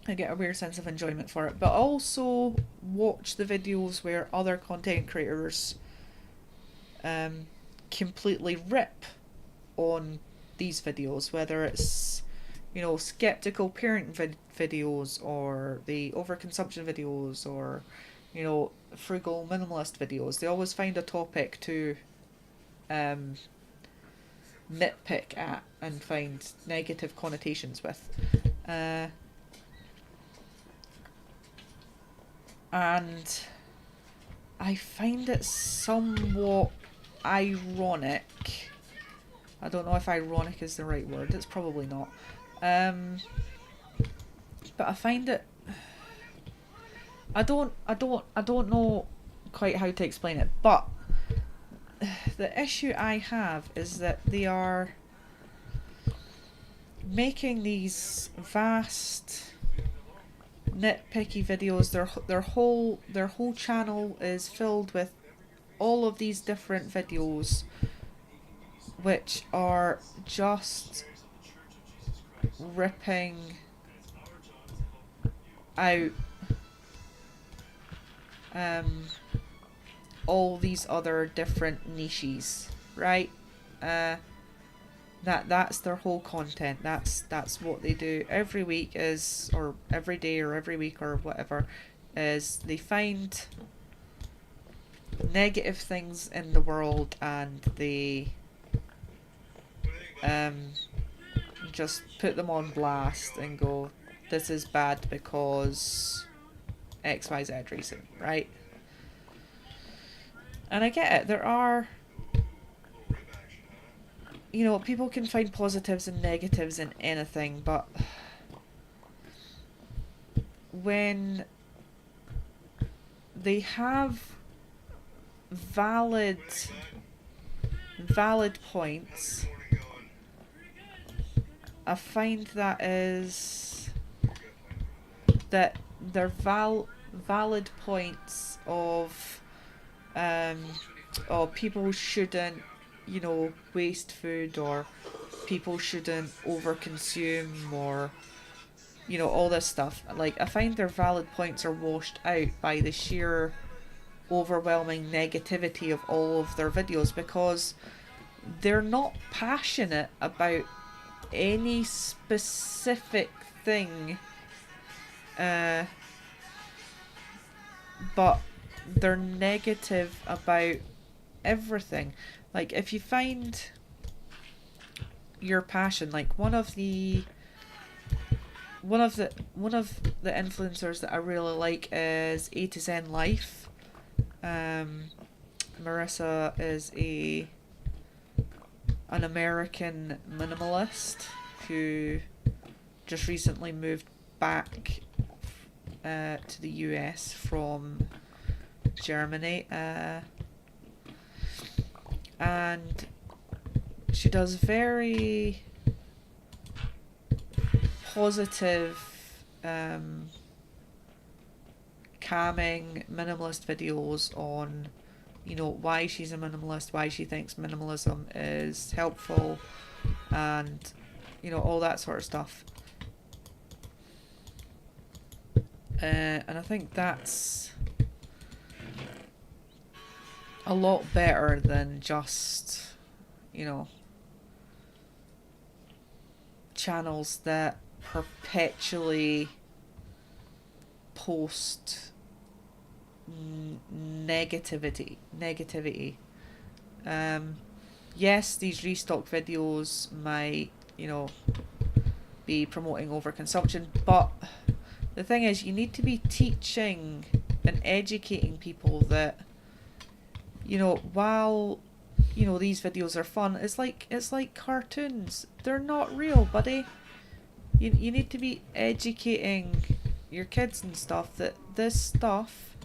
I get a weird sense of enjoyment for it. But I also watch the videos where other content creators completely rip on these videos. Whether it's, you know, skeptical parent videos, or the overconsumption videos, or, you know, frugal minimalist videos. They always find a topic to... nitpick at and find negative connotations with, and I find it somewhat ironic. I don't know if ironic is the right word. It's probably not. But I find it... I don't know quite how to explain it, but the issue I have is that they are making these vast nitpicky videos. Their whole channel is filled with all of these different videos which are just ripping out all these other different niches, right? That's their whole content. That's what they do every week, is, or every day, or every week, or whatever, is they find negative things in the world, and they just put them on blast and go, this is bad because XYZ reason, right? And I get it. There are, you know, people can find positives and negatives in anything, but when they have valid points, I find that they're valid points of people shouldn't, you know, waste food, or people shouldn't overconsume, or, you know, all this stuff. Like, I find their valid points are washed out by the sheer overwhelming negativity of all of their videos, because they're not passionate about any specific thing, but they're negative about everything. Like, if you find your passion, like one of the influencers that I really like is A to Zen Life. Marissa is an American minimalist who just recently moved back to the US from Germany, and she does very positive, calming minimalist videos on, you know, why she's a minimalist, why she thinks minimalism is helpful, and, you know, all that sort of stuff. And I think that's a lot better than just, you know, channels that perpetually post negativity. Yes, these restock videos might, you know, be promoting overconsumption, but the thing is, you need to be teaching and educating people that, you know, while, you know, these videos are fun, it's like cartoons. They're not real, buddy. You need to be educating your kids and stuff that this stuff,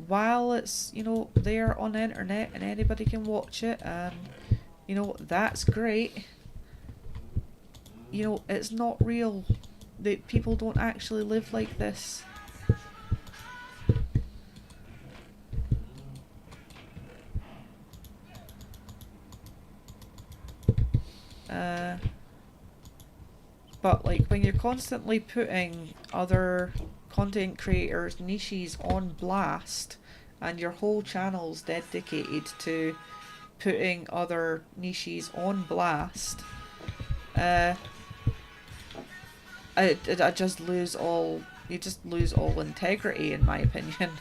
while it's, you know, there on the internet and anybody can watch it, and, you know, that's great, you know, it's not real. That people don't actually live like this. But like, when you're constantly putting other content creators' niches on blast, and your whole channel's dedicated to putting other niches on blast, I just lose all. You just lose all integrity, in my opinion.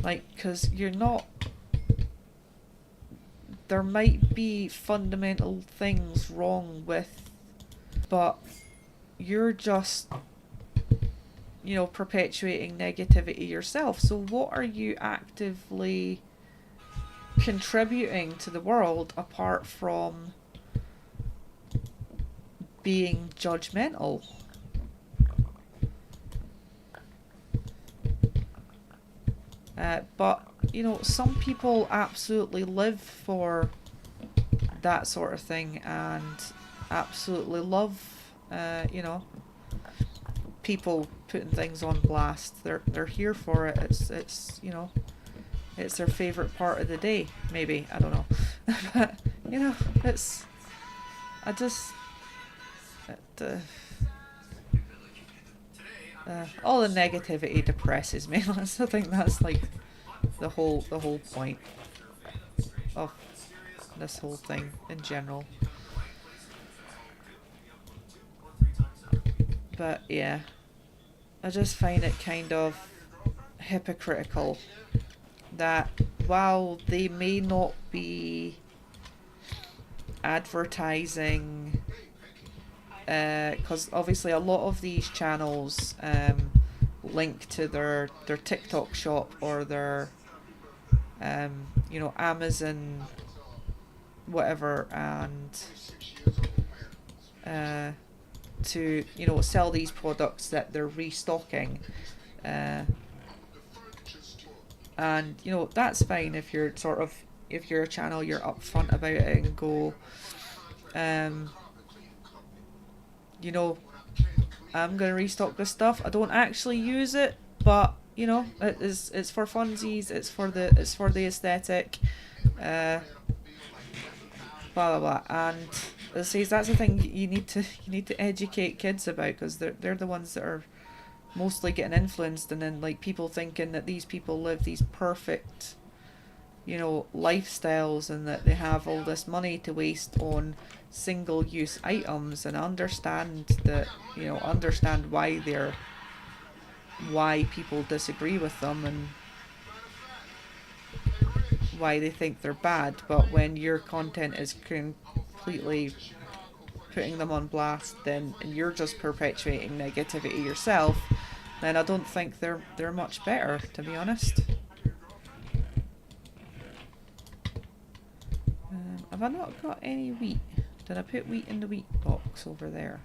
Like, because you're not. There might be fundamental things wrong with, but you're just, you know, perpetuating negativity yourself. So what are you actively contributing to the world apart from being judgmental? But, you know, some people absolutely live for that sort of thing and absolutely love, you know, people putting things on blast. They're here for it. It's you know, it's their favourite part of the day, maybe. I don't know. But, you know, it's... I just... all the negativity depresses me. I think that's like the whole point of this whole thing in general. But yeah, I just find it kind of hypocritical that while they may not be advertising, because obviously a lot of these channels link to their TikTok shop or their you know, Amazon whatever, and to, you know, sell these products that they're restocking, and you know, that's fine if you're sort of, if you're a channel, you're upfront about it and go, you know, I'm gonna restock this stuff. I don't actually use it, but you know, it's for funsies. It's for the aesthetic. Blah blah blah. And it says that's the thing you need to educate kids about, because they're the ones that are mostly getting influenced, and then like people thinking that these people live these perfect, you know, lifestyles, and that they have all this money to waste on single use items, and understand that, you know, understand why people disagree with them and why they think they're bad. But when your content is completely putting them on blast, then, and you're just perpetuating negativity yourself, then I don't think they're much better, to be honest. Have I not got any wheat? Did I put wheat in the wheat box over there?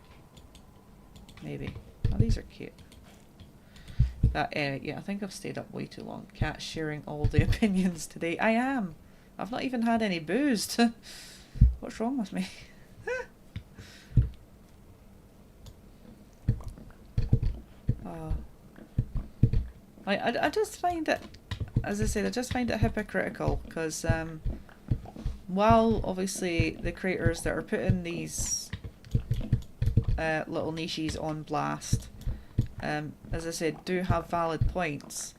Maybe. Oh, these are cute. Yeah, I think I've stayed up way too long. Kat sharing all the opinions today. I am. I've not even had any booze. What's wrong with me? I just find it, as I said, I just find it hypocritical, because while obviously the creators that are putting these little niches on blast, as I said, do have valid points,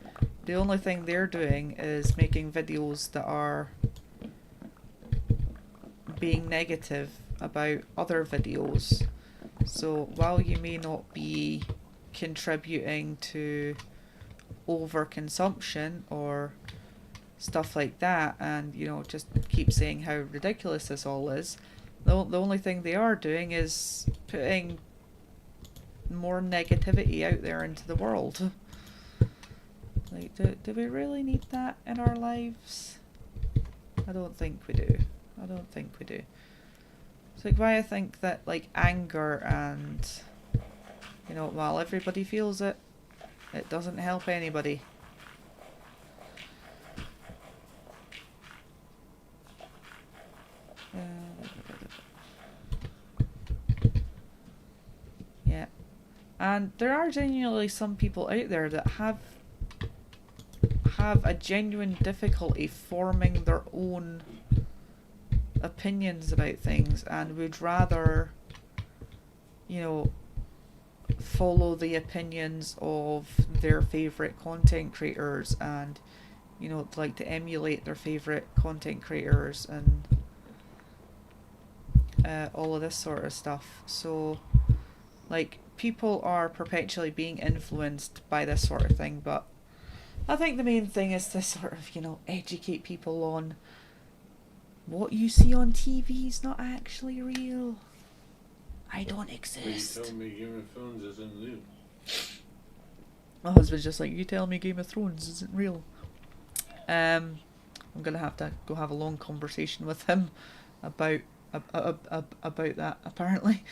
the only thing they're doing is making videos that are being negative about other videos. So while you may not be contributing to overconsumption or stuff like that, and you know, just keep saying how ridiculous this all is, the only thing they are doing is putting more negativity out there into the world. Like, do we really need that in our lives? I don't think we do. I don't think we do. It's like why I think that like anger and, you know, while everybody feels it, it doesn't help anybody. Yeah. And there are genuinely some people out there that have a genuine difficulty forming their own opinions about things, and would rather, you know, follow the opinions of their favourite content creators, and, you know, like to emulate their favourite content creators, and all of this sort of stuff. So like, people are perpetually being influenced by this sort of thing, but I think the main thing is to sort of, you know, educate people on what you see on TV is not actually real. I don't exist.
You told me Game of Thrones isn't new.
My husband's just like, you tell me Game of Thrones isn't real. I'm gonna have to go have a long conversation with him about that, apparently.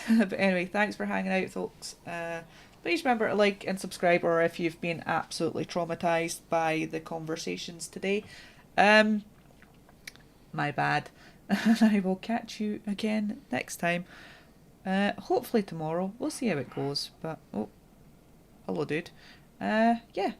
But anyway, thanks for hanging out, folks. Please remember to like and subscribe, or if you've been absolutely traumatized by the conversations today, my bad. I will catch you again next time. Hopefully tomorrow. We'll see how it goes. But oh, hello, dude. Yeah.